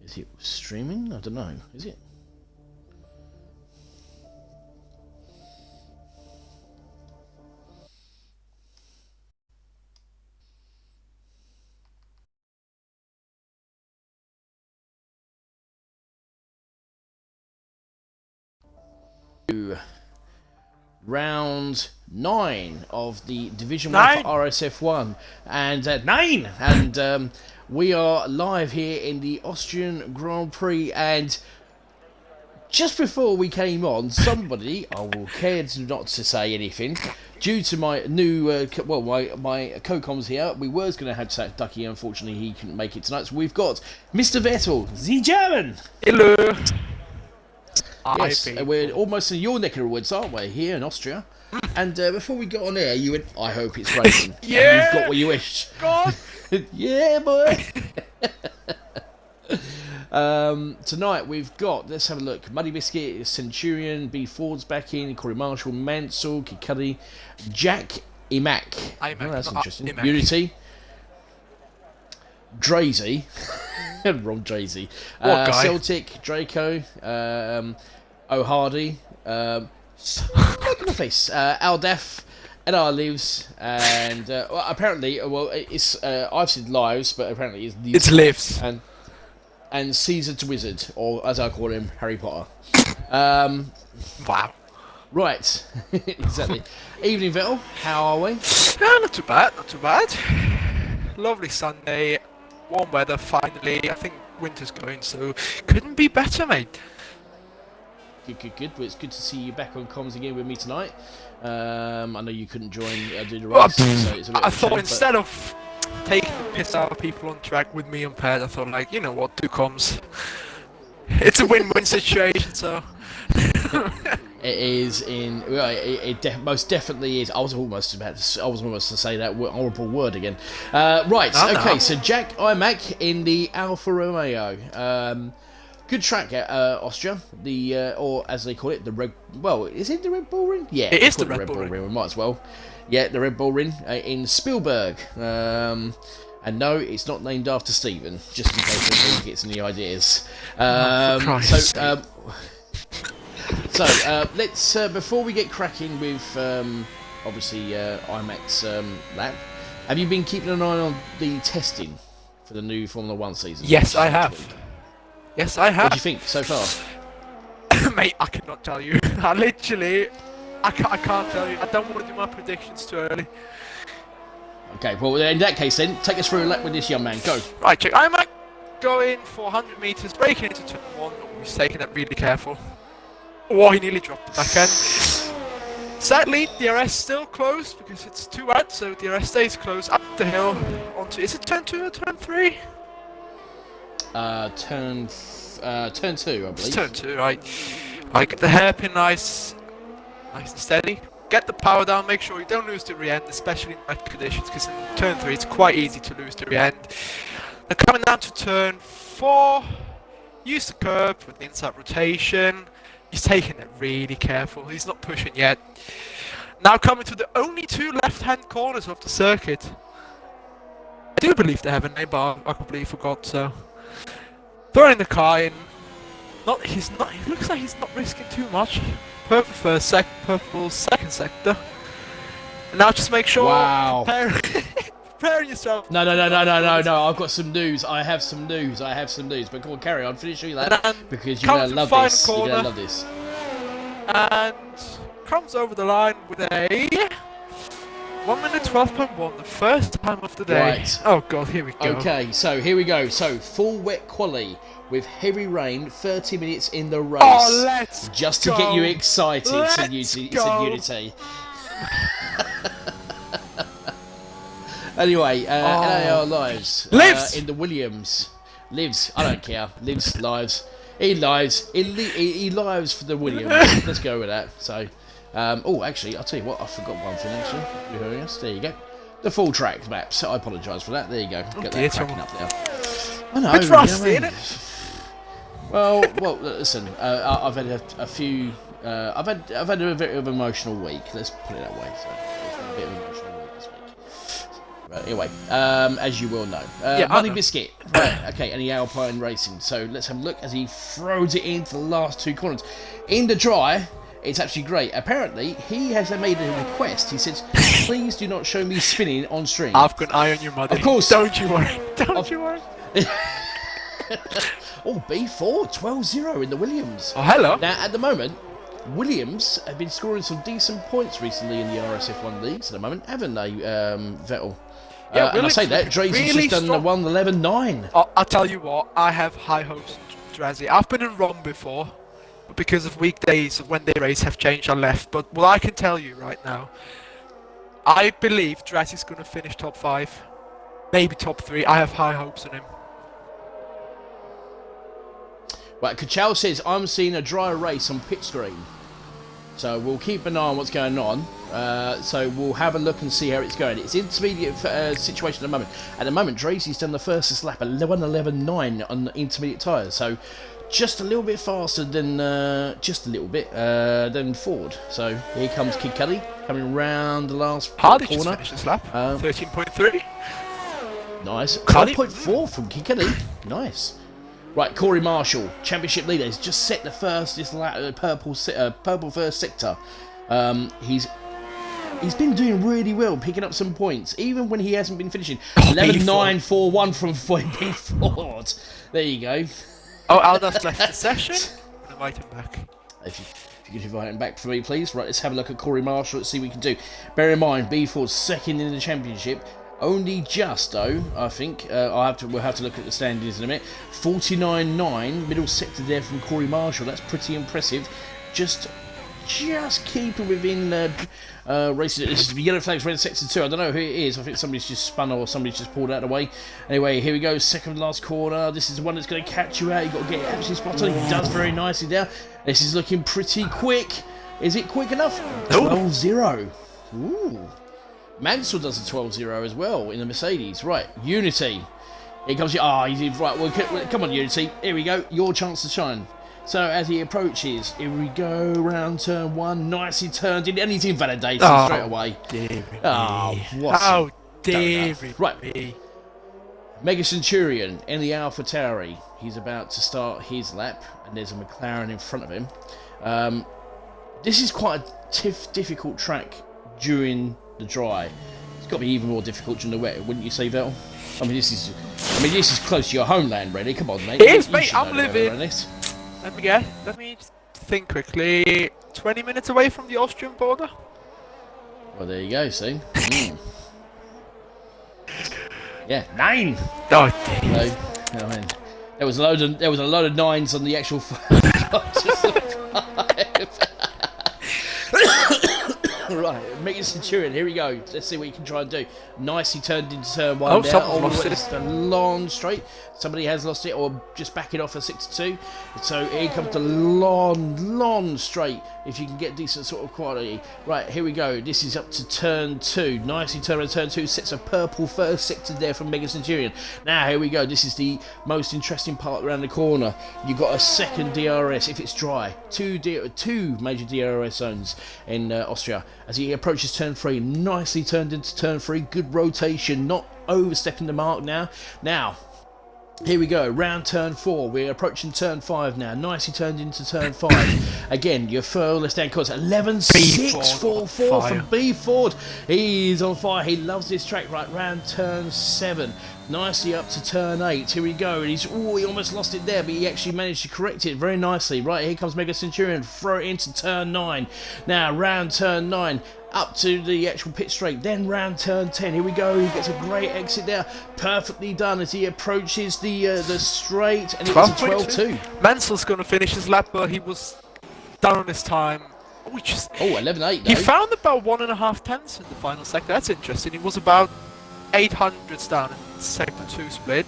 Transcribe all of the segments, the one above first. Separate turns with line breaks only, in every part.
Is it streaming? I don't know. Is it? Round 9 of the Division 1 for RSF1 and 9 and we are live here in the Austrian Grand Prix, and just before we came on, somebody, I will care not to say anything, due to my new, my co-coms here, we was going to have Ducky, unfortunately he couldn't make it tonight, so we've got Mr. Vettel, the German.
Hello.
Yes, we're almost in your neck of the woods, aren't we, here in Austria? And before we got on air, you went, I hope it's raining.
Yeah!
And you've got what you wished.
God!
Yeah, boy! Tonight we've got, let's have a look, Muddy Biscuit, Centurion, B. Ford's back in, Corey Marshall, Mansell, Kikadi, Jack, Imac.
Imac,
that's interesting.
Imac.
Unity. Drazy. Wrong Drazy. Celtic, Draco, O'Hardy, face, Aldef, NR Lives, and well, apparently, it's I've said Lives, but apparently
it's Lives.
And Caesar to Wizard, or as I call him, Harry Potter.
Wow.
Right, exactly. Evening, Vettel. How are we?
Yeah, not too bad, not too bad. Lovely Sunday, warm weather finally. I think winter's going, so couldn't be better, mate.
Good. Well, it's good to see you back on comms again with me tonight. I know you couldn't join do the race, so it's a bit
I
of a
thought
shame,
instead of taking the piss out of people on track with me impaired, I thought, like, you know what, do comms. It's a win-win situation, so.
It is in. Well, it most definitely is. I was almost to say that horrible word again. Right. Okay. So Jack Imac in the Alfa Romeo. Good track at Austria. The or as they call it, the Red. Well, is it the Red Bull Ring? Yeah,
it is the Red Bull Ring.
We might as well. Yeah, the Red Bull Ring in Spielberg. And no, it's not named after Stephen. Just in case anyone gets any ideas. So let's before we get cracking with obviously IMAX lap. Have you been keeping an eye on the testing for the new Formula 1 season?
Yes, I have. Yes, I have.
What do you think so far?
Mate, I cannot tell you. I can't tell you. I don't want to do my predictions too early.
Okay, well in that case then, take us through a lap with this young man. Go.
Right, check. I'm going 400 meters, breaking into turn 1. He's taking it really careful. Oh, he nearly dropped the back end. Sadly, DRS still closed because it's too wet, so DRS stays closed up the hill onto. Is it turn 2 or turn 3?
Turn 2, I believe.
It's turn 2, right. I get the hairpin nice and steady. Get the power down, make sure you don't lose the rear end, especially in wet conditions, because in turn 3 it's quite easy to lose the rear end. And coming down to turn 4, use the curb with the inside rotation. He's taking it really careful, he's not pushing yet. Now coming to the only 2 left-hand corners of the circuit. I do believe they have a name, but I completely forgot, so. Throwing the car in. He looks like he's not risking too much. Purple first, purple second sector. And now just make sure.
Wow.
Preparing yourself.
No. I've got some news. I have some news. But go on, carry on. Finish that because you're gonna love this. You're gonna love this.
And comes over the line with a 1 minute 12.1, the first time of the day.
Right.
Oh god, here we go.
Okay, so here we go. So full wet quali with heavy rain, 30 minutes in the race.
Oh, let's
just
go.
To get you excited, said
go.
Unity. Anyway, NAR lives.
Lives
in the Williams. Lives. I don't care. Lives. Lives. He lives. He lives for the Williams. Let's go with that. So. Oh, actually, I'll tell you what, I forgot one thing, actually. You're hearing us? There you go. The full track maps. I apologise for that. There you go. Get that cracking up there. I know.
Bit rusty, isn't it?
Well, listen, I've had a few... I've had a bit of an emotional week, let's put it that way. So, it's been a bit of an emotional week this week. But anyway, as you will know. Money Biscuit. Right, okay, and the Alpine Racing. So let's have a look as he throws it into the last two corners. In the dry, it's actually great. Apparently, he has made a request. He says, please do not show me spinning on stream.
I've got an eye on you, mother.
Of course.
Don't you worry. Don't you worry.
Oh, B4, 12-0 in the Williams.
Oh, hello.
Now, at the moment, Williams have been scoring some decent points recently in the RSF1 leagues at the moment, haven't they, Vettel?
Yeah,
and I say that, Dre's
really
just done the 1:11.9.
I'll tell you what, I have high hopes in Drazzy. I've been in wrong before, but because of weekdays of when they race have changed, I left. But what I can tell you right now, I believe Drazzy's going to finish top 5, maybe top 3. I have high hopes in him.
Right, Kachal says, I'm seeing a dry race on pit screen. So we'll keep an eye on what's going on. So we'll have a look and see how it's going. It's intermediate situation at the moment. At the moment, Dracy's done the fastest lap, 1:11.9 on the intermediate tyres. So just a little bit faster than, than Ford. So here comes Kid Cudi coming round the last
Hardy
corner.
just finished this lap, 13.3.
Nice. 12.4 from Kid Cudi. Nice. Right, Corey Marshall, championship leader, has just set the purple first sector. He's been doing really well, picking up some points, even when he hasn't been finishing. 11.941 from B Ford. There you go.
Oh, Aldous left the session. I'm gonna invite him back.
If you could invite him back for me, please. Right, let's have a look at Corey Marshall. Let's see what we can do. Bear in mind, B Ford's second in the championship. Only just though, I think. We'll have to look at the standings in a minute. 49.9, middle sector there from Corey Marshall. That's pretty impressive. Just keeping within races. This is yellow flags, red sector 2. I don't know who it is. I think somebody's just spun or somebody's just pulled out of the way. Anyway, here we go. Second last corner. This is the one that's going to catch you out. You've got to get it absolutely spot on. He does very nicely there. This is looking pretty quick. Is it quick enough? 12-0. Ooh. Mansell does a 12-0 as well in the Mercedes. Right, Unity. Here comes your... he did... Right, well, come on, Unity. Here we go. Your chance to shine. So, as he approaches, here we go. Round turn 1. Nicely turned in. And he's invalidated straight away.
How dare he?
Right. Mega Centurion in the Alpha Tauri. He's about to start his lap. And there's a McLaren in front of him. This is quite a difficult track during the dry. It's got to be even more difficult during the wet, wouldn't you say, Vettel? I mean, this is close to your homeland, really. Come on, mate.
It is, mate. I'm living. Let me think quickly. 20 minutes away from the Austrian border.
Well, there you go. See. Yeah, 9.
Oh, dear.
So, I mean, there was a load of 9s on the actual. Right, Mega Centurion, here we go. Let's see what you can try and do. Nicely turned into turn 1 there.
Someone's lost it.
Just a long straight. Somebody has lost it or just back it off a 6-2. So here comes the long straight. If you can get decent sort of quality. Right, here we go. This is up to turn 2. Nicely turned around turn 2. Sets a purple first sector there from Mega Centurion. Now, here we go. This is the most interesting part around the corner. You've got a second DRS if it's dry. Two major DRS zones in Austria. As he approaches turn 3, nicely turned into turn 3. Good rotation, not overstepping the mark now. Now, here we go, round turn 4. We're approaching turn 5 now. Nicely turned into turn 5. Again, your furthest down course. 11.644 from B Ford. He's on fire. He loves this track. Right, round turn 7. Nicely up to turn 8. Here we go. And he almost lost it there, but he actually managed to correct it very nicely. Right, here comes Mega Centurion. Throw it into turn 9. Now, round turn 9. Up to the actual pit straight, then round turn 10. Here we go. He gets a great exit there, perfectly done as he approaches the straight, and it's a 12.2.
Mansell's going to finish his lap, but he was down on his time.
11.8.
He found about 1.5 tenths in the final sector. That's interesting. He was about 800s down in sector 2 split.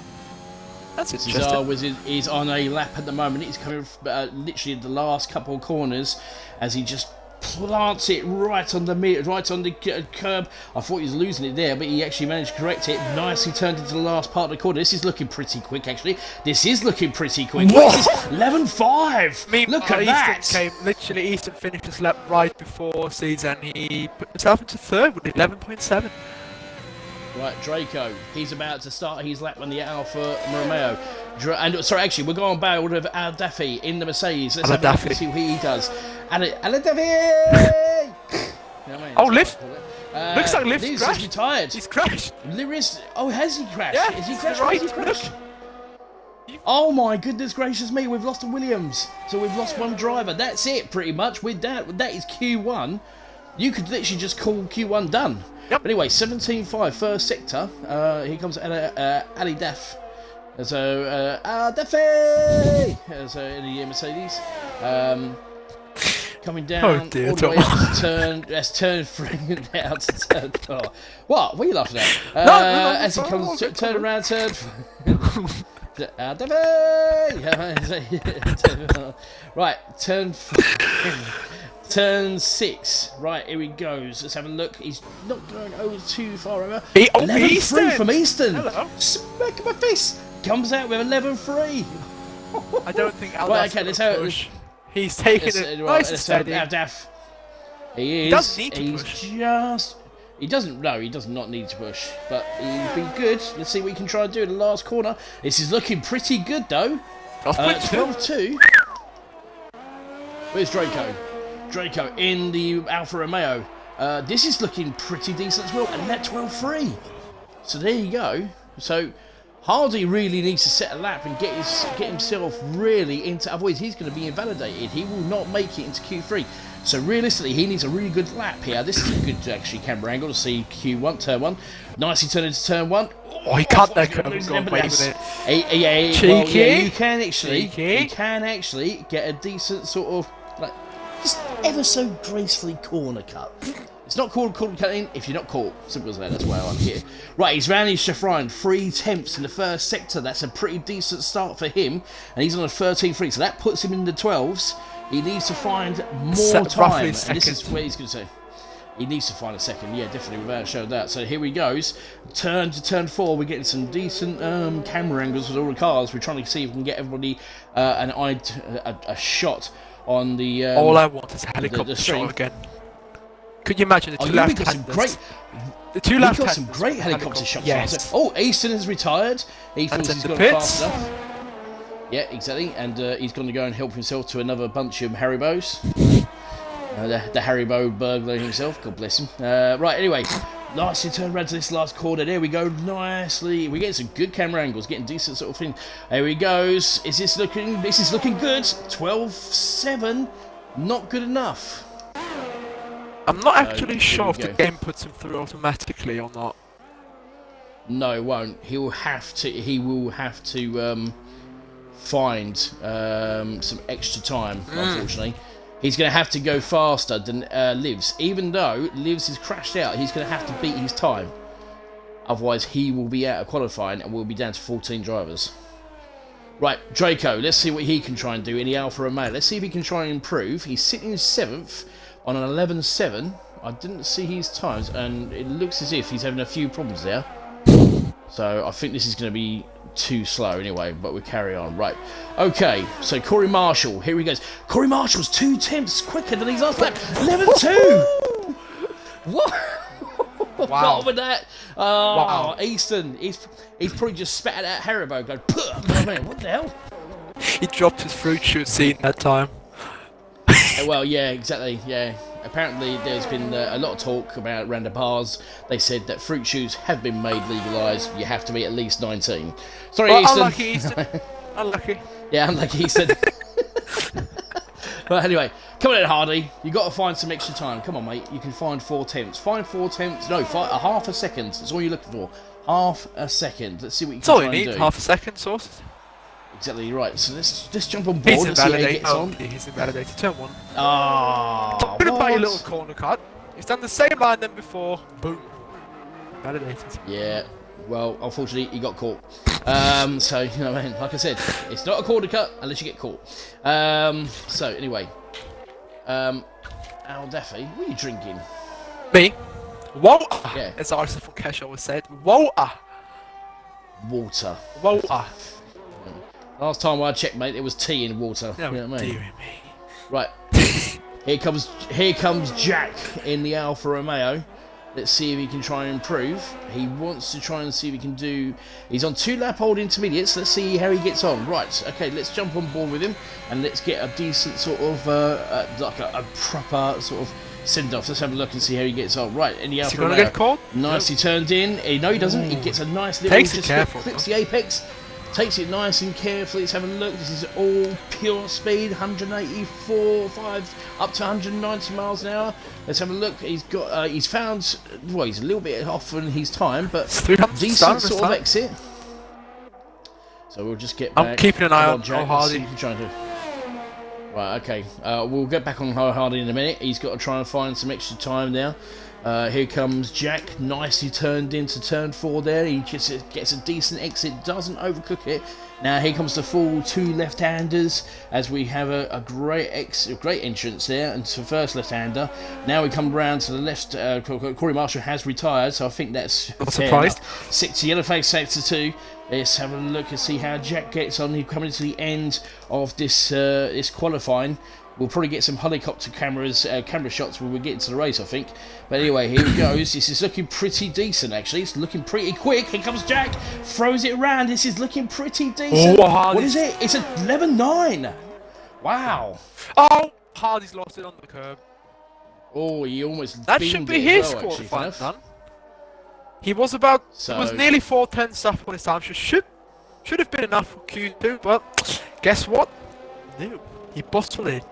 That's interesting.
He's on a lap at the moment. He's coming literally the last couple of corners as he just plants it right on the curb. I thought he was losing it there, but he actually managed to correct it. Nicely turned into the last part of the corner. This is looking pretty quick, actually. This is looking pretty quick.
What?
11.5. Look at that.
Easton finished his lap right before Seeds, and he put himself into third with 11.7.
Right, Draco. He's about to start his lap on the Alfa Romeo. Sorry, actually, we're going barrel with Al Daffy in the Mercedes. Let's have a look and see what he does. Al Daffy!
Oh, Liv! Looks like Liv's
Liz
crashed.
is retired.
He's crashed.
Oh, has he crashed?
Yeah,
Is he crashed?
right.
Has he crashed? Oh my goodness gracious me, we've lost a Williams. So we've lost one driver. That's it, pretty much. With that is Q1. You could literally just call Q1 done.
Yep.
But anyway, 17.5, first sector. Here comes Ali Def. So, Daffy! So, in the Mercedes. Coming down
Oh dear,
all the way up to turn. That's turn 3 and out to turn 4. What? What are you laughing at?
No,
as he comes, turn around, turn. Right, turn 6. Right, here he goes. Let's have a look. He's not going over too far over. 11.3 from Easton.
Hello.
Smack in my face. Comes out with 11.3.
I don't think Al
Right, okay, let's have
push. He's taking it nice and steady.
Daff. He is.
He doesn't need to push.
He doesn't. No, he does not need to push. But he'll be good. Let's see what he can try and do in the last corner. This is looking pretty good, though. 12.2. Where's Draco? Draco in the Alfa Romeo. This is looking pretty decent as well. And that 12.3. So there you go. So Hardy really needs to set a lap and get himself really into. Otherwise, he's going to be invalidated. He will not make it into Q3. So realistically, he needs a really good lap here. This is a good actually camera angle to see Q1 turn 1. Nicely turned into turn 1.
Oh, he cut that curve and got away with it. Cheeky.
Well, yeah, you can actually get a decent sort of like just ever so gracefully corner cut. It's not called corner cutting if you're not caught. Simple as that. That's why I'm here. Right, he's round his chevron. 3 tenths in the first sector. That's a pretty decent start for him. And he's on a 13.3. So that puts him in the 12s. He needs to find more time. And this is where he's going to say. He needs to find a second. Yeah, definitely, without a shadow of doubt. So here he goes. Turn to turn 4. We're getting some decent camera angles with all the cars. We're trying to see if we can get everybody a shot on the.
All I want is a helicopter shot again. Could you imagine the two left-handers? The two left-handers.
We've got some great helicopter shots.
Yes.
Oh, Easton has retired. He feels he's gone fast enough. Yeah, exactly. And he's going to go and help himself to another bunch of Haribos. The Haribo burglar himself. God bless him. Right, anyway. Nicely turned around to this last corner. There we go. Nicely. We're getting some good camera angles. Getting decent sort of thing. There he goes. This is looking good. 12.7. Not good enough.
I'm not actually sure if the game puts him through automatically or not.
No, it won't. He will have to find some extra time, unfortunately. He's going to have to go faster than Livs. Even though Livs is crashed out, he's going to have to beat his time. Otherwise, he will be out of qualifying and we'll be down to 14 drivers. Right, Draco, let's see what he can try and do in the Alfa Romeo. Let's see if he can try and improve. He's sitting in 7th on an 11.7. I didn't see his times, and it looks as if he's having a few problems there. So I think this is going to be too slow anyway, but we'll carry on. Right, okay, so Corey Marshall, here he goes. Corey Marshall's 2 tenths quicker than his last lap. 11.2! What?
Wow.
What with that? Oh, wow. Easton, he's probably just spat at that Haribo going, what the hell?
He dropped his fruit shoot scene that time.
Well, yeah, exactly, yeah. Apparently there's been a lot of talk about around the bars. They said that fruit shoots have been made legalised. You have to be at least 19. Sorry, Easton.
Unlucky, Easton. Unlucky.
Yeah, unlucky, Easton. But anyway, come on in, Hardy. You've got to find some extra time. Come on, mate. You can find 4 tenths. Find 4 tenths. No, a half a second. That's all you're looking for. Half a second. Let's see what you can try and do.
That's all you need. Half a second, sorted.
Exactly right. So let's jump on board and see how he gets on.
He's invalidated. Turn 1.
Ah,
Talking about your little corner cut. He's done the same line than before. Boom. Invalidated.
Yeah. Well, unfortunately, he got caught. So, you know, like I said, it's not a corner cut unless you get caught. So, anyway. Al Daffy, what are you drinking?
Me? Water.
Yeah.
As RSF1 Cash always said. Water.
Water.
Water.
Last time I checked, mate, there was tea in water.
No,
you know what I mean?
dearie me.
Right. Here comes Jack in the Alfa Romeo. Let's see if he can try and improve. He wants to try and see if he can do... He's on 2 lap old intermediates. Let's see how he gets on. Right, okay, let's jump on board with him. And let's get a decent sort of, like a proper sort of send-off. Let's have a look and see how he gets on. Right, in the
Is he going to get caught?
Nicely turned in. No, he doesn't. He gets a nice little...
Takes it careful.
Clips the apex. Takes it nice and carefully. Let's have a look. This is all pure speed, 184, 5 up to 190 miles an hour. Let's have a look. He's got, he's found, well, he's a little bit off on his time, but decent sort of exit. So we'll just get back.
I'm keeping an eye on
Jack,
Hardy.
Right, okay. We'll get back on Hardy in a minute. He's got to try and find some extra time now. Here comes Jack, nicely turned into turn 4 there. He just gets a decent exit, doesn't overcook it. Now here comes the full 2 left-handers as we have a great entrance there into the first left-hander. Now we come round to the left. Corey Marshall has retired, so I think that's
not surprised.
6 yellow face sector 2. Let's have a look and see how Jack gets on. He's coming to the end of this this qualifying. We'll probably get some helicopter camera shots when we get into the race, I think. But anyway, here he goes. This is looking pretty decent, actually. It's looking pretty quick. Here comes Jack. Throws it around. This is looking pretty decent.
Oh,
what is it? It's a 11.9. Wow.
Oh, Hardy's lost it on the curb.
Oh, he almost
that should be his qualifying done. He was about, it was nearly 4/10 up on his time. Should have been enough for Q2, but guess what? No. He bottled it.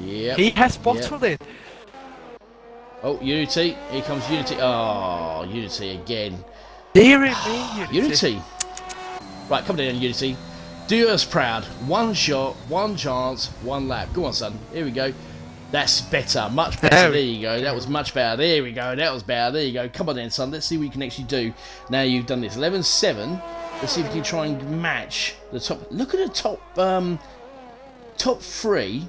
Yep.
He has bottled it.
Oh, Unity. Here comes Unity. Oh, Unity again.
Dear me,
Unity. Right, come down, Unity. Do us proud. 1 shot, 1 chance, 1 lap. Go on, son. Here we go. That's better. Much better. There you go. That was much better. There we go. That was better. There you go. Come on then, son. Let's see what you can actually do. Now you've done this. 11.7. Let's see if you can try and match the top. Look at the top 3.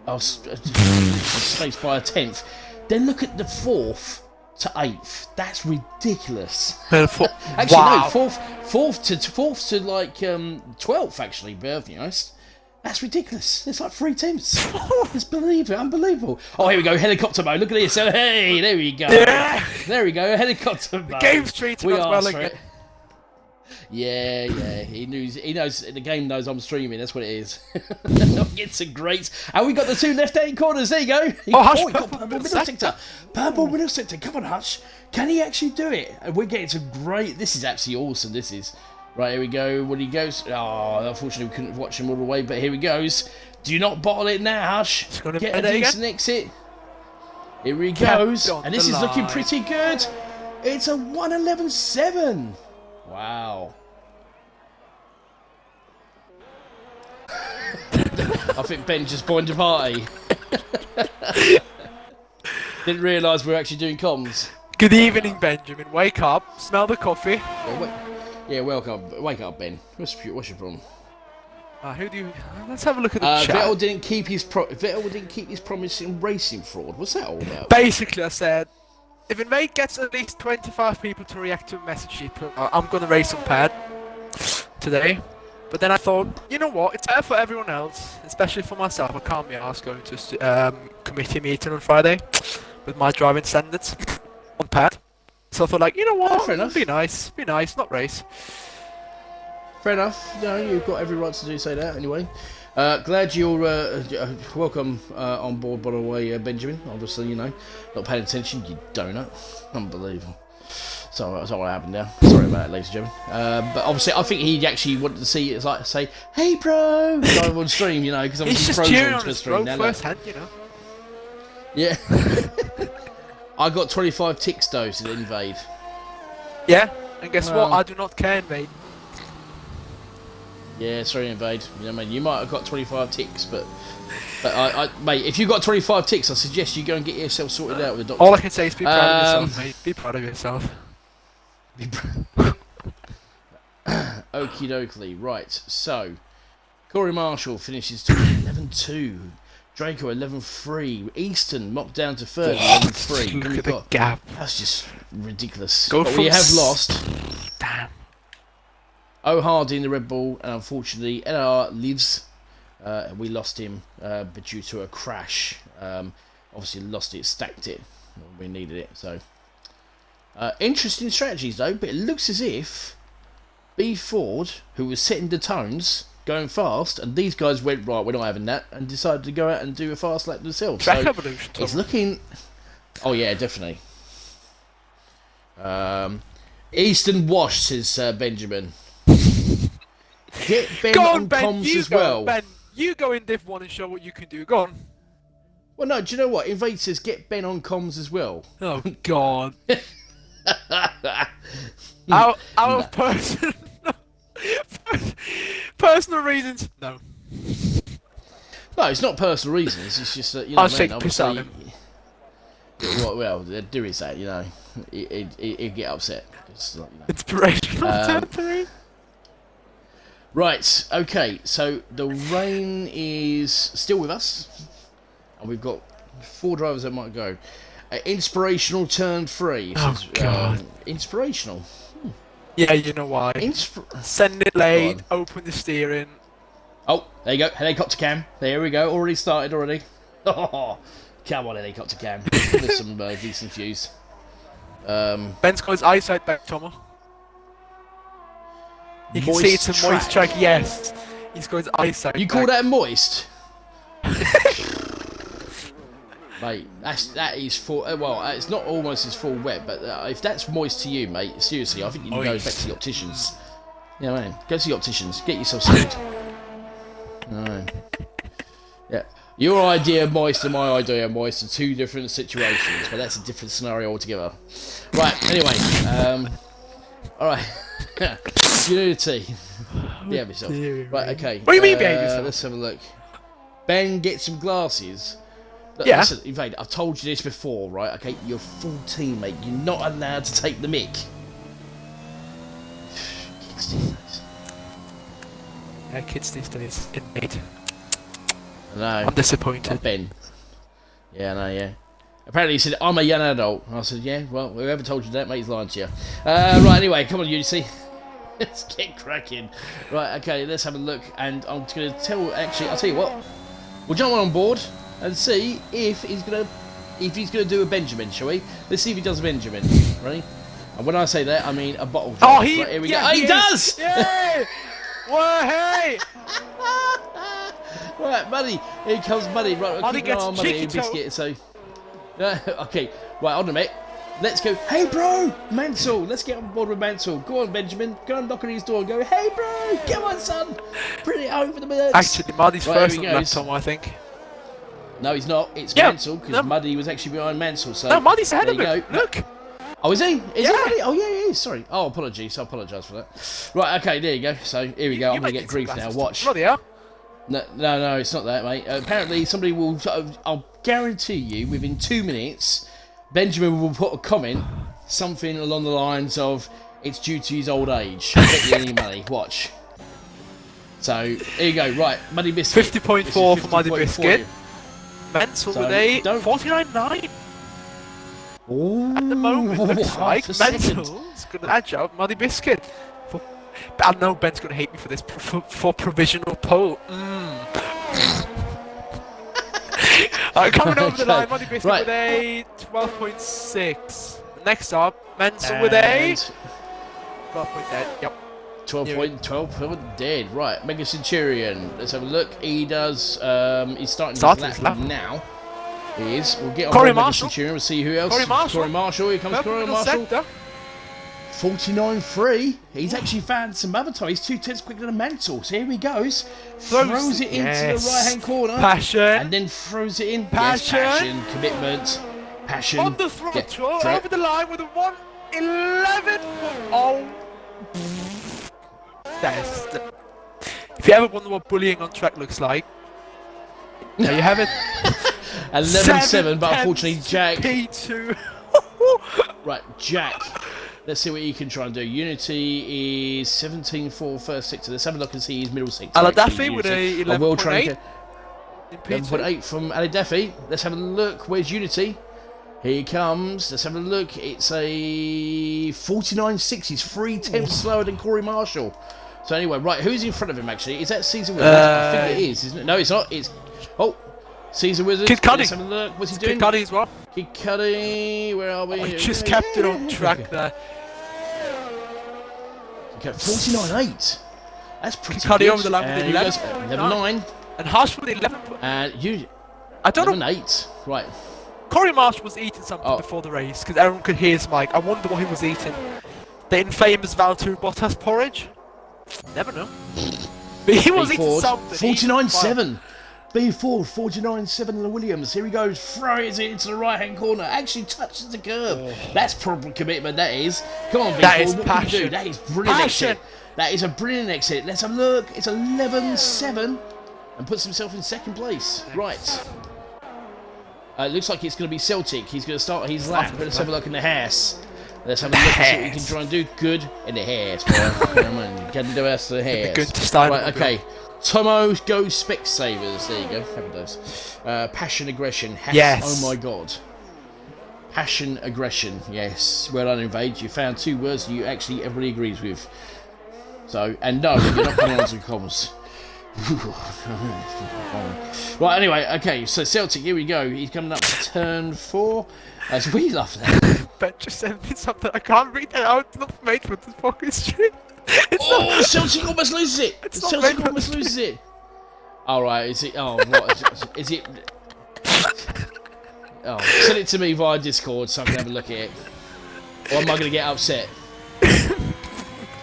Oh, spaced by a 10th. Then look at the 4th to 8th. That's ridiculous.
Actually,
wow. No, fourth to like 12th. Actually, be honest. That's ridiculous. It's like 3 tenths. It's unbelievable. Oh, here we go. Helicopter mode. Look at this. So, hey, there we go.
Yeah.
There we go. Helicopter mode.
The game's treating us well again.
Yeah. He knows. The game knows I'm streaming. That's what it is. It's a great. And we got the 2 left-hand corners. There you go.
Hush,
he got purple middle sector. Purple middle sector. Come on, Hush. Can he actually do it? And we're getting some great. This is absolutely awesome. This is. Right, here we go. When he goes. Oh, unfortunately, we couldn't watch him all the way, but here he goes. Do not bottle it now, Hush. Get a decent exit. Here he goes. And this is looking pretty good. It's a 1:11.7. Wow. I think Ben just joined the party. Didn't realise we were actually doing comms.
Good evening, Benjamin. Wake up. Smell the coffee.
Yeah, welcome. Wake up, Ben. What's your problem?
Who do you? Let's have a look at the chat.
Vettel didn't keep his promise in racing fraud. What's that all about?
Basically, I said, if Invade gets at least 25 people to react to a message he put, I'm gonna race on pad today. But then I thought, you know what? It's fair for everyone else, especially for myself. I can't be asked going to a committee meeting on Friday with my driving standards on pad. So I thought, like, you know what?
Fair enough.
Be nice, not race.
Fair enough. No, you've got every right to say that anyway. Glad you're welcome on board, by the way, Benjamin. Obviously, you know, not paying attention, you donut. Unbelievable. So that's not what happened there. Sorry about that, ladies and gentlemen. But obviously, I think he actually wanted to see it, like say, "Hey, bro," live on stream, you know, because obviously
he's just on the stream now. First hand, you know.
Yeah. I got 25 ticks though to Invade.
Yeah, and guess what? I do not care, Invade.
Yeah, sorry, Invade. You know what I mean? You might have got 25 ticks, but mate, if you got 25 ticks, I suggest you go and get yourself sorted out with the doctor.
All I can say is be proud of yourself, mate. Be proud of yourself.
Okie dokie. Right, so Corey Marshall finishes to 11.2. Draco 11.3. Easton mocked down to third 11.3.
Look at the gap.
That's just ridiculous.
But
we have lost.
Damn.
Hardy in the Red Bull, and unfortunately LR lives. We lost him, but due to a crash. Obviously lost it, stacked it. We needed it. So interesting strategies though. But it looks as if B Ford, who was setting the tones, going fast, and these guys went right. We're not having that, and decided to go out and do a fast lap themselves.
Track
so
evolution.
it's looking. Oh yeah, definitely. Eastern Wash, says Benjamin. Get Ben
Go
on
Ben,
comms
you
as
go,
well.
Ben, you go in Div 1 and show what you can do. Go on.
Well, no, do you know what? Invade says get Ben on comms as well.
Oh, God. Out of personal reasons, no.
No, it's not personal reasons. It's just that, you
I'll
know,
shake
man,
the piss out of
obviously... Well, do is that, you know. He'd get upset. Like, you know.
Inspirational temporary.
Right, okay, so the rain is still with us. And we've got 4 drivers that might go. Inspirational turn 3.
Oh, God.
Inspirational.
Yeah, you know why. Send it late, open the steering.
Oh, there you go. Helicopter cam. There we go. Already started already. Oh, come on, helicopter cam. Give us some decent views.
Ben's got his eyesight back, Tomo. You can see it's a moist track. Yes. He's got his eyesight
You
back.
call that moist? Mate, that is full. Well, it's not almost as full wet, but if that's moist to you, mate, seriously, I think you need to go back to the opticians. You know what I mean? Go to the opticians. Get yourself sorted. No. Yeah. Your idea of moist and my idea of moist are 2 different situations, but that's a different scenario altogether. Right. Anyway. All right. Unity. Behave yourself. Right. Okay.
What do you mean behave yourself?
Let's have a look. Ben, get some glasses. Look,
yeah.
Listen, Invade, I've told you this before, right? Okay, you're full teammate. You're not allowed to take the mic. Kids these days.
Yeah, kids these days. Indeed.
I know.
I'm disappointed.
Ben. Yeah, I know, yeah. Apparently he said, I'm a young adult. I said, yeah, well, whoever told you that, mate, he's lying to you. Right, anyway, come on, Unity. Let's get cracking. Right, okay, let's have a look. And I'm going to tell, actually, I'll tell you what. We'll jump on board and see if he's going to do a Benjamin, shall we? Let's see if he does a Benjamin. Ready? And when I say that, I mean a bottle.
Oh,
right, here we go. He does!
Yeah! Well, hey!
Right, Muddy. Here comes Muddy. Right,
Muddy
keep an eye on Muddy and Biscuit. So, okay. Right, hold on a minute. Let's go. Hey, bro, Mansell. Let's get on board with Mansell. Go on, Benjamin. Go and knock on his door and go. Hey, bro, come on, son. Bring it home for the birds.
Actually, Muddy's first on lap, Tom, I think.
No, he's not. It's Mansell because Muddy was actually behind Mansell. So
no, Muddy's ahead of him.
Go.
Look.
Oh, is he? Is
yeah.
he Muddy? Oh, yeah, he is. Sorry. Oh, apologies. I apologise for that. Right, okay, there you go. So here we go. I'm going to get grief now. Watch.
Bloody hell.
No, it's not that, mate. Apparently, somebody will. I'll guarantee you, within 2 minutes, Benjamin will put a comment, something along the lines of, "It's due to his old age. I'll get you any money." Watch. So here you go. Right, Muddy Biscuit.
50.4 for Muddy Biscuit. Mansell with a 49.9. At the moment, looks like Mansell's going to edge out Muddy Biscuit. But I know Ben's going to hate me for this, for provisional pole. Coming over the line, Muddy Biscuit with a 12.6. Next up, Mansell with a 12.8. Yep.
12 dead. Right, Mega Centurion. Let's have a look. He does. He's starting his lap now. He is. We'll get on Mega
Marshall.
Centurion. We'll see who else.
Corey Marshall.
Here comes Corey Marshall. 49.3. He's actually found some other time. He's 2/10 quicker than Mansell. So here he goes. Throws it into the right-hand corner.
Passion.
And then throws it in.
Passion.
Yes, passion. Commitment. Passion.
On the throttle. Over the line with a 1:11. Oh. If you ever wonder what bullying on track looks like, there you have it.
11.7, but unfortunately Jack...
P2.
Right, Jack. Let's see what he can try and do. Unity is 17.4 first sector. Let's have a look and see his middle sector.
Aladafi with a 11.8.
11.8 from Aladafi. Let's have a look. Where's Unity? Here he comes. Let's have a look. It's a 49.6. He's 3/10 slower than Corey Marshall. So anyway, right, who's in front of him actually? Is that Caesar Wizard? I think it is, isn't it? No, it's not. It's Caesar Wizard.
Kid Cudi.
Let's have a look. What's he doing?
Kid Cudi as well.
Keep cutting. Where are we?
I just kept it on track there.
Okay, 49.8. That's pretty
Cuddy
good.
over the line with
And
the
he
11.
goes 11.9.
And Harsh with the 11.
And you.
I don't know.
11.8. Right.
Corey Marsh was eating something before the race because everyone could hear his mic. I wonder what he was eating. The infamous Valtteri Bottas porridge? Never know. But he was eating something.
49.7. B4, 49.7 in the Williams. Here he goes, throws it into the right-hand corner. Actually touches the curb.
Oh.
That's proper commitment, that is. Come on, B4,
That is
what
passion.
can you do? That is brilliant
Passion.
exit. That is a brilliant exit. Let's have a look. It's 11.7 and puts himself in second place. Right. It looks like it's going to be Celtic. He's going to start his lap. Let's have a look in the house. Let's have a look and see what we can try and do. Good in the hairs, boy. Come on, get to do us the hairs.
Good to start.
Right, okay. Tomo Go Specsavers. There you go. Have those. Passion, aggression.
Yes.
Oh my god. Passion, aggression. Yes. Well done, Invade. You found two words you actually everybody agrees with. So, and no, you're not coming on to comms. Right, anyway, okay, so Celtic, here we go. He's coming up to turn 4. As we love that.
Ben just sent me something. I can't read that out. It's not made for this fucking stream.
Celtic almost loses it. Celtic almost loses it. Alright, is it? Oh, what? Is it? Oh, send it to me via Discord so I can have a look at it. Or am I going to get upset?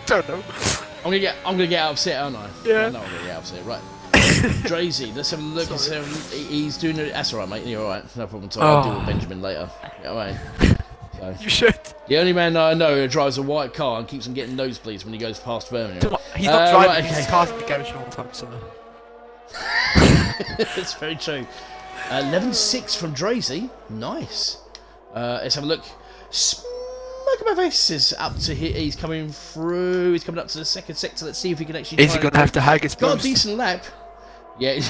Don't know.
I'm gonna get upset, aren't I?
Yeah.
I know I'm gonna get upset. Right. Drazy, let's have a look. He's doing it. That's alright, mate. You're alright. No problem at all. I'll deal with Benjamin later. Yeah, alright. So,
you should.
the only man that I know who drives a white car and keeps on getting nosebleeds when he goes past Birmingham.
He's not driving.
Right,
He's car's in the garage all the time, so.
That's very true. 11.6 from Drazy. Nice. Let's have a look. Smokeabovis is up to here. He's coming through. He's coming up to the second sector. Let's see if he can actually.
Is he going to have to hag his boost?
Got a decent lap. Yeah,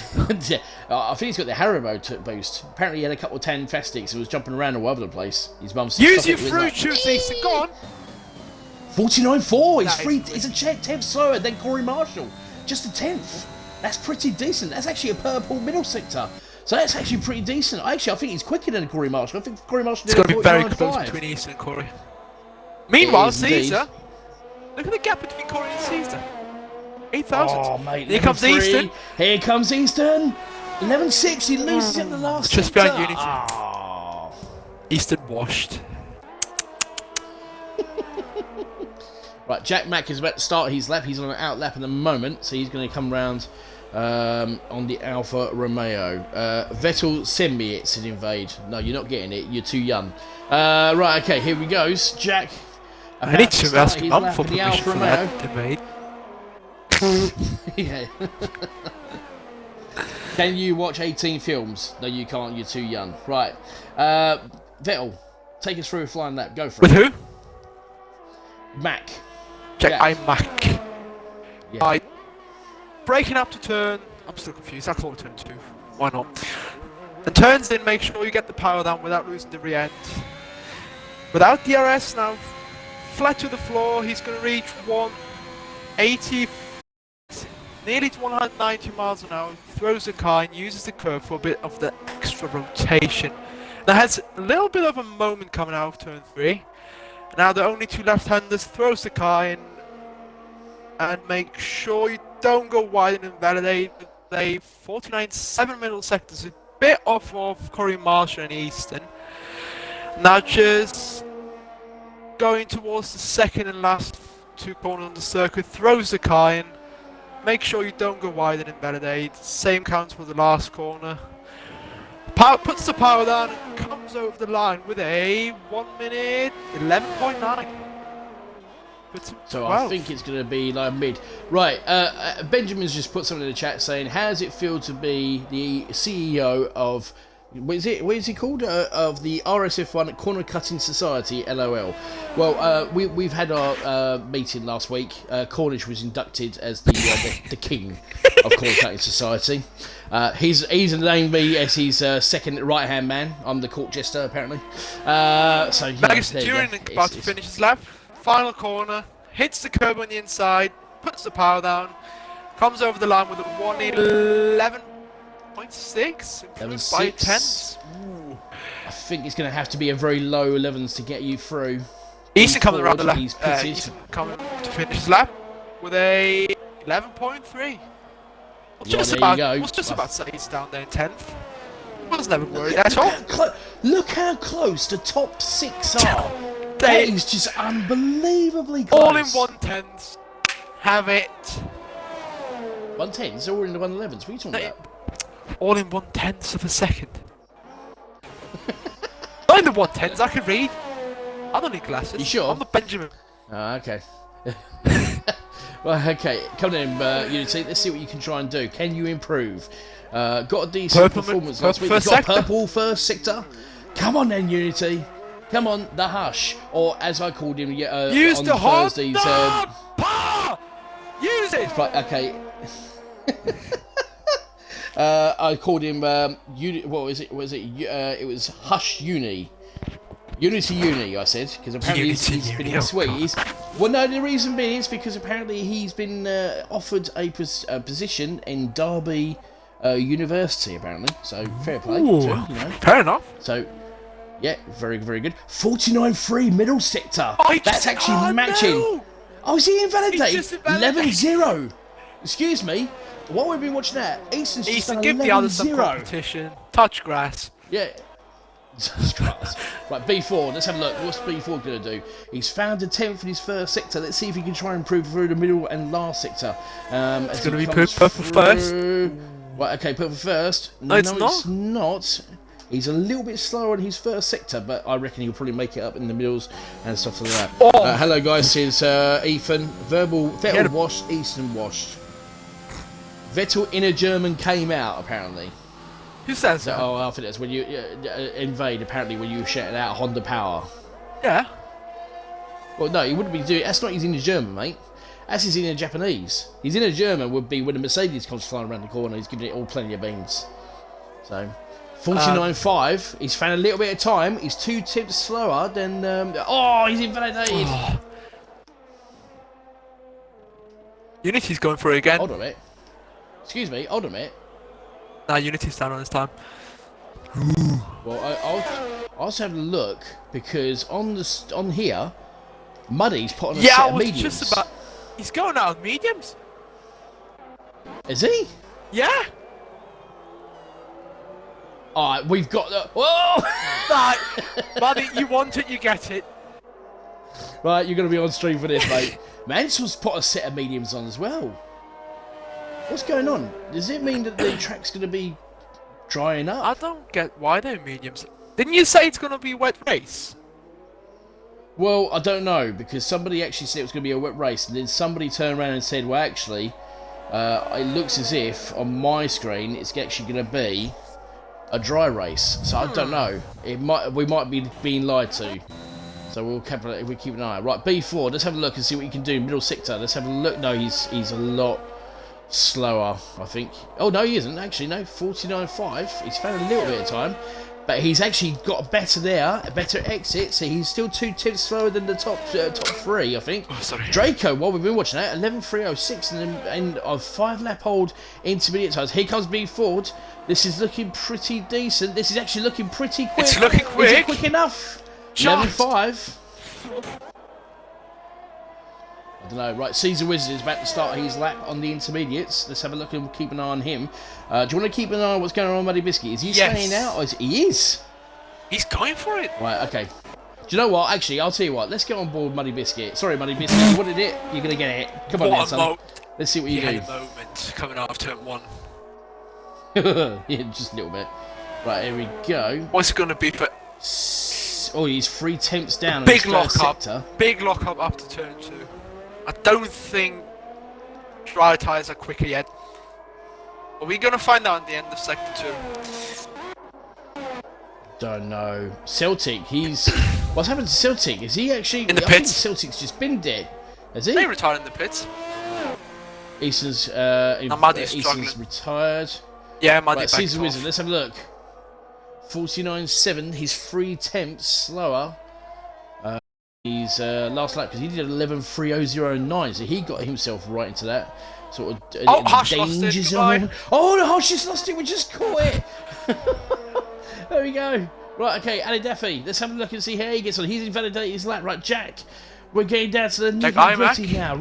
yeah. I think he's got the Haribo boost. Apparently, he had a couple of tan fastics and was jumping around all over the place. His mum's
use your fruit juice, Easton. Go on.
49.4. He's free. He's a 10th slower than Corey Marshall. Just a 10th. That's pretty decent. That's actually a purple middle sector. So that's actually pretty decent. Actually, I think he's quicker than Corey Marshall. I think Corey Marshall did.
It's going to be very close between Easton and Corey. Meanwhile, Caesar. Look at the gap between Corey and Caesar. 8,000.
Oh, mate.
Here comes Easton.
Here comes Easton. 11.6. He loses in the last
just
sector.
behind Unity.
Oh.
Easton washed.
Right, Jack Mack is about to start his lap. He's on an out lap at the moment, so he's going to come round on the Alfa Romeo. Vettel, send me it, said Invade. No, you're not getting it. You're too young. Right, okay, here we go. Jack.
I need to ask Mum for
the
permission
Alfa
for
Romeo.
that, Invade.
Yeah. Can you watch 18 films? No, you can't. You're too young. Right. Vettel, take us through a flying lap. Go for
it. With
who? Mac.
Jack, I'm Mac.
Yeah.
Breaking up to turn. I'm still confused. I'll call it turn 2. Why not? And turns in, make sure you get the power down without losing the rear end. Without DRS now, flat to the floor. He's going to reach 180. Nearly to 190 miles an hour, throws the car and uses the curve for a bit of the extra rotation. Now has a little bit of a moment coming out of turn 3. Now the only two left-handers, throws the car in and make sure you don't go wide and invalidate. They 49.7 middle sectors, a bit off of Corey Marshall and Easton. Now just going towards the second and last two corners on the circuit, throws the car in. Make sure you don't go wide and invalidate. Same counts for the last corner. Puts the power down and comes over the line with a 1 minute 11.9.
So I think it's going to be like mid. Right, Benjamin's just put something in the chat saying, how does it feel to be the CEO of, what is he called? Of the RSF1 Corner Cutting Society, LOL. Well, we've had our meeting last week. Cornish was inducted as the king of Corner Cutting Society. He's named me as his second right-hand man. I'm the court jester, apparently. So, yeah,
Magus Turing about to finish his lap. Final corner, hits the curb on the inside, puts the power down, comes over the line with a 111.6, improved by 10.
I think it's going to have to be a very low 11s to get you through.
Easton coming around the lap.
He's pitted.
Easton coming to finish his lap with a 11.3. Was just about to say he's down there in 10th. Was never worried at all.
Look how close the top 6 are. That is just unbelievably close.
All in 1/10s. Have it.
1/10s, all in the 1/11s. What are you talking about?
All in 1/10 of a second. Not in the 1/10s, I can read. I don't need glasses.
You sure?
I'm the Benjamin.
Oh, okay. Well, okay. Come on in, Unity. Let's see what you can try and do. Can you improve? Got a decent performance last week. You got purple first sector. Come on then, Unity. Come on, the Hush, or as I called him
Use
on
the
Thursdays.
Use it.
Right, okay. I called him. What was it? It was Hush Uni. Unity Uni, I said, because apparently he's been sweet. Well, no, the reason being is because apparently he's been offered a position in Derby University, apparently. So, fair play.
Ooh,
to, you know.
Fair enough.
So, yeah, very, very good. 49-3 middle sector. That's actually matching. No. Oh, is he invalidated? 11-0. Excuse me. What we've been watching at, Easton's just done 11-0.
Give the others some competition. Touch grass.
Yeah. Right, B4, let's have a look. What's B4 going to do? He's found a 10th in his first sector. Let's see if he can try and improve through the middle and last sector.
It's going to be purple first.
Right, okay, purple first.
No, it's
not. He's a little bit slower in his first sector, but I reckon he'll probably make it up in the middles and stuff like that.
Oh.
Hello, guys. It's Ethan. Vettel washed, Easton washed. Vettel inner German came out, apparently.
Who says that?
Oh, I think that's when you invade, apparently, when you shout out Honda Power.
Yeah.
Well, no, he wouldn't be doing. That's not his inner German, mate. That's his inner Japanese. His inner German would be when the Mercedes comes flying around the corner, he's giving it all plenty of beans. So, 49.5. He's found a little bit of time. He's 2 tips slower than. He's invalidated. Oh.
Unity's going for it again.
Hold on a minute. Excuse me, hold on a minute.
Nah, Unity's down on this time.
Well, I'll also have a look because on here, Muddy's put on a set of mediums.
Just about. He's going out of mediums.
Is he?
Yeah.
Alright, we've got the. Whoa!
Right, Muddy, you want it, you get it.
Right, you're going to be on stream for this, mate. Mansell's put a set of mediums on as well. What's going on? Does it mean that the track's going to be drying up?
I don't get why they're mediums. Didn't you say it's going to be a wet race?
Well, I don't know, because somebody actually said it was going to be a wet race, and then somebody turned around and said, well, actually, it looks as if, on my screen, it's actually going to be a dry race. So I don't know. We might be being lied to. So we'll keep an eye. Right, B4, let's have a look and see what you can do. Middle sector, let's have a look. No, he's a lot slower, I think. Oh, no, he isn't, actually, no. 49.5. He's found a little bit of time. But he's actually got better there, a better exit, so he's still 2 tips slower than the top 3, I think.
Oh, sorry.
Draco, while we've been watching that, 11.306 and of 5-lap hold intermediate times. Here comes B Ford. This is looking pretty decent. This is actually looking pretty quick.
It's looking quick.
Is it quick enough? 11.5. I don't know. Right, Caesar Wizard is about to start his lap on the intermediates. Let's have a look and keep an eye on him. Do you want to keep an eye on what's going on with Muddy Biscuit? Is he staying out? Or he is.
He's going for it.
Right, okay. Do you know what? Actually, I'll tell you what. Let's get on board Muddy Biscuit. Sorry, Muddy Biscuit. You wanted it. You're going to get it. Come on, then, son. Let's see what you do.
A moment coming out of turn 1.
Yeah, just a little bit. Right, here we go.
What's it going to be for...
Oh, he's 3 temps down.
Big lock up. Big lock up after turn 2. I don't think dry tyres are quicker yet. Are we going to find out at the end of sector 2?
Don't know. Celtic, what's happened to Celtic? Is he actually...
In the pits?
I think Celtic's just been dead. Has he?
They retired in the pits.
Easton's retired.
Yeah, Muddy
right, Caesar Wizard, let's have a look. 49.7, he's 3 temps slower. He's last lap because he did 11.309, so he got himself right into that sort of danger zone. Oh, the Hush just lost it. We just caught it. There we go. Right, okay, Ali Daffy. Let's have a look and see how he gets on. He's invalidated his lap. Right, Jack. We're getting down to the nitty-gritty now.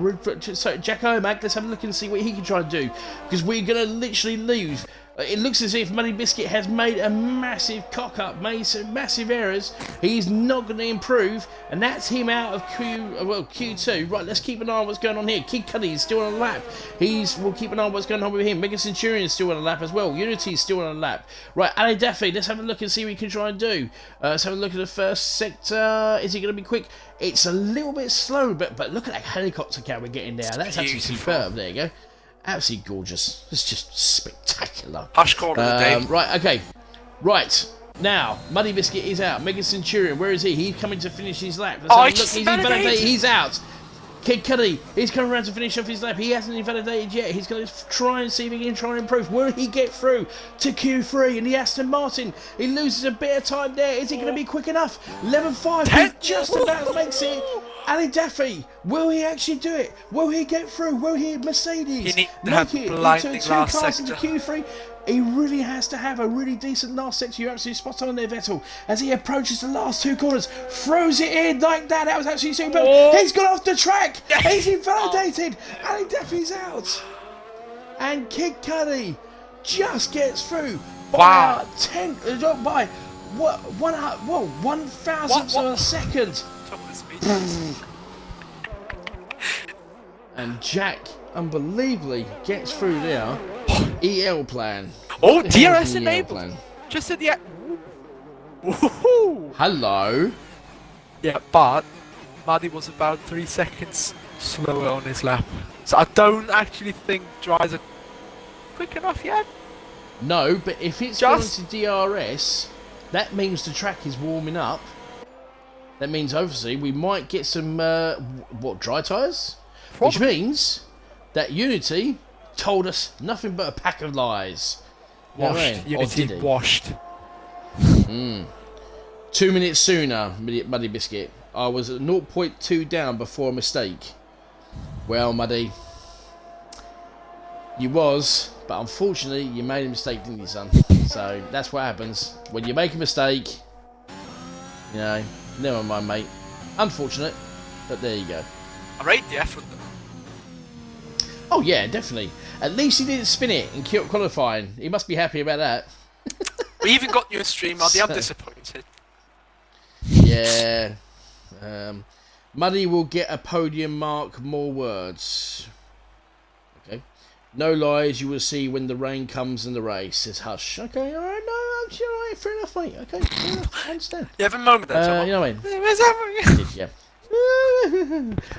So, Jack Omac, let's have a look and see what he can try and do. Because we're going to literally lose. It looks as if Money Biscuit has made a massive cock-up, made some massive errors. He's not going to improve, and that's him out of Q2. Right, let's keep an eye on what's going on here. Kid Cudi is still on a lap. We'll keep an eye on what's going on with him. Mega Centurion is still on a lap as well. Unity is still on a lap. Right, Ali Daffy, let's have a look and see what we can try and do. Let's have a look at the first sector. Is he going to be quick? It's a little bit slow, but look at that helicopter cam we're getting there. That's absolutely superb. There you go. Absolutely gorgeous. It's just spectacular.
Hush corner of the day.
Right, okay. Right. Now, Muddy Biscuit is out. Mega Centurion, where is he? He's coming to finish his lap. Let's have a look. He's invalidated. He's out. Kid Cudi, he's coming around to finish off his lap. He hasn't invalidated yet. He's going to try and see if he can try and improve. Will he get through to Q3 and the Aston Martin? He loses a bit of time there. Is he going to be quick enough? 11.5. He just about makes it. Ali Daffy, will he actually do it? Will he get through? Will he Mercedes make it into two cars into Q3? He really has to have a really decent last sector. You're absolutely spot on there, Vettel. As he approaches the last two corners, throws it in like that. That was absolutely super. He's gone off the track. He's invalidated. Ali Daffy's out. And Kid Cudi just gets through by 1 thousandth of a second. And Jack unbelievably gets through there. EL plan.
Oh, DRS enabled. Just at the end.
Hello.
Yeah, but Maddie was about 3 seconds slower on his lap. So I don't actually think dries are quick enough yet.
No, but if it's going to DRS, that means the track is warming up. That means obviously we might get some dry tyres, which means that Unity told us nothing but a pack of lies.
Washed. Unity washed.
2 minutes sooner, Muddy Biscuit. I was at 0.2 down before a mistake. Well, Muddy, you was, but unfortunately you made a mistake, didn't you, son? So that's what happens when you make a mistake. You know, never mind, mate. Unfortunate, but there you go.
I rate the effort though.
Oh yeah, definitely. At least he didn't spin it in qualifying. He must be happy about that.
We even got you a stream, Maddie. I'm disappointed.
Yeah. Muddy will get a podium mark. More words. Okay. No lies you will see when the rain comes in the race. Says Hush. Okay, alright, no, I'm sure, alright, fair enough, mate. Okay, fair enough, I understand.
You have a moment there,
you know what I mean?
Where's that?
Yeah.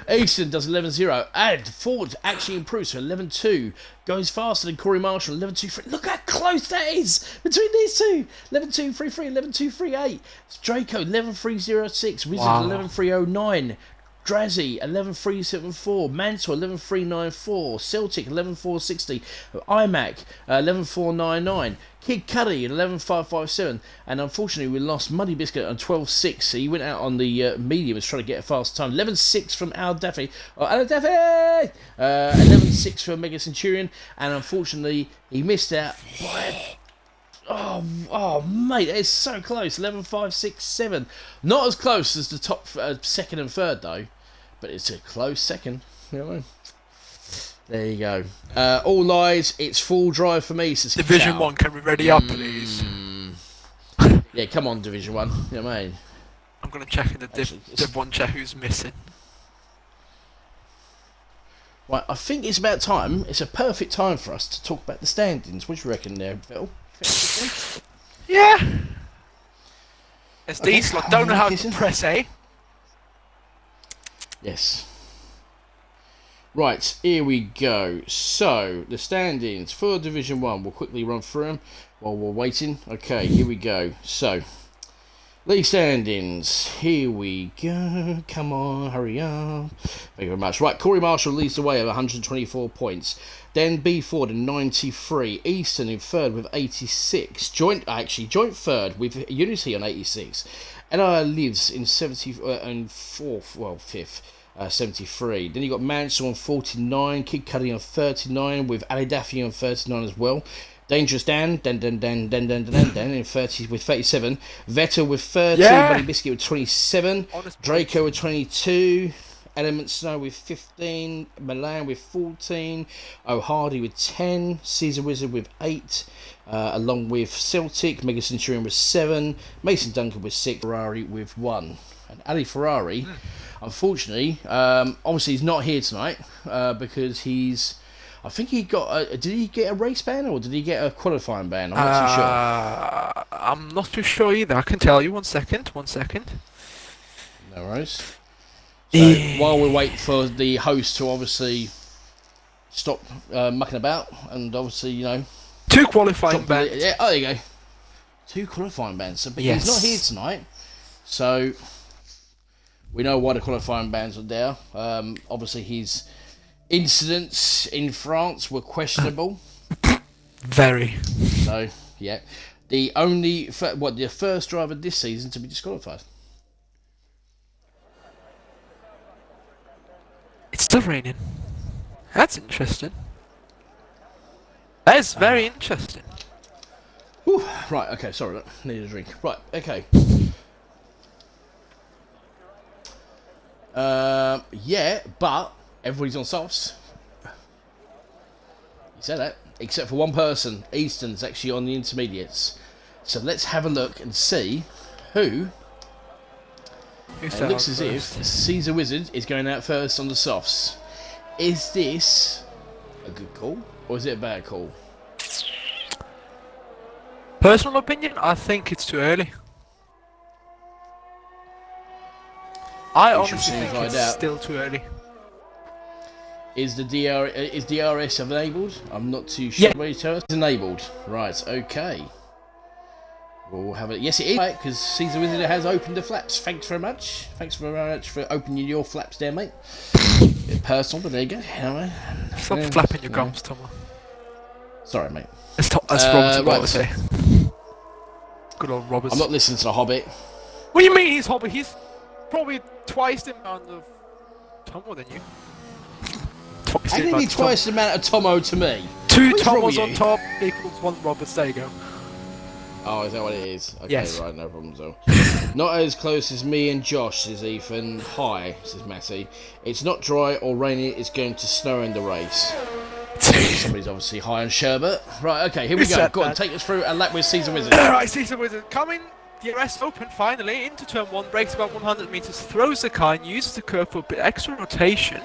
Easton does 11.0 and Ford actually improves to 11.2, goes faster than Corey Marshall. 11.23. Look how close that is between these two. 11.233, 11.238. Draco 11.306, Wizard 11.309, Drazzy 11.374, Mantle 11.394, Celtic 11.460, iMac 11.499, Kid Cudi 11.557, and unfortunately we lost Muddy Biscuit on 12.6. So he went out on the medium, was trying to get a fast time. 11.6 from Al Daffy, 11.6 for Mega Centurion, and unfortunately he missed out by Oh, mate, that is so close. 11.567. Not as close as the top second and third, though. But it's a close second. You know what I mean? There you go. All lies. It's full drive for me. Says
Division 1, can we ready up, please?
Yeah, come on, Division 1. You know what I mean?
I'm going to check in the Div 1 check who's missing.
Right, I think it's about time. It's a perfect time for us to talk about the standings. What do you reckon there, Phil?
Yeah. SD slot. Don't know how to press A.
Yes. Right, here we go. So, the standings for Division 1. We'll quickly run through them while we're waiting. Okay, here we go. So, league standings. Here we go. Come on, hurry up. Thank you very much. Right, Corey Marshall leads the way with 124 points. Then B Ford in 93. Easton in third with 86. Joint third with Unity on 86. NIR Lives in 70 and fourth, well, fifth. 73. Then you got Mansell on 49, Kid Cudi on 39, with Ali Daffy on 39 as well. Dangerous Dan, in 30 with 37. Vettel with 30.
Yeah.
Buddy Biscuit with 27.
Honest
Draco with 22. Element Snow with 15. Milan with 14. O'Hardy with 10. Caesar Wizard with 8. Along with Celtic. Mega Centurion with 7. Mason Duncan with 6. Ferrari with 1. And Ali Ferrari, unfortunately, obviously he's not here tonight because he's... I think he got. Did he get a race ban or did he get a qualifying ban? I'm not too sure.
I'm not too sure either. I can tell you. 1 second. 1 second.
No worries. So while we wait for the host to obviously stop mucking about and obviously
2 qualifying bans.
Yeah. Oh, there you go. 2 qualifying bans. So, but he's not here tonight, so we know why the qualifying bans are there. Obviously, his incidents in France were questionable.
Very.
So, yeah. The first driver this season to be disqualified.
It's still raining. That's interesting. That is very interesting.
Whew, right, okay, sorry, need a drink. Right, okay. Yeah, but everybody's on softs. You said that. Except for one person. Easton's actually on the intermediates. So let's have a look and see who... It looks as if Caesar Wizard is going out first on the softs. Is this a good call or is it a bad call?
Personal opinion, I think it's too early. I honestly think it's still too early.
Is the DRS enabled? I'm not too sure.
Yeah.
It's enabled. Right, okay. We'll have it. Yes, it is. Right, because Caesar Wizard has opened the flaps. Thanks very much. Thanks very much for opening your flaps there, mate. Bit personal, but there you go.
Stop flapping your gums, Tom.
Sorry, mate.
That's Robert's right, say. Good old Roberts.
I'm not listening to The Hobbit.
What do you mean he's Hobbit? He's probably twice the amount of Tomo than you.
How can you be twice the amount of Tomo to me?
2 Tomos on top equals 1 Roberts. There you go.
Oh, is that what it is? Okay,
yes.
Right, no problem, so. Not as close as me and Josh, says Ethan. Hi, says Matty. It's not dry or rainy, it's going to snow in the race. Somebody's obviously high on sherbet. Right, okay, here we go. Go on, take us through a lap with Caesar Wizard.
Right, Caesar Wizard coming. The RS Open finally into turn 1, breaks about 100 meters, throws the car and uses the curve for a bit extra rotation.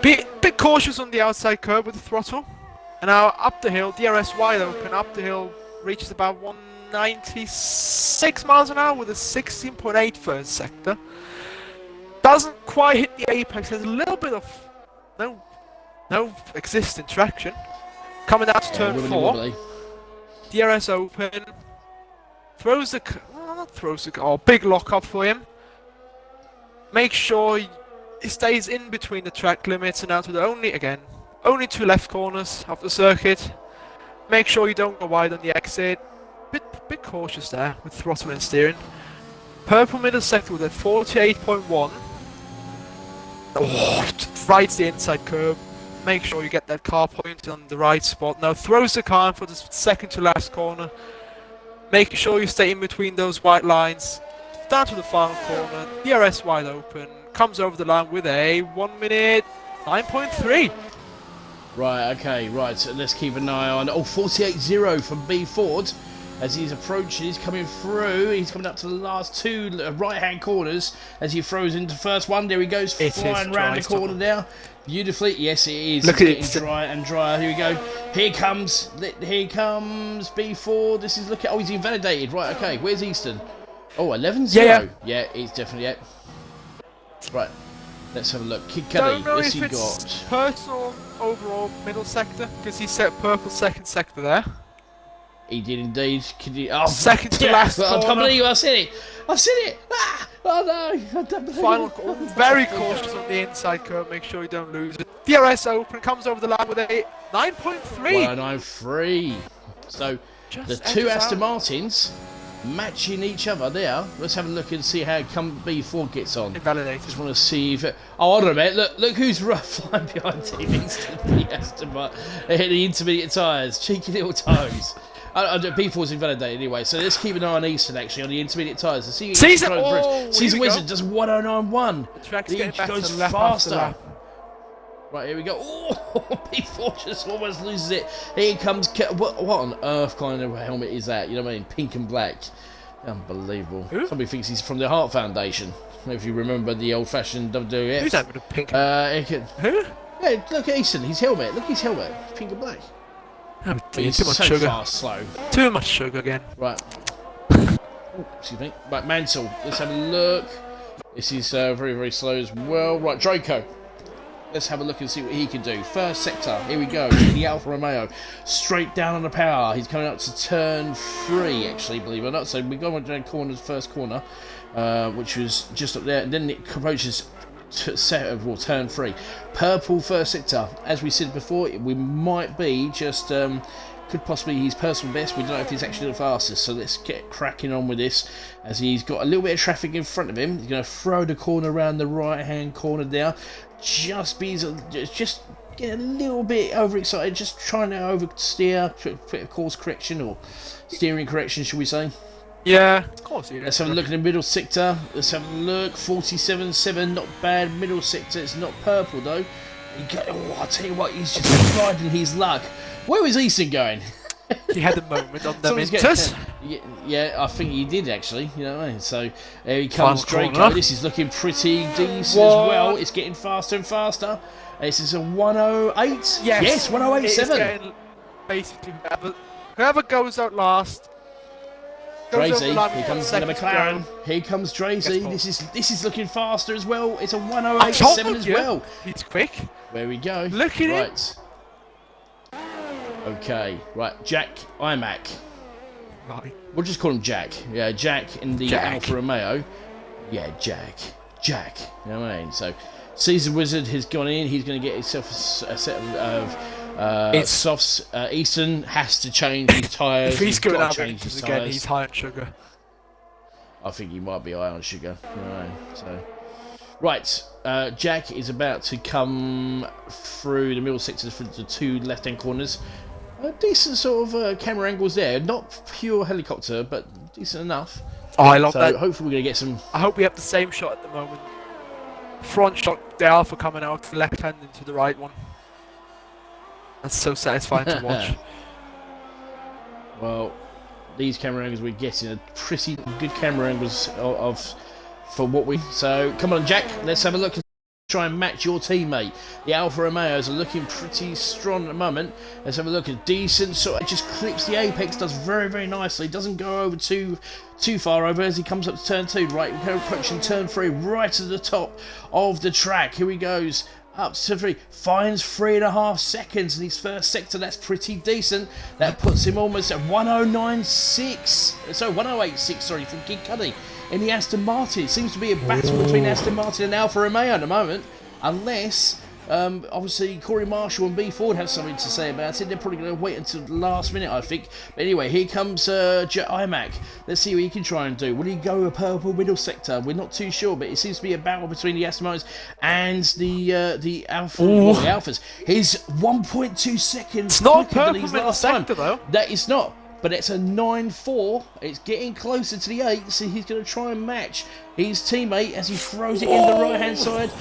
Bit cautious on the outside curve with the throttle. And now up the hill, DRS wide open, up the hill, reaches about 196 miles an hour with a 16.8 first sector. Doesn't quite hit the apex, has a little bit of no existing traction. Coming down to turn 4, DRS open, throws the big lock up for him. Make sure he stays in between the track limits and out to the only 2 left corners of the circuit. Make sure you don't go wide on the exit. Bit cautious there with throttle and steering. Purple middle sector with a 48.1. Oh, right the inside curb. Make sure you get that car pointed on the right spot. Now throws the car in for the second to last corner. Making sure you stay in between those white lines. Down to the final corner. DRS wide open. Comes over the line with a 1 minute 9.3.
Right, okay, right, so let's keep an eye on... 48.0 from B Ford. As he's approaching, he's coming through. He's coming up to the last 2 right-hand corners as he throws into the first one. There he goes, flying round the corner there. Beautifully. Yes, it is.
Look
at
it.
Getting drier and drier. Here we go. Here comes B Ford. This is looking... Oh, he's invalidated. Right, okay. Where's Easton? Oh, 11.0. Yeah, he's definitely... Yeah. Right. Let's have a look. Kid Cuddy, what's he got?
Personal overall middle sector, because he set purple second sector there.
He did indeed.
Second to last corner.
I can't believe I've seen it. I've seen it. Ah! Oh no, I don't believe
Final corner. Very cautious on the inside curve. Make sure you don't lose it. DRS open, comes over the line with a 9.3.
109.3. So
just
the 2 Aston Martins matching each other there. Let's have a look and see how B4 gets on.
Invalidated.
Just want to see if it... Oh, hold on a minute. Look who's flying behind Team Easton. They hit the intermediate tyres. Cheeky little toes. B4's invalidated anyway, so let's keep an eye on Easton actually on the intermediate tyres. Season Wizard does 109.1.
The track's getting better,
goes
lap after
faster.
lap.
Right, here we go. Oh, B4 just almost loses it. Here comes... What on earth kind of helmet is that? You know what I mean? Pink and black. Unbelievable.
Who?
Somebody thinks he's from the Heart Foundation. If you remember the old-fashioned WWF.
Who's that with a pink?
Who? Yeah, look at Easton. His helmet. Look at his helmet. Pink and black.
Oh, dear,
He's
too much
so
sugar.
fast, slow.
Too much sugar again.
Right. Oh, excuse me. Right, Mansell. Let's have a look. This is very, very slow as well. Right, Draco. Let's have a look and see what he can do. First sector. Here we go. The Alfa Romeo. Straight down on the power. He's coming up to turn 3, actually, believe it or not. So we go down corner's first corner, which was just up there. And then it approaches turn 3. Purple first sector. As we said before, we might be just could possibly his personal best. We don't know if he's actually the fastest, so let's get cracking on with this as he's got a little bit of traffic in front of him. He's going to throw the corner around the right hand corner there. Just get a little bit overexcited, just trying to oversteer, put a course correction or steering correction, should we say.
Yeah, of course.
Let's have a look at the middle sector. Let's have a look. 47.7, not bad. Middle sector, it's not purple though. I'll tell you what, he's just riding his luck. Where was Easton going?
He had a moment on the Mintus.
Yeah, I think he did actually. You know what I mean? So here he comes,
Final
Draco.
corner.
This is looking pretty decent as well. It's getting faster and faster. This is a 108. Yes, 108.7.
Basically, whoever goes out last.
Drazy, here comes the McLaren. Here comes Drazy. This is looking faster as well. It's a 108.7 as well.
It's quick.
There we go.
Look at
it. Okay, right, Jack Imac.
Right.
We'll just call him Jack. Yeah, Jack in the Alfa Romeo. Yeah, Jack. You know what I mean? So, Season Wizard has gone in. He's going to get himself a set of softs. Easton has to change his tyres.
If he's going
to
out
change his
again,
tyres.
he's high on sugar.
I think he might be high on sugar. You know what I mean? So, right, Jack is about to come through the middle sector for the 2 left-hand corners. Decent sort of camera angles there. Not pure helicopter, but decent enough.
Oh, I love that.
Hopefully we're going to get some...
I hope we have the same shot at the moment. Front shot, the Alpha coming out to the left hand into the right one. That's so satisfying to watch.
Well, these camera angles we're getting are pretty good camera angles for what we... So, come on, Jack. Let's have a look. Try and match your teammate. The Alfa Romeos are looking pretty strong at the moment. Let's have a look. A decent sort of just clips the apex, does very, very nicely. Doesn't go over too far over as he comes up to turn 2. Right, we're approaching turn 3, right to the top of the track. Here he goes. Up to 3, finds 3.5 seconds in his first sector. That's pretty decent. That puts him almost at 109.6. So 108.6, sorry, from Kid Cudi in the Aston Martin. It seems to be a battle between Aston Martin and Alfa Romeo at the moment, unless obviously Corey Marshall and B Ford have something to say about it. They're probably going to wait until the last minute, I think. But anyway, here comes Imac. Let's see what he can try and do. Will he go a purple middle sector? We're not too sure, but it seems to be a battle between the Aston Martins and the Alfa. Well, the Alphas. He's 1.2 seconds.
It's not
quicker than
purple
his
middle
last
sector
time.
though.
That is not. But it's a 9.4. It's getting closer to the 8, so he's going to try and match his teammate as he throws it in the right-hand side.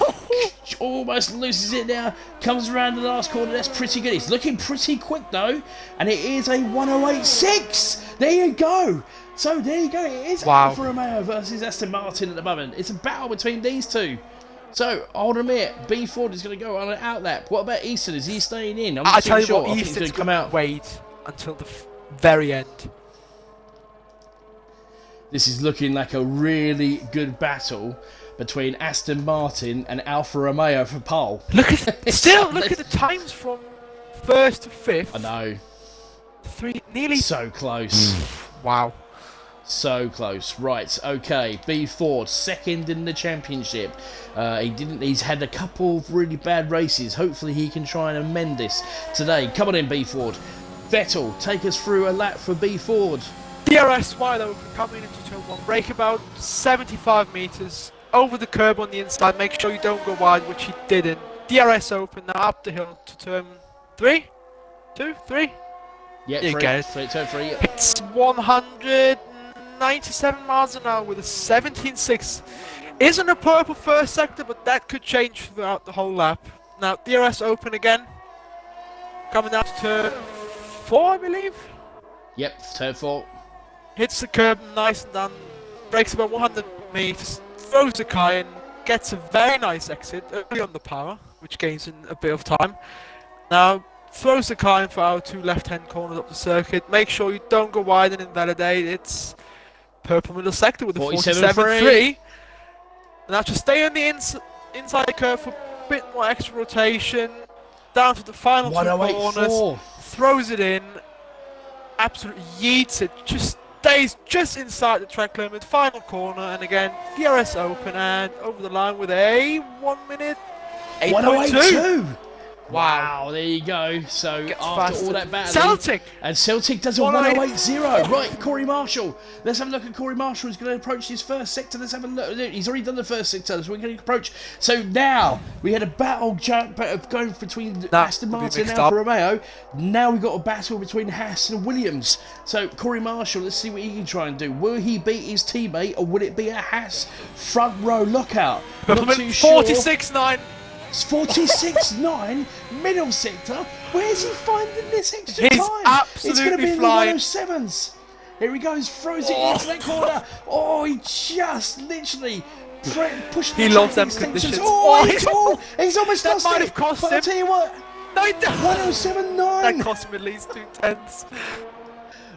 Almost loses it now. Comes around the last corner. That's pretty good. It's looking pretty quick, though. And it is a 108.6. There you go. So, there you go. It is Alfa Romeo versus Aston Martin at the moment. It's a battle between these two. So, hold a minute. B Ford is going to go on an outlap. What about Easton? Is he staying in? I'm not
tell you
sure.
what,
I think he's going to come out.
Wait until the very end.
This is looking like a really good battle between Aston Martin and Alfa Romeo for pole.
Look at the times from 1st to 5th.
I know.
3 nearly
so close.
Wow.
So close. Right, okay. B Ford, second in the championship. He's had a couple of really bad races. Hopefully he can try and amend this today. Come on in, B Ford. Vettel, take us through a lap for B Ford.
DRS wide open, coming into turn 1, brake about 75 meters, over the curb on the inside, make sure you don't go wide, which he didn't. DRS open, now up the hill to turn 3? 2? 3?
Yeah,
You get it.
turn 3. Yeah.
It's 197 miles an hour with a 17.6. Isn't a purple first sector, but that could change throughout the whole lap. Now, DRS open again. Coming out to turn 4, I believe.
Yep, turn 4.
Hits the curb nice and done. Brakes about 100 meters. Throws the car in. Gets a very nice exit early on the power, which gains in a bit of time. Now, throws the car in for our 2 left-hand corners up the circuit. Make sure you don't go wide and invalidate. It's purple middle sector with a 47.3. Now to stay on the inside curve for a bit more extra rotation. Down to the final 2 corners. Throws it in. Absolutely yeets it. Just stays just inside the track limit. Final corner, and again DRS open and over the line with a 1 minute 8.2.
Wow, there you go. So
Gets
after
faster.
all that battle,
Celtic
does a 108.0. Right, Corey Marshall. Let's have a look at Corey Marshall. He's going to approach his first sector. Let's have a look. He's already done the first sector, so we're going to approach. So now we had a battle going between Aston Martin and Alfa Romeo. Now we've got a battle between Haas and Williams. So Corey Marshall, let's see what he can try and do. Will he beat his teammate, or will it be a Haas front row lockout? Not too sure.
46.9.
46.9 middle sector. Where's he finding this extra
He's
time?
absolutely
it's going to be in
flying.
the 107s. Here he goes, throws it into that corner. Oh, he just literally pushed.
He loves them conditions.
Oh, he's almost
that
lost
might
it.
have cost
but
him.
I'll tell you what.
No, it didn't.
107.9.
That cost him at least 2 tenths.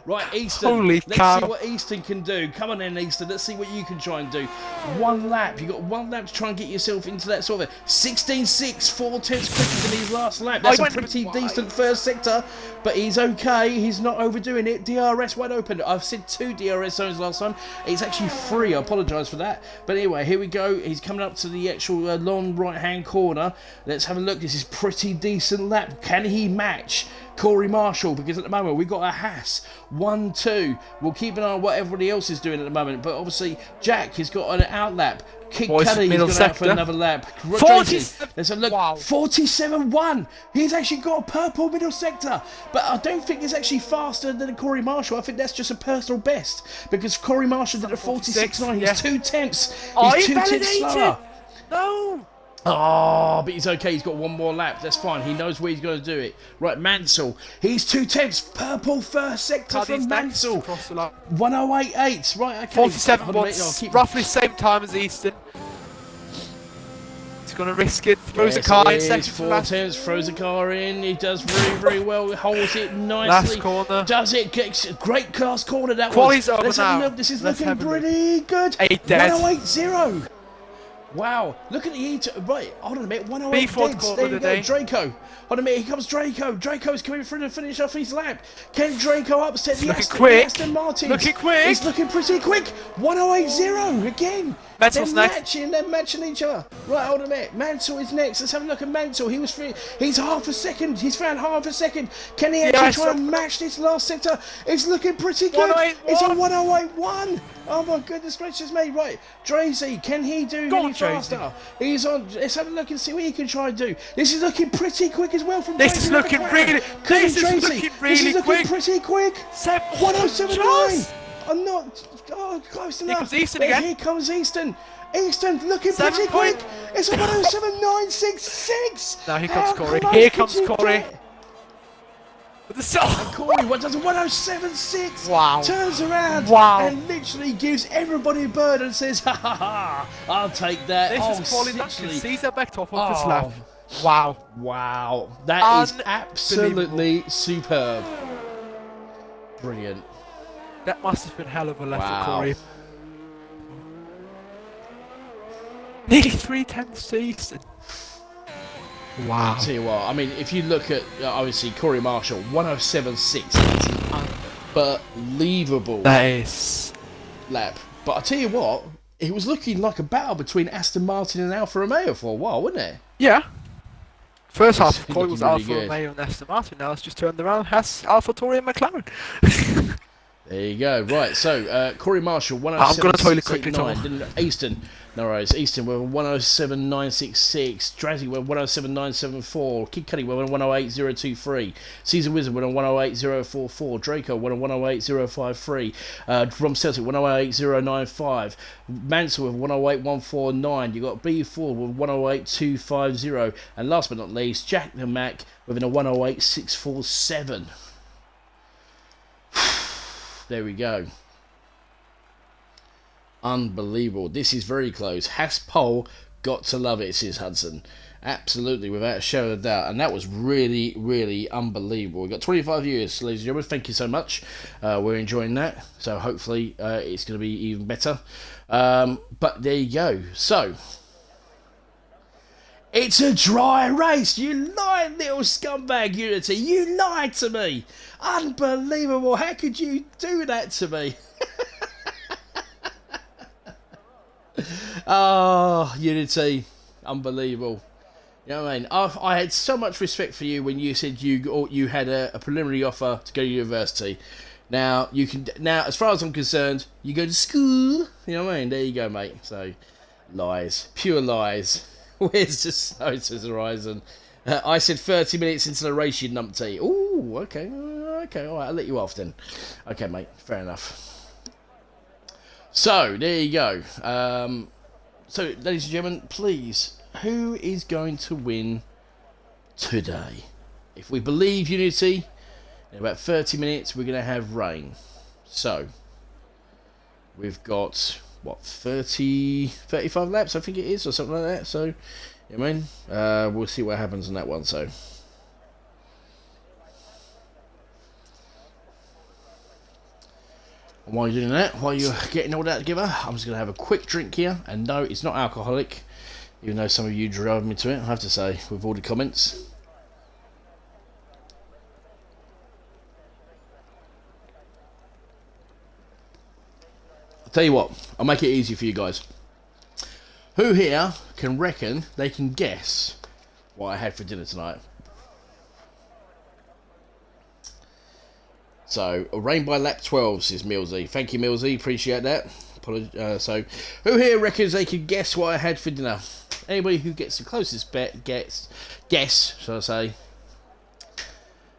Right, Easton.
Holy
Let's
cow.
see what Easton can do. Come on in, Easton. Let's see what you can try and do. 1 lap. You've got 1 lap to try and get yourself into that sort of 16.6, 4 tenths quicker than his last lap. That's a pretty decent first sector, but he's okay. He's not overdoing it. DRS wide open. I've said 2 DRS zones last time. It's actually 3. I apologise for that. But anyway, here we go. He's coming up to the actual long right-hand corner. Let's have a look. This is pretty decent lap. Can he match Corey Marshall? Because at the moment we've got a Haas 1-2. We'll keep an eye on what everybody else is doing at the moment, but obviously Jack has got an out lap. Kid Cuddy has gone out for another lap.
40.
Let's have a look.
Wow.
47.1. He's actually got a purple middle sector, but I don't think it's actually faster than Corey Marshall. I think that's just a personal best, because Corey Marshall did a 46.9. He's 2 tenths. He's 2 tenths slower.
No.
Oh, but he's okay. He's got 1 more lap. That's fine. He knows where he's going to do it. Right, Mansell. He's 2 tenths. Purple first sector from Mansell. 108.8. Right, okay.
47 watts. Roughly same time as Easton. He's going to risk it. Throws a car in second.
4 tenths. Throws a car in. He does very, very well. Holds it nicely.
Last corner.
Does it. Gets a great class corner. That
Quali's
was.
over
Let's
now.
have a look. This is looking pretty good. 108.0. Wow, look at the right, hold on a minute, 108 deads, there you go, Draco. Hold on a minute, here comes Draco. Draco's coming through to finish off his lap. Can Draco upset the Aston Martin?
Looking quick.
He's looking pretty quick. 108.0 again.
Mansell's
they're matching each other. Right, hold on a minute. Mansell is next. Let's have a look at Mansell. He's half a second. He's found half a second. Can he actually try and match this last sector? It's looking pretty good. It's a 108.1. Oh my goodness gracious me. Right, Drazy, can he do any faster? He's on. Let's have a look and see what he can try and do. This is looking pretty quick as well from Drazy.
This is looking really quick.
This is looking pretty quick. 107.9. I'm not close enough.
Here comes Easton again.
Here comes Easton. Easton looking pretty quick. It's a 107.966.
Now here comes Corey. Here comes Corey.
Corey, what does a 107.6?
Wow.
Turns around and literally gives everybody a bird and says, ha ha ha, I'll take that.
This is quality. Caesar back top of this lap. Wow.
Wow. That is absolutely superb. Brilliant.
That must have been hell of a lap for Corey. Nearly 3 tenths to Easton. Wow.
I'll tell you what, I mean, if you look at, obviously, Corey Marshall, 107.6 is an unbelievable lap. But I'll tell you what, it was looking like a battle between Aston Martin and Alfa Romeo for a while, wasn't it?
Yeah. First half, Corey was Alfa Romeo and Aston Martin. Now it's just turned around, has Alfa Tauri and McLaren.
There you go. Right, so Corey Marshall,
I'm going to toilet quickly,
107.689.
Tom.
Easton, no worries. Easton with 107.966. Drazzy with 107.974. Kid Cuddy with 108.023. Season Wizard with 108.044. Draco with 108.053. Rom Celtic 108.095. Mansell with 108.149. You got B4 with 108.250. And last but not least, Jack the Mac with a 108.647. There we go. Unbelievable. This is very close. Haspol, got to love it, says Hudson. Absolutely, without a shadow of doubt. And that was really, really unbelievable. We've got 25 years, ladies and gentlemen. Thank you so much. We're enjoying that. So hopefully it's going to be even better. But there you go. So, it's a dry race. You lied, little scumbag Unity. You lied to me. Unbelievable. How could you do that to me? Oh, Unity. Unbelievable. You know what I mean? I had so much respect for you when you said you had a preliminary offer to go to university. Now, as far as I'm concerned, you go to school. You know what I mean? There you go, mate. So, lies. Pure lies. Where's the snow, says Horizon? I said 30 minutes into the race, you numpty. Ooh, okay, alright, I'll let you off then. Okay, mate, fair enough. So, there you go. So, ladies and gentlemen, please, who is going to win today? If we believe Unity, in about 30 minutes, we're going to have rain. So, we've got... what, 35 laps I think it is, or something like that. So, you know what I mean, we'll see what happens on that one. So, and while you're doing that, while you're getting all that together, I'm just going to have a quick drink here. And no, it's not alcoholic, even though some of you drove me to it, I have to say, with all the comments. I'll tell you what, I'll make it easy for you guys. Who here can reckon they can guess what I had for dinner tonight? So, a rain by lap 12, says Millsy. Thank you, Millsy, appreciate that. So, who here reckons they can guess what I had for dinner? Anybody who gets the closest guess, shall I say,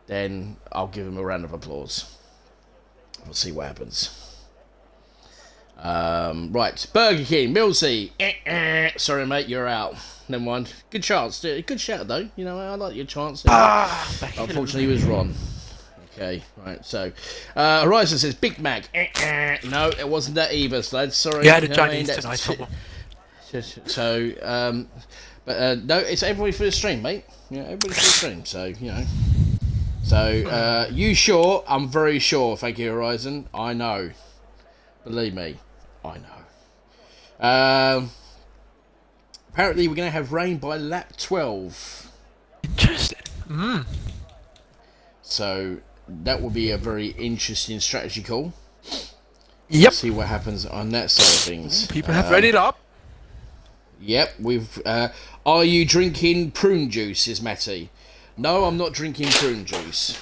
then I'll give them a round of applause. We'll see what happens. Right, Burger King, Millsy. Sorry, mate, you're out. Never mind. Good chance. Good shout, though. You know, I like your chance. Unfortunately, he was wrong. Okay, right, so Horizon says Big Mac. No, it wasn't that either, lads. Sorry.
Yeah, the Chinese tonight.
So, but no, it's everybody for the stream, mate. Yeah, everybody for the stream. So, you know. So, you sure? I'm very sure. Thank you, Horizon. I know. Believe me, I know. Apparently, we're going to have rain by lap 12.
Interesting.
So, that will be a very interesting strategy call.
Yep.
See what happens on that side of things.
People have read it up.
Yep, we've. Are you drinking prune juice? Is Matty? No, I'm not drinking prune juice.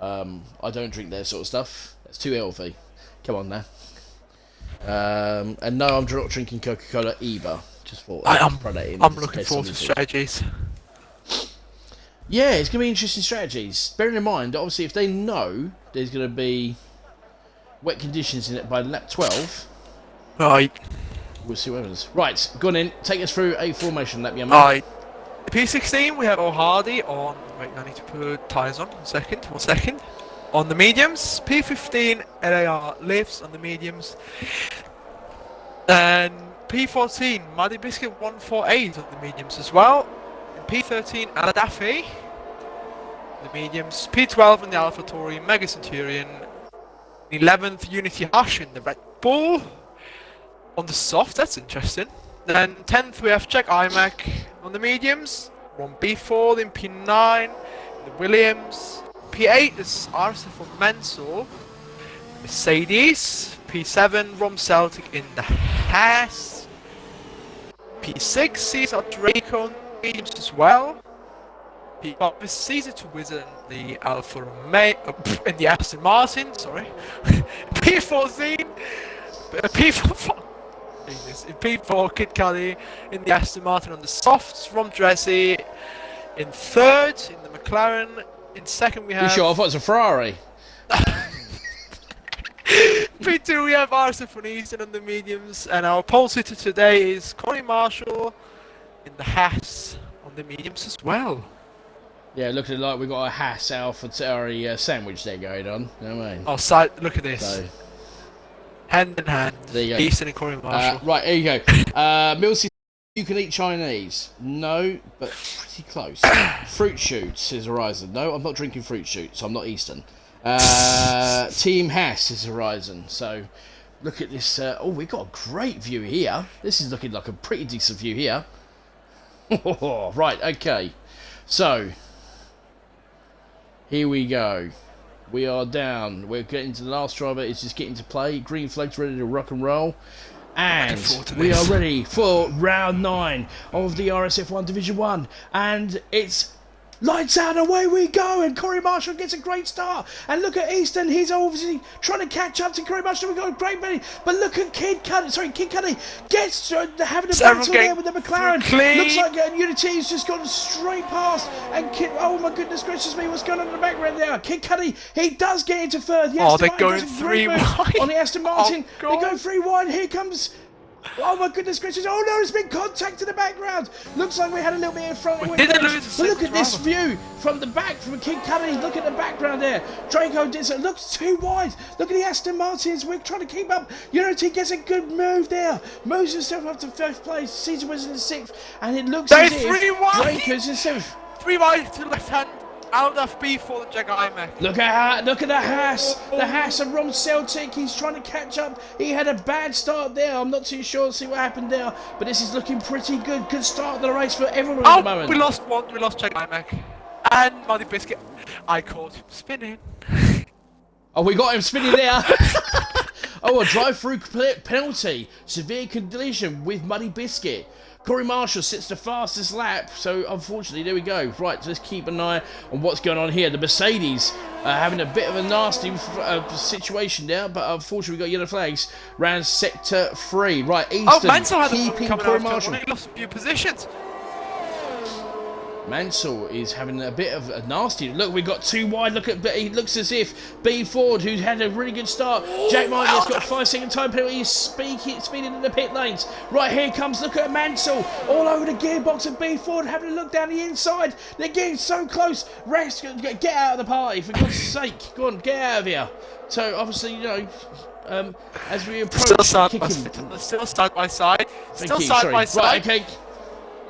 I don't drink that sort of stuff. That's too healthy. Come on now. And no, I'm not drinking Coca-Cola either. Just thought
I'm looking forward to strategies.
Yeah, it's going to be interesting strategies. Bearing in mind, obviously, if they know there's going to be wet conditions in it by lap 12,
right,
we'll see what happens. Right, go on in. Take us through a formation lap, yeah, mate.
Right. P16, we have O'Hardy on... Wait, I need to put tyres on. One second. On the mediums. P15, LAR lifts on the mediums. And P14, Muddy Biscuit 148 on the mediums as well. And P13, Aladafi, the mediums. P12 in the AlphaTauri, Mega Centurion. 11th, Unity Hush in the Red Bull. On the soft, that's interesting. Then 10th, we have Jack iMac on the mediums. Ron B4 in P9, the Williams. P8 is RSF1 Mansell. Mercedes. P7, Rom Celtic in the Haas. P6 sees our Draco on the mediums as well. P5 is Caesar to Wizard in the Alfa Romeo, in the Aston Martin, sorry. P14, P4, Jesus, in P4, Kid Cudi in the Aston Martin on the softs, Rom Dressi in third, in the McLaren, in second we have...
You sure? I thought it was a Ferrari.
P2 we have RSF1 Eastern on the mediums, and our pole sitter today is Connie Marshall in the Haas on the mediums as well.
Yeah, looking like we've got a Haas Alpha sandwich there going on. You know what I mean?
Oh, side, look at this.
So,
Hand in hand.
there you go.
Eastern and Connie Marshall.
Right, here you go. Milsey, you can eat Chinese. No, but pretty close. Fruit shoot, says Horizon. No, I'm not drinking fruit shoot, so I'm not Eastern. Team Haas, says Horizon. So, look at this. Oh, we've got a great view here. This is looking like a pretty decent view here. Right, okay. So, here we go. We are down. We're getting to the last driver. It's just getting to play. Green flag's ready to rock and roll. And we are ready for round 9 of the RSF1 Division 1. And it's lights out, away we go, and Corey Marshall gets a great start. And look at Easton, he's obviously trying to catch up to Corey Marshall. We've got a great many, but look at Kid Cudi gets having a battle there with the McLaren. Looks like Unity's just gone straight past, and oh my goodness gracious me, what's going on in the background there? Kid Cudi, he does get into third. Yes,
oh, they're going 3 wide
on the Aston Martin.
Oh,
they go 3 wide. Here comes. Oh my goodness gracious! Oh no, there's been contact in the background. Looks like we had a little bit in front.
We didn't lose.
But look at this view from the back from Kid Cudi. Look at the background there. Draco did so. Looks too wide. Look at the Aston Martins. We're trying to keep up. Unity gets a good move there. Moves himself up to 5th place. Caesar was in the 6th, and it looks as if Draco's in 7th.
3 wide to the left hand. Out of B4 Jack Imac.
Look at the Haas. The Haas of Ron Celtic. He's trying to catch up. He had a bad start there. I'm not too sure. See what happened there. But this is looking pretty good. Good start of the race for everyone at the moment.
We lost one. We lost Jack Imac. And Muddy Biscuit. I caught him spinning.
Oh, we got him spinning there. Oh, a drive-through penalty. Severe collision with Muddy Biscuit. Corey Marshall sits the fastest lap, so unfortunately, there we go. Right, so let's keep an eye on what's going on here. The Mercedes are having a bit of a nasty situation there, but unfortunately, we got yellow flags round sector 3. Right, Easton keeping Corey Marshall.
He lost a few positions.
Mansell is having a bit of a nasty look. We've got 2 wide. Look at, but he looks as if B Ford, who's had a really good start. Jack Martin has got a 5-second time penalty. He's speeding in the pit lanes. Right, here comes. Look at Mansell all over the gearbox of B Ford, having a look down the inside. They're getting so close. Rex, get out of the party for God's sake. Go on, get out of here. So obviously, you know, as we approach,
still side by side. Still side by side.
Right, okay.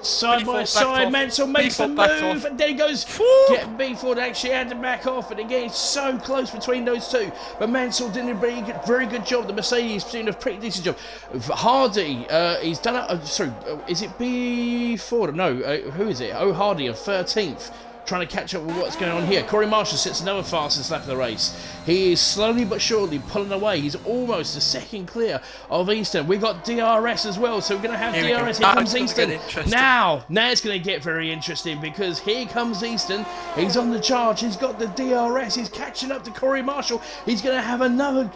Side by side, Mansell makes the move, and then he goes, get B-Ford actually had to back off, and again, it's so close between those two, but Mansell did a very good job. The Mercedes doing a pretty decent job. Hardy, he's done it, is it B-Ford? No, who is it? Oh, Hardy of 13th. Trying to catch up with what's going on here. Corey Marshall sits another fastest lap of the race. He is slowly but surely pulling away. He's almost a second clear of Easton. We've got DRS as well, so we're going to have DRS. Here comes Easton. Now it's going to get very interesting because here comes Easton. He's on the charge. He's got the DRS. He's catching up to Corey Marshall. He's going to have another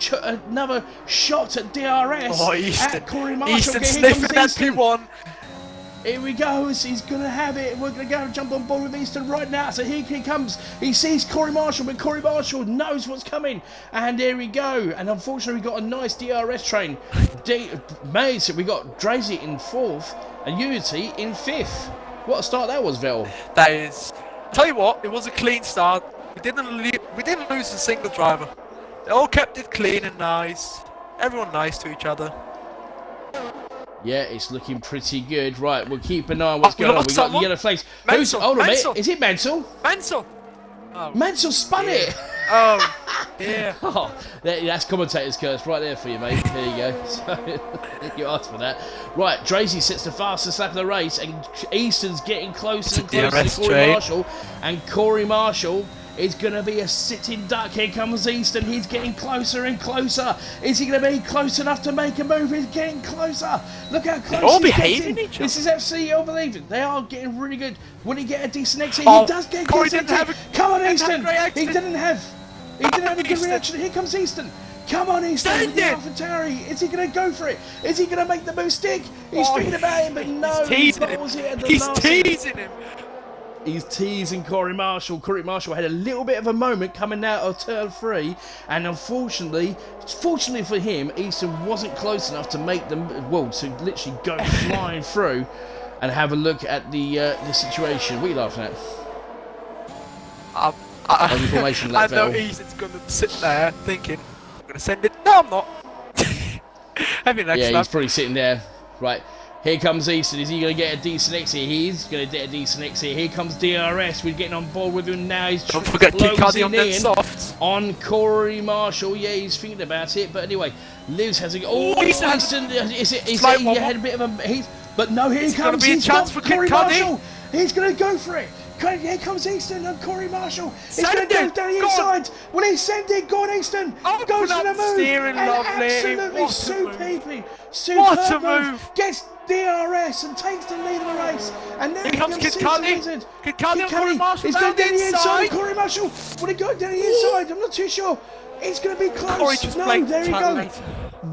shot at DRS.
Oh, Easton.
At Corey Marshall.
Easton sniffing that P1.
Here he goes, he's going to have it. We're going to go and jump on board with Easton right now. So here he comes. He sees Corey Marshall, but Corey Marshall knows what's coming. And here we go. And unfortunately, we got a nice DRS train. Maze, we got Drazy in 4th and Unity in 5th. What a start that was, Vel.
That is. Tell you what, it was a clean start. We didn't lose a single driver. They all kept it clean and nice. Everyone nice to each other.
Yeah, it's looking pretty good. Right, we'll keep an eye on what's going on. We got the yellow flags. Hold on a minute. Is it Mansell?
Mansell! Oh.
Mansell spun it!
Oh, yeah.
Oh, that's commentator's curse right there for you, mate. There you go. So, you asked for that. Right, Drazy sits the fastest lap of the race, and Easton's getting closer and closer to Corey Marshall. And Corey Marshall It's going to be a sitting duck. Here comes Easton. He's getting closer and closer. Is he going to be close enough to make a move? He's getting closer. Look how close
They're all
he's
behaving
getting.
each other.
This is absolutely unbelievable. They are getting really good. Will he get a decent exit?
Oh,
He does get a
Corey
decent
didn't
exit.
have a-
Come on,
didn't have
Easton.
a great exit.
He didn't have a good
Easton.
reaction. Here comes Easton. Come on, Easton.
Send
With the
it.
AlphaTauri. Is he going to go for it? Is he going to make the move stick? He's thinking about it, but no.
He's teasing him.
balls it at the
He's
last
teasing him.
He's teasing Corey Marshall. Corey Marshall had a little bit of a moment coming out of turn 3, and fortunately for him, Easton wasn't close enough to make them, to literally go flying through and have a look at the situation. What are you laughing at? On the formation
I
lap,
know
Vettel.
Easton's going to sit there thinking, I'm going to send it. No, I'm not. Having an
Yeah,
extra.
he's probably sitting there. Right, here comes Easton. Is he going to get a decent exit? He is going to get a decent exit. Here comes DRS. We're getting on board with him now. He's
Don't forget to
closing
on them
in
softs.
on Corey Marshall. Yeah, he's thinking about it. But anyway, Liz has a... Oh,
Easton has
Easton, he
slight wobble.
had a bit of a... But no, here he
It's gonna
comes.
be a
He's
chance
got
for Kid
Corey
Cuddy.
Marshall. He's going to go for it. Here comes Easton and Corey Marshall. He's
Send
going to go
it.
down the
Go on.
inside. Will he send it? Go on, Easton.
Open
Goes for
up
the move.
steering,
And
lovely.
absolutely
What a
superb.
What a move.
Gets DRS and takes the lead of the race. And now
Here comes Kid
Easton
Cuddy.
Wizard.
Kid Cuddy on
Kid
Corey Marshall
He's
down
going down
the
the inside.
inside.
Corey Marshall. Will he go down the inside? I'm not too sure. It's going to be close.
Corey just
No,
blanked
there you
turn
go.
later.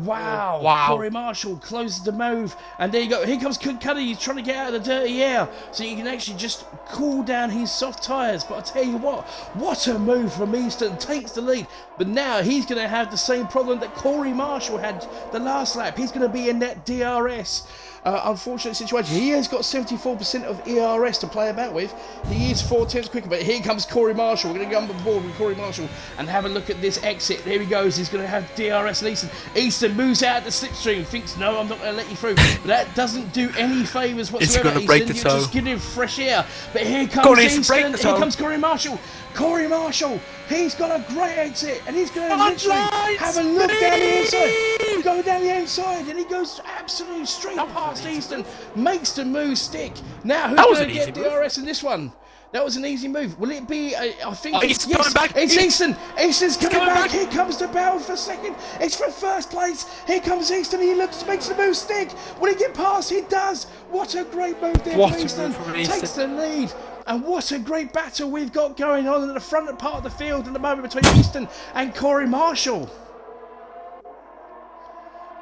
Wow.
Wow.
Corey Marshall closes the move. And there you go. Here comes Kid Cuddy. He's trying to get out of the dirty air. So you can actually just cool down his soft tyres. But I tell you what a move from Easton. Takes the lead. But now he's going to have the same problem that Corey Marshall had the last lap. He's going to be in that DRS. Unfortunate situation. He has got 74% of ERS to play about with. He is 4 tenths quicker, but here comes Corey Marshall. We're going to go on board with Corey Marshall and have a look at this exit. There he goes. He's going to have DRS and Easton. Easton moves out the slipstream, thinks, no, I'm not going to let you through. But that doesn't do any favours whatsoever.
It's gonna break
Easton,
the
you're
toe.
just giving him fresh air. But here
Go
comes
on, Easton, break
Easton.
the
Here
toe.
comes Corey Marshall. Corey Marshall, he's got a great exit, and he's going to
On
literally
line
have a look down the inside.
speed.
Go down the inside, and he goes absolutely straight past Easton, makes the move stick. Now, who's
That was
going to
an
get
easy move.
DRS in this one? That was an easy move. Will it be? I think.
Oh,
It's,
Easton's
yes,
coming back.
it's Easton. Easton's coming
coming
back.
back.
Here comes the battle for second. It's for first place. Here comes Easton. He makes the move stick. Will he get past? He does. What a great move there
What
from
a
Easton.
move from
Takes
Easton.
the lead. And what a great battle we've got going on in the front part of the field at the moment between Easton and Corey Marshall.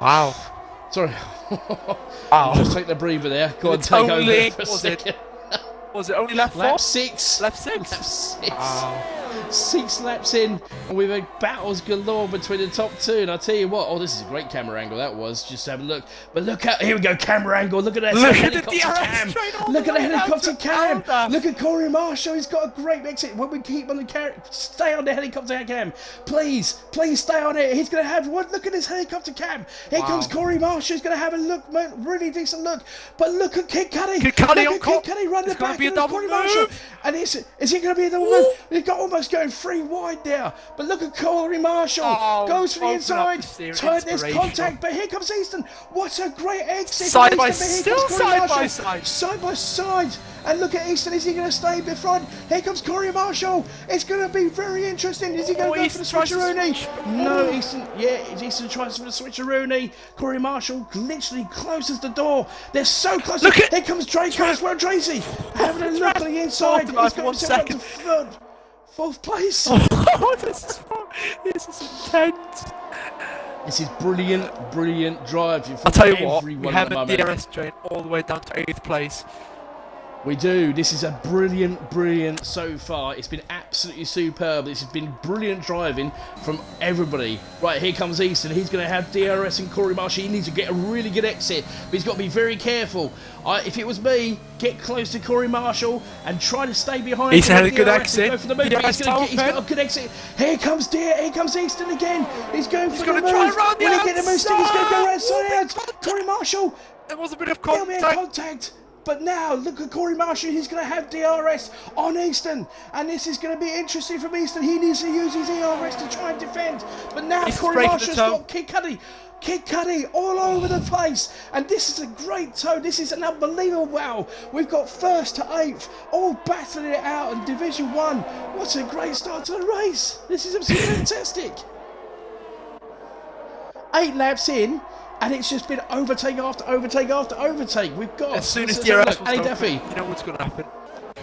Wow.
Sorry.
Wow.
Just take the breather there. Go on,
It's
take
only-
over for a
was it
second.
Was it only lap 4?
Lap 6.
Lap 6?
Lap 6.
Wow.
6 laps in, and we've had battles galore between the top two. And I tell you what, this is a great camera angle. That was just have a look. But look out! Here we go, camera angle. Look at that
Look at the
helicopter
DRS
cam.
straight all
Look
the
at the
way down
helicopter
to
cam.
Alda.
Look at Corey Marshall. He's got a great exit. When we keep on the stay on the helicopter cam, please stay on it. He's gonna have one. Look at this helicopter cam. Here comes Corey Marshall. He's gonna have a look, really decent look. But look at Kid Cuddy.
Kid Cuddy on
Kid
top.
Cuddy running
It's
the
gonna
back
be a
of
double
Corey
move.
Marshall. And is it going to be a double move? He got almost going 3 wide there. But look at Corey Marshall.
Oh,
Goes for the
open up
inside.
the steering,
Turn this
inspirational.
contact. But here comes Easton. What a great exit.
Side
from
by-
Easton, but here
still
comes Corey
side by
Marshall.
side.
Side by side. And look at Easton. Is he going to stay in front? Here comes Corey Marshall. It's going to be very interesting. Is he going to go for the
Easton tries to
switcheroony?
switch.
No, Easton. Yeah, Easton tries for the switcheroony. Corey Marshall literally closes the door. They're so close.
Look at-
Here comes Drake. As well, Tracy. Having a look on the inside.
Fourth lap,
He's got
1
himself up to
second.
4th place.
Oh, this is intense.
This is brilliant driving for
I'll tell you what,
everyone
we
at
have
the
a
moment.
DRS train all the way down to 8th place.
We do. This is a brilliant so far. It's been absolutely superb. This has been brilliant driving from everybody. Right, here comes Easton. He's going to have DRS and Corey Marshall. He needs to get a really good exit, but he's got to be very careful. If it was me, get close to Corey Marshall and try to stay behind.
He's
him
had
with
a good
DRS and
exit.
Go for the move.
DRS
He's got a good exit. Here comes Easton again. He's going for the
gonna
move.
try around the
Will he get the move stick? He's going to go
outside.
outside. Corey Marshall.
There was a bit of
There'll be a
contact.
contact. But now, look at Corey Marshall. He's going to have DRS on Easton. And this is going to be interesting from Easton. He needs to use his ERS to try and defend. But now
He's
Corey
breaking the
Marshall's
toe.
got Kid Cuddy. Kid Cudi all over the place. And this is a great toe. This is an unbelievable battle. We've got 1st to 8th all battling it out in Division 1. What a great start to the race. This is absolutely fantastic. 8 laps in, and it's just been overtake after overtake after overtake. We've got...
As soon as the DRS was
open,
open, you know what's going to happen.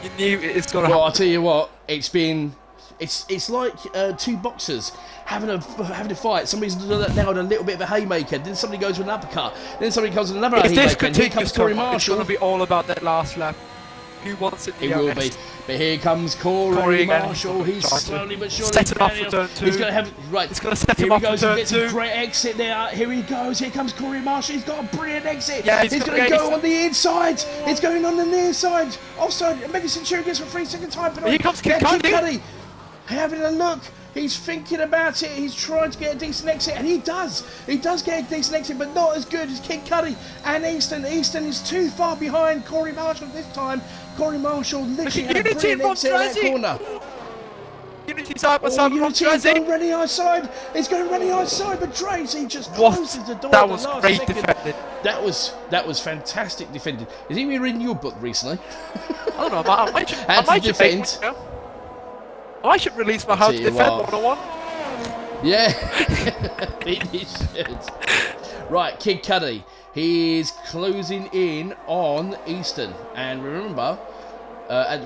You knew it's going to happen.
Well, I'll tell you what, it's like 2 boxers having a fight. Somebody's nailed a little bit of a haymaker, then somebody goes with an uppercut, then somebody comes with another haymaker, and here comes Corey Marshall.
It's going to be all about that last lap. Who wants it?
It will be. But here comes Corey Marshall. He's slowly but surely
setting off for turn 2.
He's going to have
He's going to set him off for turn 2.
Great exit there. Here he goes. Here comes Corey Marshall. He's got a brilliant exit.
Yeah,
he's going to go on the inside. He's going on the near side. Offside. Mega Centurion gets for 3-second time. But
here comes Kid Cudi.
Having a look. He's thinking about it. He's trying to get a decent exit, and he does. He does get a decent exit, but not as good as Kid Cudi and Easton. Easton is too far behind Corey Marshall this time. Corey Marshall literally had a brilliant exit at that corner.
Unity side by side with
He's going running outside. He's going running outside, but Tracy just closes the door.
That was great defending.
That was fantastic defending. Has he been reading your book recently?
I don't know. I should release my How to Defend 101.
Yeah, he should. Right, Kid Cudi. He is closing in on Easton. And remember,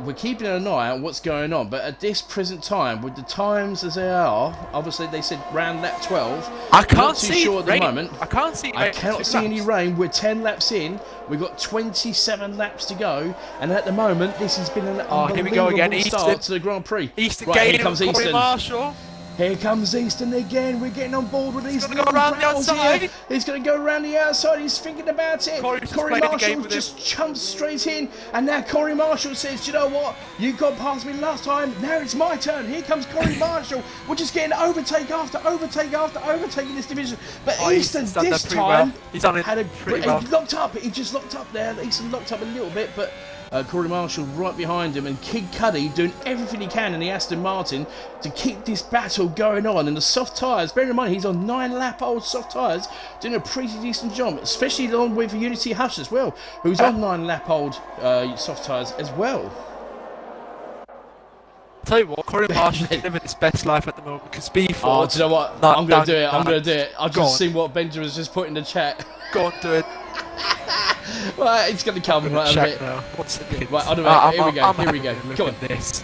we're keeping an eye on what's going on. But at this present time, with the times as they are, obviously they said round lap 12.
I can't see
sure at the
rain.
moment.
I can't see.
I cannot see any rain. We're 10 laps in. We've got 27 laps to go, and at the moment, this has been an unbelievable start to the Grand Prix.
Easton
right, here comes Easton.
Marshall.
Here comes Easton again. We're getting on board with these.
He's going to go around the outside.
Here. He's going to go around the outside. He's thinking about it. Corey Marshall just jumps straight in, and now Corey Marshall says, "You know what? You got past me last time. Now it's my turn." Here comes Corey Marshall. We're just getting overtake after overtake after overtake in this division. But Easton this time had a he locked up. He just locked up there. Easton locked up a little bit, but. Corey Marshall right behind him, and Kid Cudi doing everything he can in the Aston Martin to keep this battle going on. And the soft tyres, bearing in mind he's on 9-lap-old soft tyres, doing a pretty decent job, especially along with Unity Hush as well, who's on 9-lap-old soft tyres as well.
Tell you what, Corey Marshall is living his best life at the moment because B4.
Oh, do you know what? I'm going to do it. I'm going to do it. I've just seen what Benjamin's just put in the chat.
Go on, do it.
Right, it's going to come right a bit. Right, I don't know. Here we go. Come on.
This.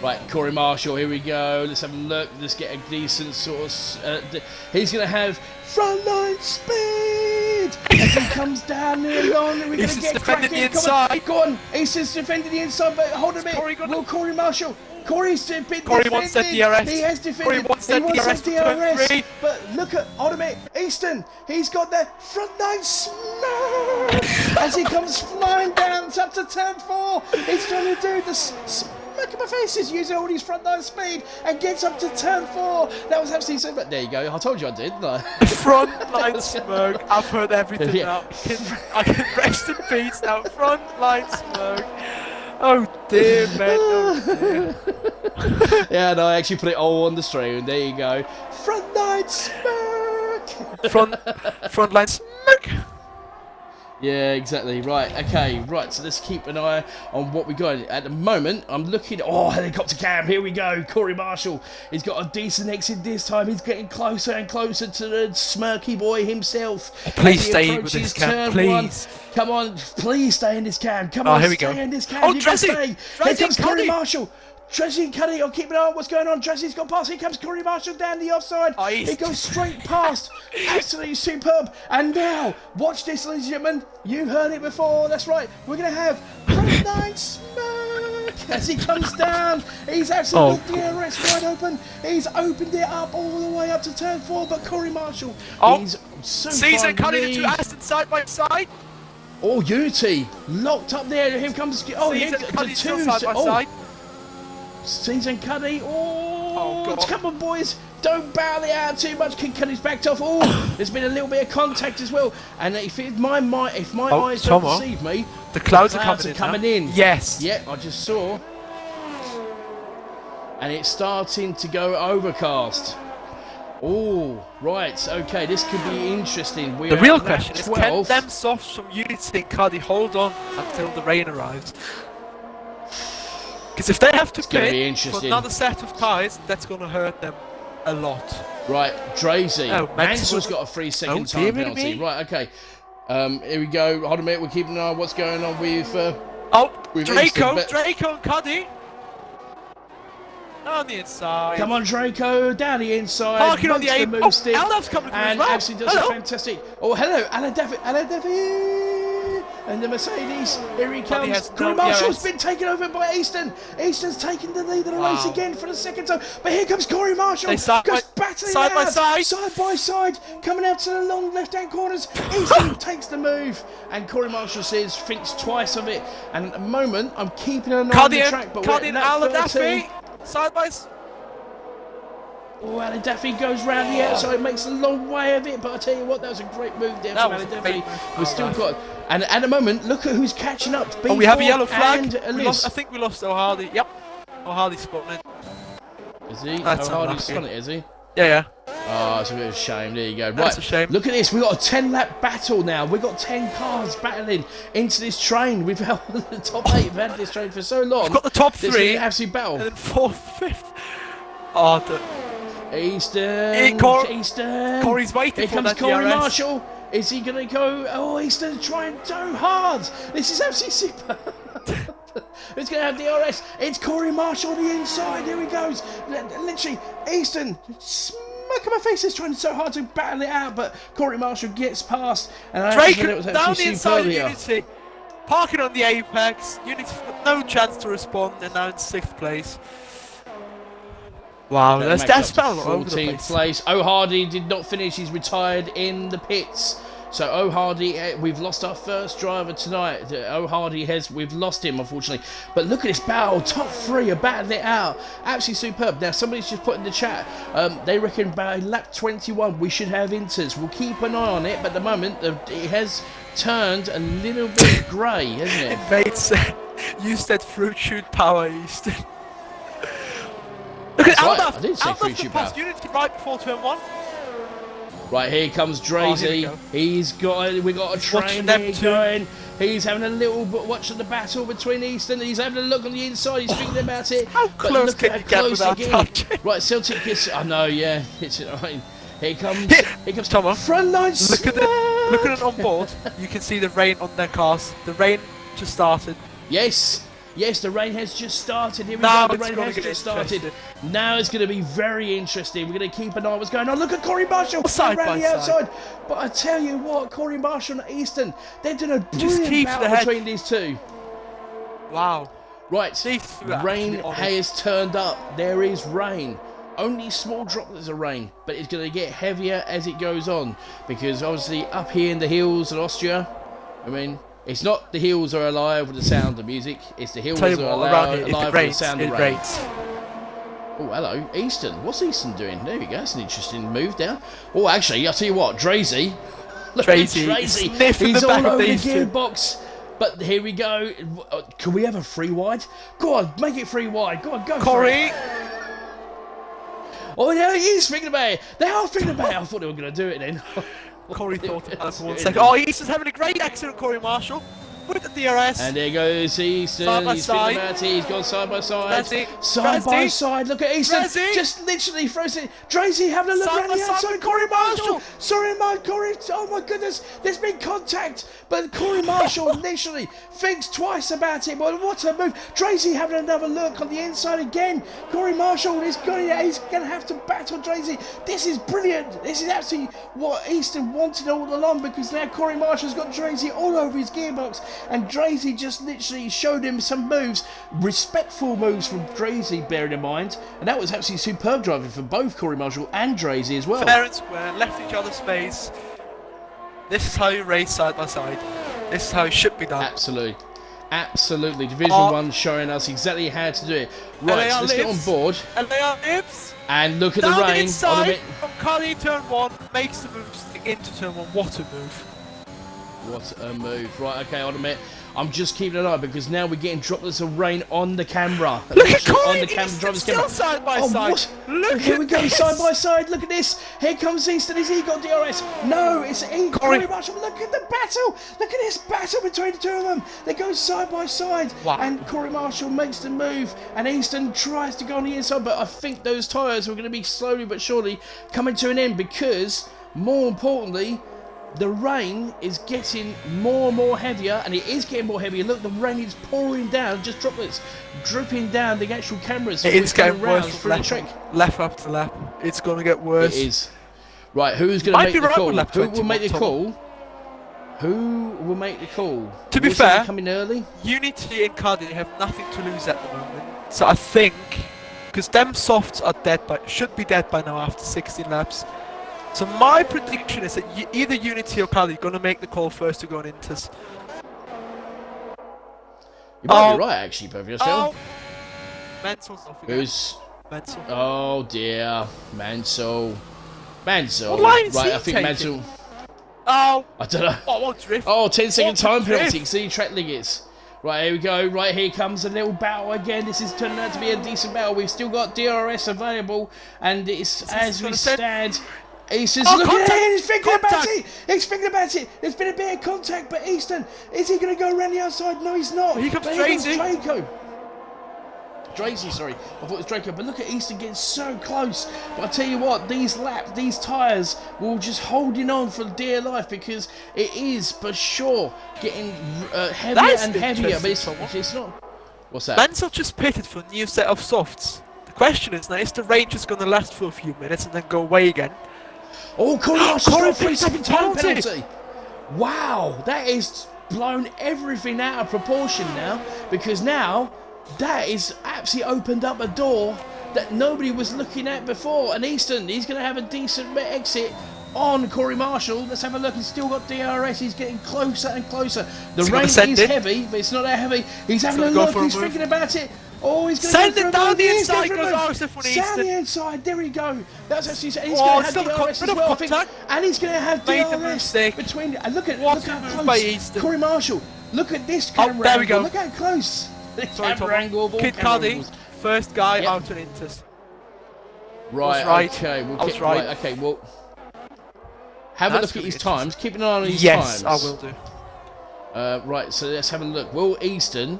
Right, Corey Marshall, here we go. Let's have a look. Let's get a decent sort of... he's going to have frontline speed as he comes down there along. We're going to get
defending the inside.
Go on. Easton's defending the inside, but hold a minute. Will Corey Marshall... Corey's defending.
Corey wants that DRS.
He has defended.
Corey wants that DRS.
But look at, hold a minute, Easton. He's got that frontline smash as he comes flying down up to turn 4. He's trying to do the smack in my face. He's using all his frontline speed and gets up to turn 4. That was absolutely so. But there you go. I told you I did, didn't I?
Frontline smoke. I've heard everything now. I can rest in peace now. Frontline smoke. Oh dear, man. Oh dear.
Yeah, no, I actually put it all on the stream. There you go. Frontline smoke.
Frontline smoke.
Yeah, exactly. Right, okay, right. So let's keep an eye on what we got. At the moment, I'm looking... Oh, helicopter cam. Here we go. Corey Marshall. He's got a decent exit this time. He's getting closer and closer to the smirky boy himself.
Please stay with this cam, please.
Come on, please stay in this cam. Come on, stay in this cam.
Oh, Dressy!
Here comes Corey Marshall. Tracy and Cudi, I'll keep an eye on what's going on. Tracy's gone past. Here comes Corey Marshall down the offside. He goes straight past. Absolutely superb. And now, watch this, ladies and gentlemen. You heard it before. That's right. We're going to have frontline smoke as he comes down. He's absolutely got DRS wide open. He's opened it up all the way up to turn 4. But Corey Marshall, he's so
Caesar and Cudi, the two Aston side by side.
Oh, Unity locked up there. Here comes. Oh,
Caesar and Cudi still side by side.
Caesar and Cudi, come on boys, don't barrel it out too much. Kid Cudi's backed off. Oh, there's been a little bit of contact as well. And if my eyes don't deceive me,
the clouds are coming
in.
Yes.
Yep, I just saw. And it's starting to go overcast. Oh, right. Okay, this could be interesting.
The real question is, can them softs from Unity and Caddy hold on until the rain arrives? Because if they have to pit for another set of tyres, that's going to hurt them a lot.
Right, Drazy.
Oh,
Mansell's got a 3-second time penalty. Right, okay. Here we go. Hold a minute. We're keeping an eye on what's going on with... with
Draco and Caddy. On the inside.
Come on, Draco, down the inside.
Parking on the A.
Aldov's
coming through
and
as well.
actually does a fantastic. Oh, hello, Alan Daffy. And the Mercedes. Here he comes. Corey Marshall's been taken over by Easton. Easton's taken the lead of the race again for the second time. But here comes Corey Marshall. Side by side. Coming out to the long left-hand corners. Easton takes the move. And Corey Marshall thinks twice of it. And at the moment, I'm keeping an eye on the track. But we're at Alan Daffy.
Side by side.
Oh, Alan Daffy goes round the outside, makes a long way of it. But I tell you what, that was a great move there from Alan Daffy. We've still got, and at the moment, look at who's catching up.
B4 we have a yellow flag. I think we lost O'Hardy. Yep, O'Hardy's spotting it.
Is he? O'Hardy's spotting it, is he?
Yeah.
Oh, it's a bit of a shame. There you go.
That's a shame.
Look at this. We've got a 10-lap battle now. We've got 10 cars battling into this train. We've held the top 8. We've had this train for so long.
We've got the top 3.
Absolute battle.
And then 4th, 5th. Oh,
Easton. Easton.
Corey's waiting for that.
Here comes Corey Marshall. Is he going to go? Oh, Easton's trying so hard. This is absolutely super. Who's going to have the RS? It's Corey Marshall on the inside. Here he goes. Literally, Easton, smack in my face, is trying so hard to battle it out, but Corey Marshall gets past. And
Drake down the inside of Unity. Parking on the apex. Unity's got no chance to respond. They're now in 6th place. Wow, that's battle all over the place.
O'Hardy did not finish. He's retired in the pits. So O'Hardy, we've lost our first driver tonight. O'Hardy we've lost him, unfortunately. But look at this battle. Top 3 are battling it out. Absolutely superb. Now, somebody's just put in the chat, they reckon by lap 21 we should have inters. We'll keep an eye on it, but at the moment it has turned a little bit grey, hasn't it?
It made sense. Use that fruit shoot power, Easton. Look at Aldov.
I did say fruit shoot power.
Unity right before turn 1.
Right, here comes Drazy. We've got a train here going. He's having a little watch of the battle between Easton. He's having a look on the inside. He's thinking about it.
How close can you get without touching?
Right, Celtic gets. I know, yeah. It's right. Here comes
Thomas.
Frontline.
Look at it on board. You can see the rain on their cars. The rain just started.
Yes, the rain has just started. Here we go. The rain has just started. Now it's going to be very interesting. We're going to keep an eye on what's going on. Look at Corey Marshall around the outside. But I tell you what, Corey Marshall and Easton, they're doing a brilliant battle between these two.
Wow.
Right, rain has turned up. There is rain. Only small droplets of rain, but it's going to get heavier as it goes on. Because obviously up here in the hills of Austria, I mean... It's not the hills are alive with the sound of music. It's the hills are alive with the sound of rain. Oh, hello, Easton. What's Easton doing? There we go. That's an interesting move down. Oh, actually, I'll tell you what, Drazy. Look at Drazy. He's all over the gearbox. But here we go. Can we have a free wide? Go on, make it free wide. Go on, go
Corey.
Oh, yeah, he's thinking about it. They are thinking about it. I thought they were going to do it then.
Corey thought about it for 1 second. Oh, Easton's having a great accident, Corey Marshall. With the DRS.
And there goes Easton. He's thinking about it. He's gone side by side. Side by side. Look at Easton. Just literally throws it. Drazy having a look around the outside. Corey Marshall. Sorry, Corey. Oh my goodness. There's been contact. But Corey Marshall literally thinks twice about it. Well, what a move. Drazy having another look on the inside again. Corey Marshall is going to have to battle Drazy. This is brilliant. This is absolutely what Easton wanted all along, because now Corey Marshall's got Drazy all over his gearbox. And Drazy just literally showed him some moves, respectful moves from Drazy, bearing in mind. And that was absolutely superb driving for both Corey Marshall and Drazy as well.
Fair and square, left each other space. This is how you race side by side. This is how it should be done.
Absolutely. Division 1 showing us exactly how to do it. Right, let's get on board.
And they are lives.
And look at the rain.
Inside from Carly turn 1, makes the move into turn 1. What a move.
What a move. Right, okay, on a minute. I'm just keeping an eye because now we're getting droplets of rain on the camera.
Look at
on the
Corey!
camera, driver's
Still
camera.
side by
Oh,
side.
what?
Look
Here
at
we go,
this.
side by side. Look at this. Here comes Easton. Has he got DRS? No, it's Corey Marshall. Look at the battle. Look at this battle between the two of them. They go side by side.
Wow.
And Corey Marshall makes the move. And Easton tries to go on the inside. But I think those tyres are going to be slowly but surely coming to an end because, more importantly, the rain is getting more and more heavier, and it is getting more heavier. Look, the rain is pouring down, just droplets dripping down the actual cameras.
It's getting worse
through the track.
Left up to lap. It's going to get worse.
It is. Right, who's going to make the call?
Lap
Who will make the call? Who will make the call?
To be fair,
coming early.
Unity and Cardi have nothing to lose at the moment. So I think, because them softs are dead should be dead by now after 16 laps. So my prediction is that either Unity or Cali are going to make the call first to go on Inters.
You might be right, actually, Purvis.
Mansel's off again.
Who's?
Mansell.
Oh dear, Mansell. Mansell.
What line is
right,
he
I think
taking?
Mansell.
Oh!
I don't know.
Oh, what drift?
Oh, 10-second
What
time
drift?
penalty. See track limits. Right, here we go. Right, here comes a little battle again. This is turning out to be a decent battle. We've still got DRS available, and it's as we stand. Easton's looking at it. He's thinking about it. He's thinking about it. There's been a bit of contact, but Easton, is he going to go around the outside? No, he's not.
Here comes
Draco. Drazy, sorry. I thought it was Draco. But look at Easton getting so close. But I tell you what, these tyres will just holding on for dear life because it is, for sure, getting heavier and heavier. But it's not. What's that?
Mansell just pitted for a new set of softs. The question is now, is the range just going to last for a few minutes and then go away again?
Oh, Corey Marshall's got a 3-second time
penalty.
penalty. Wow, that is blown everything out of proportion now because now that is absolutely opened up a door that nobody was looking at before. And Easton, he's going to have a decent exit on Corey Marshall. Let's have a look. He's still got DRS. He's getting closer and closer. The rain is heavy, but it's not that heavy. He's having a look. He's thinking about it. Oh, he's going to
send it down the inside. Goes RSF1 Easton.
Down the inside. There we go. That's actually. He's going to have DRS as well. I think, and he's going to have DRS between. And look how close. Corey Marshall. Look at this camera.
There we go.
Look how close. The camera angle of all
Kid Cardi, first guy out on Inters.
Right. Okay. We'll right. Okay. Well. Have a look at his times. Keep an eye on his times.
Yes, I will do.
Right, so let's have a look. Will Easton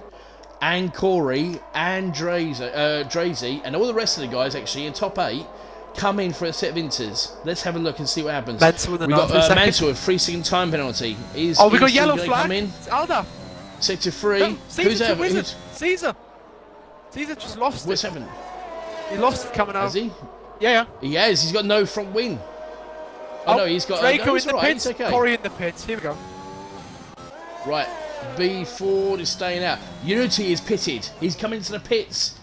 and Corey and Drazy and all the rest of the guys actually in top 8 come in for a set of inters? Let's have a look and see what happens.
Mansell
we got Mansell with 3-second time penalty.
We got yellow flag.
Come in?
It's Alda.
Sector 3.
No,
Who's that?
Caesar. Caesar just lost
What's happened?
He lost it coming out.
Has he?
Yeah.
He has. He's got no front wing. Oh, no, he's got
Draco
no,
in the pits. Okay. Corey in the pits. Here we go.
Right, B Ford is staying out. Unity is pitted. He's coming to the pits.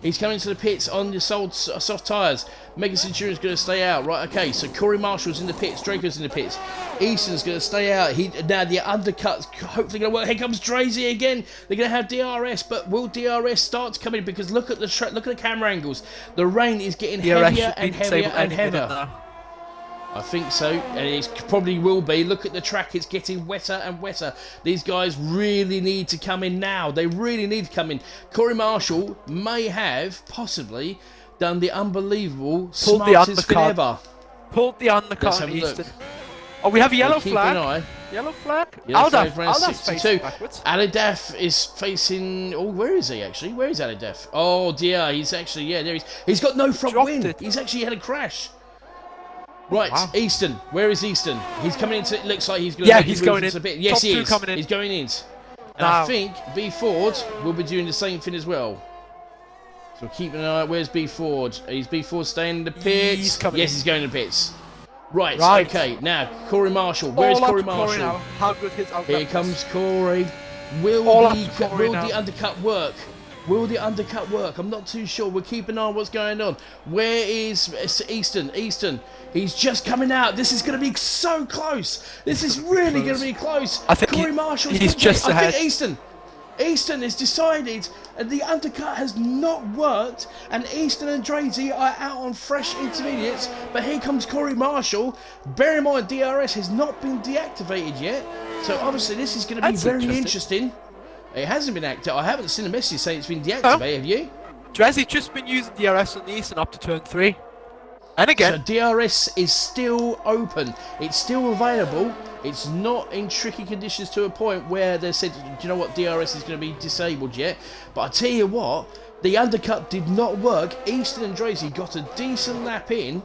He's coming to the pits on the soft tyres. Mega Centurion's going to stay out. Right, okay, so Corey Marshall's in the pits. Draco's in the pits. Easton's going to stay out. Now the undercut's hopefully going to work. Here comes Drazy again. They're going to have DRS, but will DRS start to come in? Because look at the camera angles. The rain is getting heavier and heavier and heavier. I think so, and it probably will be. Look at the track, it's getting wetter and wetter. These guys really need to come in now. They really need to come in. Corey Marshall may have, possibly, done the unbelievable smartest thing ever.
Pulled the undercut on Easton. Oh, we have a yellow flag. Yellow flag? Alda's facing backwards.
Alidaf is facing... Oh, where is he, actually? Where is Alidaf? Oh, dear, he's actually... Yeah, there he is. He's got no front wing. He's actually had a crash. Right, wow. Easton. Where is Easton? He's coming into. It looks like he's going to.
He's going in.
A bit. Yes, he is. He's going in. And I think B Ford will be doing the same thing as well. So keep an eye. Where's B Ford? Is B Ford staying in the pits? He's going in the pits. Right. Okay. Now Corey Marshall. Where's Corey Marshall?
How good his outcome.
Here comes Corey. Will the undercut work? Will the undercut work? I'm not too sure. We'll keep an eye on what's going on. Where is Easton? Easton. He's just coming out. This is going to be so close. This is really going to be close.
I think
Corey Marshall.
He's just ahead.
I think Easton. Easton has decided and the undercut has not worked, and Easton and Drazy are out on fresh intermediates, but here comes Corey Marshall. Bear in mind, DRS has not been deactivated yet, so obviously this is going to be very interesting. It hasn't been activated. I haven't seen a message saying it's been deactivated, have you?
Drazy just been using DRS on Easton up to turn 3. And again.
So DRS is still open. It's still available. It's not in tricky conditions to a point where they said, do you know what, DRS is going to be disabled yet. But I tell you what, the undercut did not work. Easton and Drazy got a decent lap in.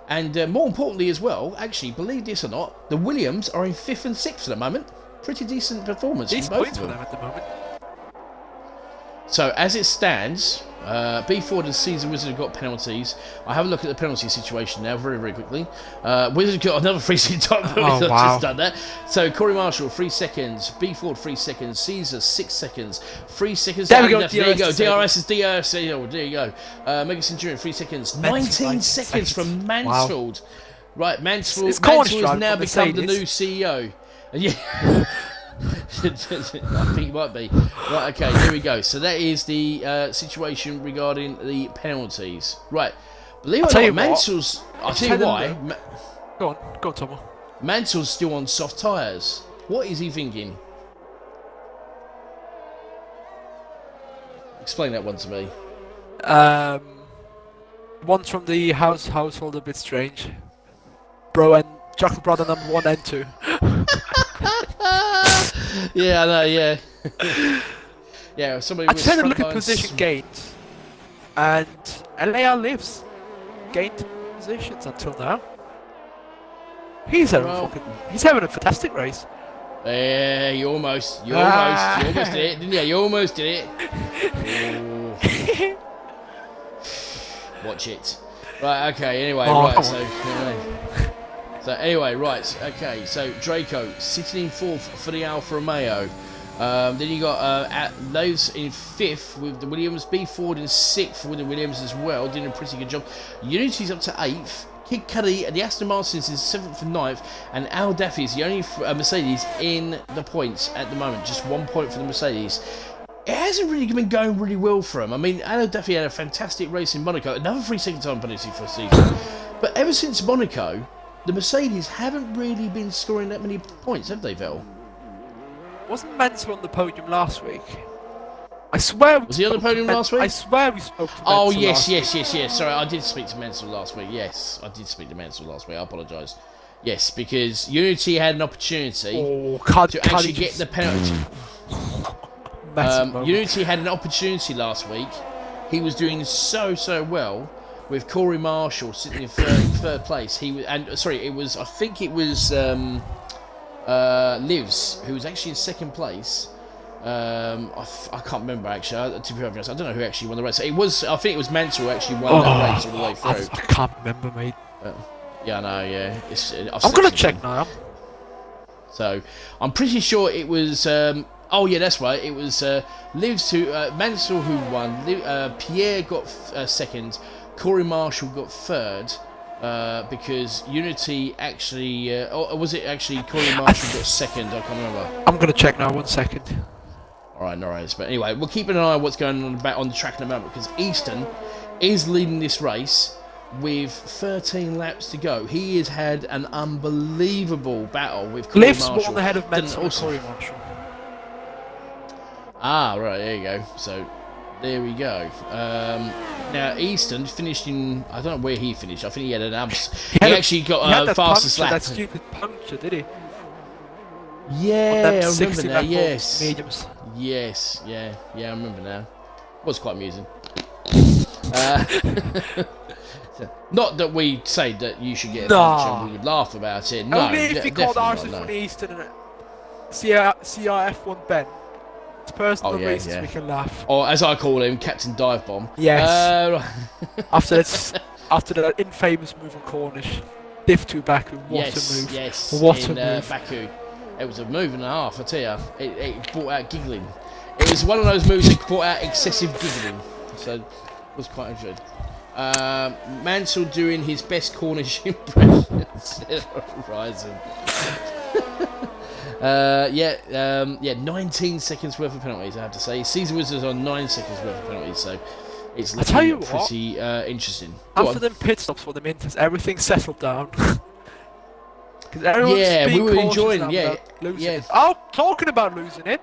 And more importantly as well, actually, believe this or not, the Williams are in 5th and 6th at the moment. Pretty decent performance.
Decent points for them at the moment.
So as it stands, B Ford and Caesar Wizard have got penalties. I have a look at the penalty situation now very, very quickly. Wizard got another 3 second time penalty. I've just done that. So Corey Marshall 3 seconds, B Ford 3 seconds, Caesar 6 seconds, 3 seconds.
There we go.
There you go. DRS is DRS. Oh, there you go. Mega Centurion 3 seconds, 19 seconds from Mansfield. Wow. Right, Mansfield has now become the new CEO. Yeah. I think it might be. Right, okay, here we go. So that is the situation regarding the penalties. Right, believe it or not, Mansell's... I'll tell you why.
Go on, Tomo.
Mansell's still on soft tyres. What is he thinking? Explain that one to me.
One's from the household a bit strange. Bro and Chocolate Brother number 1 and 2.
Yeah, I know, yeah. Yeah, somebody
I
was...
just had a look at position gains, and LAR lives gained positions until now. He's having a fantastic race.
Yeah, you almost did it, didn't you? You almost did it. Watch it. Right, okay, anyway, So anyway, right, okay, so Draco sitting in 4th for the Alfa Romeo. Then you got those in 5th with the Williams, B Ford in 6th with the Williams as well, doing a pretty good job. Unity's up to 8th. Kid Cudi and the Aston Martins is 7th and 9th, and Al Daffy is the only Mercedes in the points at the moment, just 1 point for the Mercedes. It hasn't really been going really well for him. I mean, Al Daffy had a fantastic race in Monaco, another 3 second time penalty for a season. But ever since Monaco, the Mercedes haven't really been scoring that many points, have they, Vel?
Wasn't Mansell on the podium last week? I swear.
Was he on the podium last week?
I swear we spoke to Mansell.
Oh, yes. Sorry, I did speak to Mansell last week. Yes, I did speak to Mansell last week. I apologise. Yes, because Unity had an opportunity to actually get the penalty. Unity had an opportunity last week. He was doing so well with Corey Marshall sitting in third place. He was, I think it was Livs who was actually in 2nd place. I can't remember actually. To be honest, I don't know who actually won the race. I think it was Mansell who actually won that race all the way through.
I can't remember, mate.
Yeah, I know. Yeah,
I'm gonna check now.
So I'm pretty sure it was. Oh yeah, that's right. It was Livs who Mansell who won. Pierre got 2nd. Corey Marshall got 3rd. Because Unity actually, or was it actually Corey Marshall got 2nd? I can't remember.
I'm gonna check now. 1 second.
Alright, no worries. But anyway, we'll keep an eye on what's going on on the track in a moment, because Easton is leading this race with 13 laps to go. He has had an unbelievable battle with Corey Marshall.
Livs won ahead of Mansell and Corey Marshall.
Ah, right, there you go. So, there we go. Now, Easton finished in... I don't know where he finished. I think he had an abs... He actually got a fastest lap.
That stupid puncture, did he?
Yeah, I remember now,
yes. Mediums.
Yes, yeah, I remember now. It was quite amusing. Not that we say that you should get a punch and we would laugh about it. No,
only if you called RSF1 Easton and CRF1 Ben. It's personal reasons we can laugh.
Or as I call him, Captain Dive Bomb.
Yes. After that infamous move on Cornish. Diff to Baku. What a move.
Yes,
what
in
a move.
Baku. It was a move and a half, I tell you. It brought out giggling. It was one of those moves that brought out excessive giggling. So, it was quite interesting. Mansell doing his best Cornish impression. Horizon. Yeah, 19 seconds worth of penalties, I have to say. Season Wizards on 9 seconds worth of penalties, so it's
I tell you
looking
what,
pretty interesting. Go
after
on.
them pit stops for the Minters, everything settled down. Because everyone's
Yeah, we
being
were
cautious
enjoying.
now
Yeah,
about losing
yeah.
it. Oh, talking about losing it,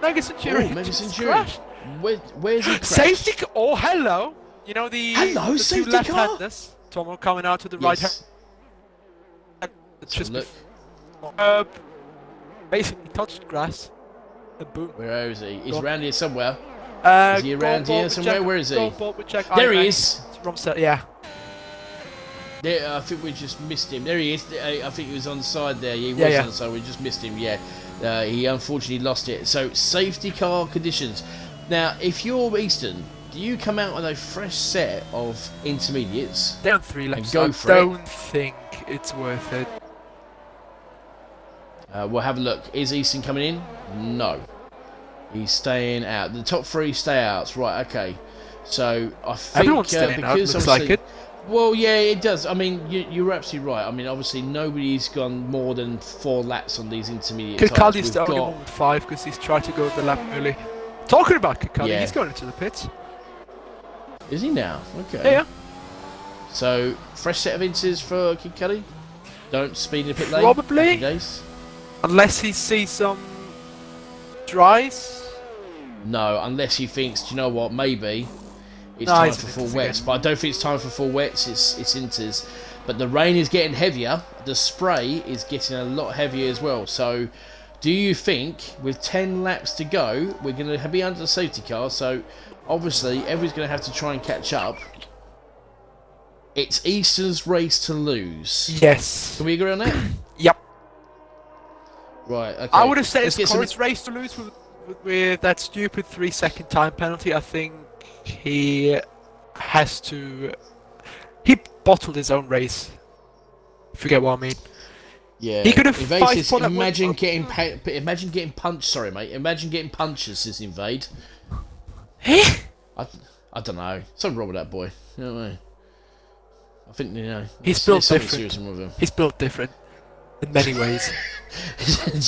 Mega
Oh,
Centurion
Mega
just
Centurion.
crashed.
Where's he crashed?
Safety car. Oh, hello. You know the
Hello,
the two
safety
left-handers. Tomo coming out to the right hand.
Let's
Just
have a look.
basically touched grass. And boom.
Where is he? He's
Go on.
around here somewhere.
Uh,
Is he around here somewhere? Where is he?
There
There he is.
Yeah.
There, I think we just missed him. There he is. I think he was on the side there. He was
Yeah, yeah.
on the side. We just missed him. Yeah. He unfortunately lost it. So safety car conditions. Now, if you're Eastern, do you come out with a fresh set of intermediates?
Down 3 laps.
go
I
for it.
don't think it's worth it.
We'll have a look. Is Easton coming in? No. He's staying out. The top 3 stay outs. Right, okay. So, I think...
Everyone's staying out,
because
looks like it.
Well, yeah, it does. I mean, you're absolutely right. I mean, obviously, nobody's gone more than 4 laps on these intermediate tyres.
Kirkcaldy's the only one with 5 because he's tried to go the lap early. Talking about Kirkcaldy,
Yeah.
he's going into the pits.
Is he now? Okay.
Yeah, yeah.
So, fresh set of inches for Kid Cudi? Don't speed in the pit lane?
Probably.
Happy days?
Unless he sees some dries.
No, unless he thinks, do you know what, maybe it's
No,
time
it's
for full
inters
wets.
again.
But I don't think it's time for full wets, it's inters. But the rain is getting heavier, the spray is getting a lot heavier as well. So, do you think, with 10 laps to go, we're going to be under the safety car? So, obviously, everyone's going to have to try and catch up. It's Eastern's race to lose.
Yes.
Can we agree on that?
Yep.
Right, okay.
I would have said
Let's
it's
get some-
Corey's race to lose with that stupid 3-second time penalty. I think he has to. He bottled his own race. Forget what I mean.
Yeah.
He could have
Invade
five
says,
for that
imagine
one.
imagine getting punched. Sorry, mate. Imagine getting punches. Says Invade.
Eh?
I don't know. Something wrong with that boy. You know what I mean? I think
He's
there's
built
something
different.
serious wrong with him.
He's built different in many ways.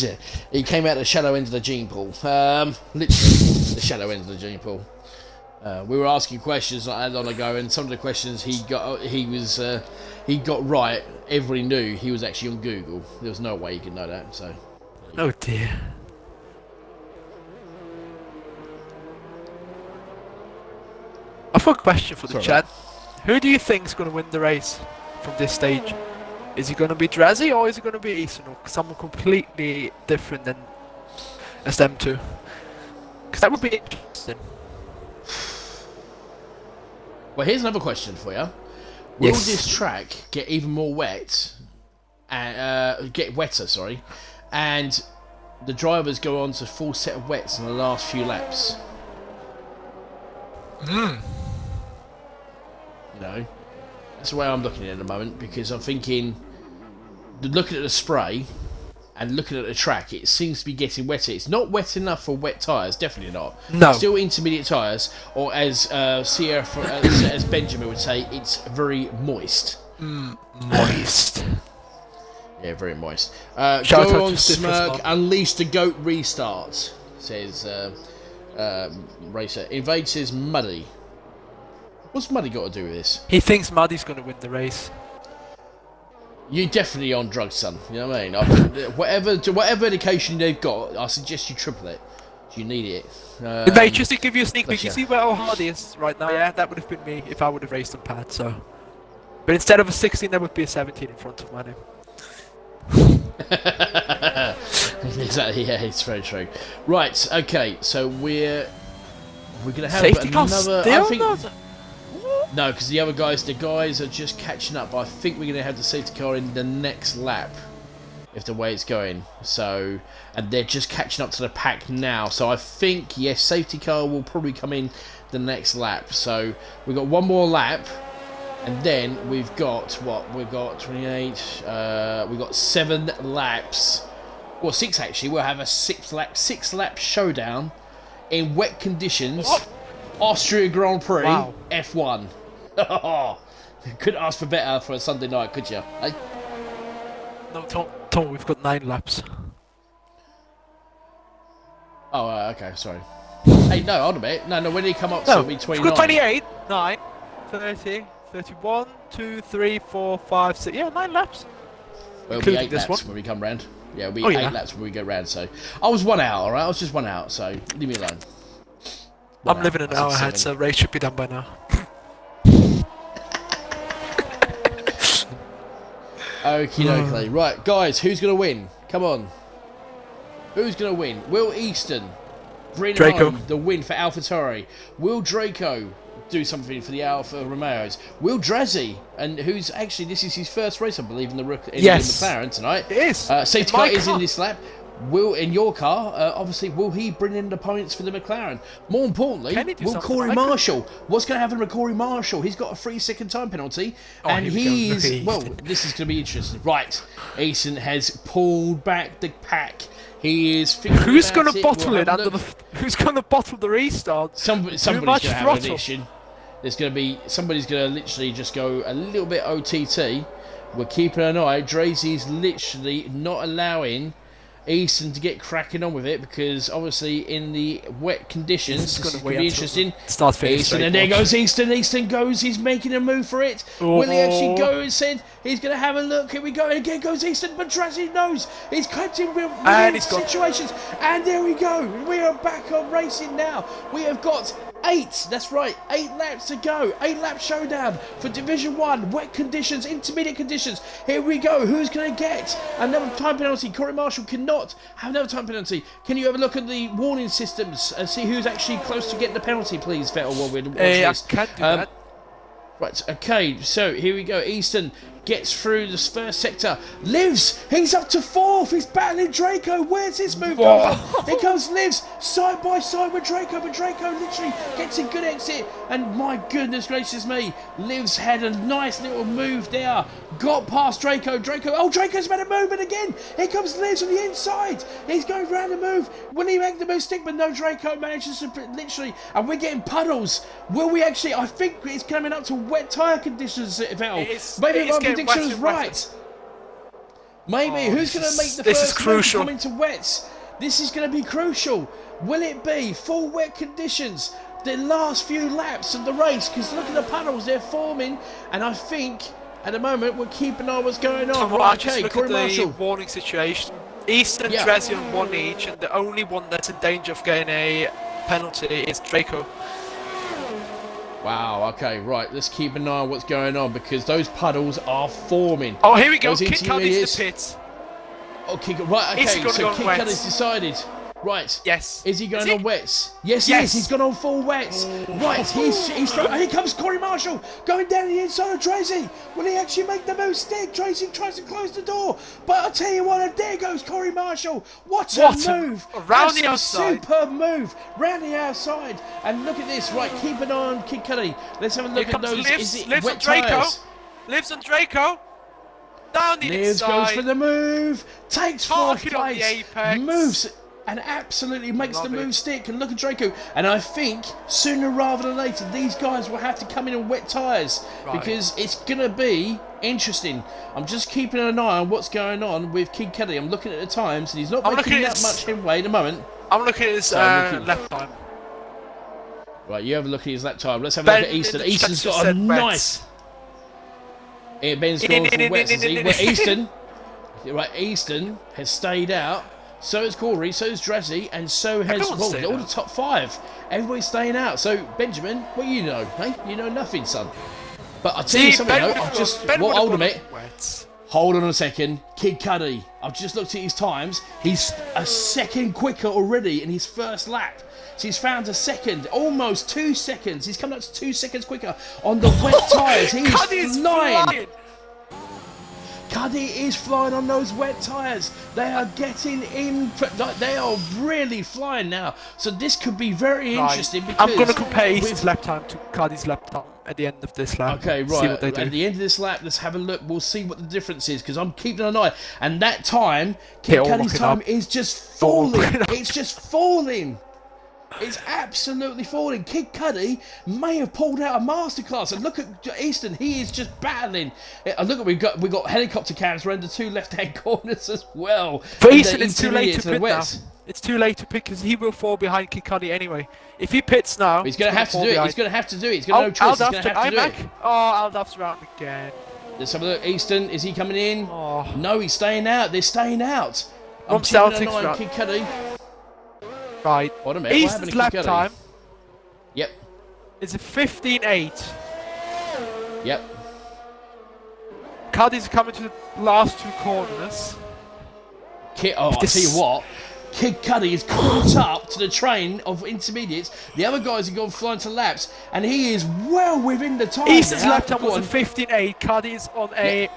Yeah, he came out the shallow end of the gene pool. Literally, the shallow end of the gene pool. We were asking questions not that long ago, and some of the questions he got right. Everybody knew he was actually on Google. There was no way he could know that. So,
Oh dear. I've got a question for the
Sorry,
chat. Who do you think is going to win the race from this stage? Is it going to be Drazzy or is it going to be Easton or someone completely different than as them two? Because that would be interesting.
well, here's another question for you. Will
Yes.
this track get even more wet, and get wetter? Sorry, and the drivers go on to full set of wets in the last few laps? You know, that's the way I'm looking at it at the moment, because I'm thinking, looking at the spray and looking at the track, it seems to be getting wetter. It's not wet enough for wet tyres, definitely not.
No.
Still intermediate tyres, or as as Benjamin would say, it's very moist.
Moist.
Yeah, very moist.
Shout out
Go
to
on,
Stifler's
Smirk,
mum.
unleash the goat restart, says Racer. Invade says Muddy. What's Muddy got to do with this?
He thinks Muddy's going to win the race.
You're definitely on drugs, son. You know what I mean? Whatever education they've got, I suggest you triple it. You need it.
Mate, just to give you a sneak peek,
bless
you
ya.
see where Hardy is right now? Yeah, that would have been me if I would have raced on pad, so. But instead of a 16, there would be a 17 in front of my name.
Exactly. Yeah, it's very true. Right. Okay. So we're gonna have
Safety car
another.
still
I think
not?
no, because the guys are just catching up. But I think we're gonna have the safety car in the next lap, if the way it's going. So, and they're just catching up to the pack now. So I think yes, safety car will probably come in the next lap. So we've got one more lap. And then we've got what? We've got 28. We've got 7 laps. Well, 6 actually. We'll have a 6 lap showdown in wet conditions.
What?
Austria Grand Prix
Wow.
F1. Couldn't ask for better for a Sunday night, could you? Hey?
No, Tom, we've got 9 laps.
Oh, okay, sorry. Hey, no, hold a minute. No, when did he come up?
No,
So it'll be 29.
28, 9, 30, 31, 2, 3, 4, 5, 6. Yeah, 9 laps.
Well, it'll be 8
including this
laps
one.
when we come round. Yeah, it'll be 8 laps when we go round. So I was 1 out, alright? I was just 1 out, so leave me alone.
I'm living an hour ahead, so race should be done by now.
Okie dokie. Right, guys, who's going to win? Come on. Who's going to win? Will Easton bring
Draco.
home the win for AlphaTauri? Will Draco do something for the Alfa Romeos? Will Drazzy, and who's actually, this is his first race, I believe, in the McLaren tonight.
It is.
Safety car is in this lap. Will, in your car, obviously, will he bring in the points for the McLaren? More importantly, will Corey Marshall? What's going to happen with Corey Marshall? He's got a 3-second time penalty, and he's well. This is going to be interesting, right? Easton has pulled back the pack. He is.
Who's going to bottle it under the? Who's going to bottle the restart?
Somebody's going to have an issue. There's going to be somebody's going to literally just go a little bit OTT. We're keeping an eye. Drazy's literally not allowing Easton to get cracking on with it, because obviously in the wet conditions this is going to be interesting. Easton, and there goes Easton. Easton goes. He's making a move for it. Will he actually go and said he's going to have a look? Here we go. And again goes Easton, but Drazzy knows he's kept in weird situations. And there we go. We are back on racing now. We have got 8, that's right, 8 laps to go. 8-lap showdown for Division 1. Wet conditions, intermediate conditions. Here we go. Who's going to get another time penalty? Corey Marshall cannot have another time penalty. Can you have a look at the warning systems and see who's actually close to getting the penalty, please, Vettel, while we're watching this?
I can't do that.
Right, okay, so here we go. Easton gets through this first sector. Lives! He's up to 4th! He's battling Draco! Where's this move come from? Here comes Lives, side by side with Draco, but Draco literally gets a good exit. And my goodness gracious me, Lives had a nice little move there. Got past Draco. Draco's made a movement again! Here comes Lives on the inside! He's going round the move. Will he make the move stick? But no, Draco manages to literally... And we're getting puddles. Will we actually... I think it's coming up to wet tyre conditions, Vettel. Maybe my prediction was right. Maybe. Who's going to make the first move to come into wets? This is going to be crucial. Will it be full wet conditions? The last few laps of the race, because look at the puddles, they're forming, and I think at the moment we're keeping an eye on what's going on. Right, okay, Corey Marshall.
Warning situation. Easton and Drazzy on 1 each, and the only one that's in danger of getting a penalty is Draco.
Wow, okay, right, let's keep an eye on what's going on, because those puddles are forming.
Oh, here we go, Kid Cuddy's in the pits.
Okay, right, okay, so Kid Cuddy's decided. Right.
Yes.
Is he going on wets? Yes, he is. He's gone on full wets. Right. Here comes Corey Marshall going down the inside of Tracy. Will he actually make the move stick? Tracy tries to close the door, but I'll tell you what, and there goes Corey Marshall. What a move!
Around the outside.
Superb move round the outside. And look at this. Right, keep an eye on Kid Cuddy. Let's have a look at those.
Lives on Draco. Lives on Draco. Down the inside.
Lives goes for the move. Takes 4th place. Moves. And absolutely makes the move stick. And look at Draco. And I think sooner rather than later, these guys will have to come in on wet tyres, because it's going to be interesting. I'm just keeping an eye on what's going on with Kid Cuddy. I'm looking at the times, and he's not making that much headway at the moment.
I'm looking at his lap time.
Right, you have a look at his lap time. Let's have a look at Easton. Easton's got a nice... Ben's gone for wets, is he? Well, Easton... Right, Easton has stayed out. So is Corey, so is Drazzy, and so has all the top 5. Everybody's staying out. So, Benjamin, what do you know? Hey? You know nothing, son. But I'll tell you something, hold on a minute. Hold on a second. Kid Cuddy, I've just looked at his times. He's a second quicker already in his first lap. So he's found a second, almost 2 seconds. He's coming up to 2 seconds quicker on the wet tyres. He's flying. Cuddy is flying on those wet tyres. They are getting in. They are really flying now. So this could be very interesting. Because
I'm going to compare Easton's lap time to Cuddy's lap time at the end of this lap.
Okay, right.
See what they do.
At the end of this lap, let's have a look. We'll see what the difference is, because I'm keeping an eye. And that time, Kid Cuddy's time is just falling. It's just falling. It's absolutely falling. Kid Cuddy may have pulled out a masterclass. And look at Easton; he is just battling. Look, we've got helicopter cams around the 2 left-hand corners as well.
For Easton, it's too late to pit now. It's too late to pit because he will fall behind Kid Cudi anyway. If he pits now,
He's going to have to do it. He's going to have to do it. He's got no choice. He's going to have to do it.
Oh, Aldaf's around again.
Let's have a look. Easton, is he coming in?
Oh.
No, he's staying out. They're staying out. I'm
Celtics
keeping an eye on Kid Cudi.
Right.
What a minute.
Easton's lap time.
Yep.
It's a 15.8.
Yep.
Cudi's coming to the last 2 corners.
I'll tell you what. Kid Cudi is caught up to the train of intermediates. The other guys have gone flying to laps, and he is well within the time.
Easton's lap time was a 15.8. Cudi's on a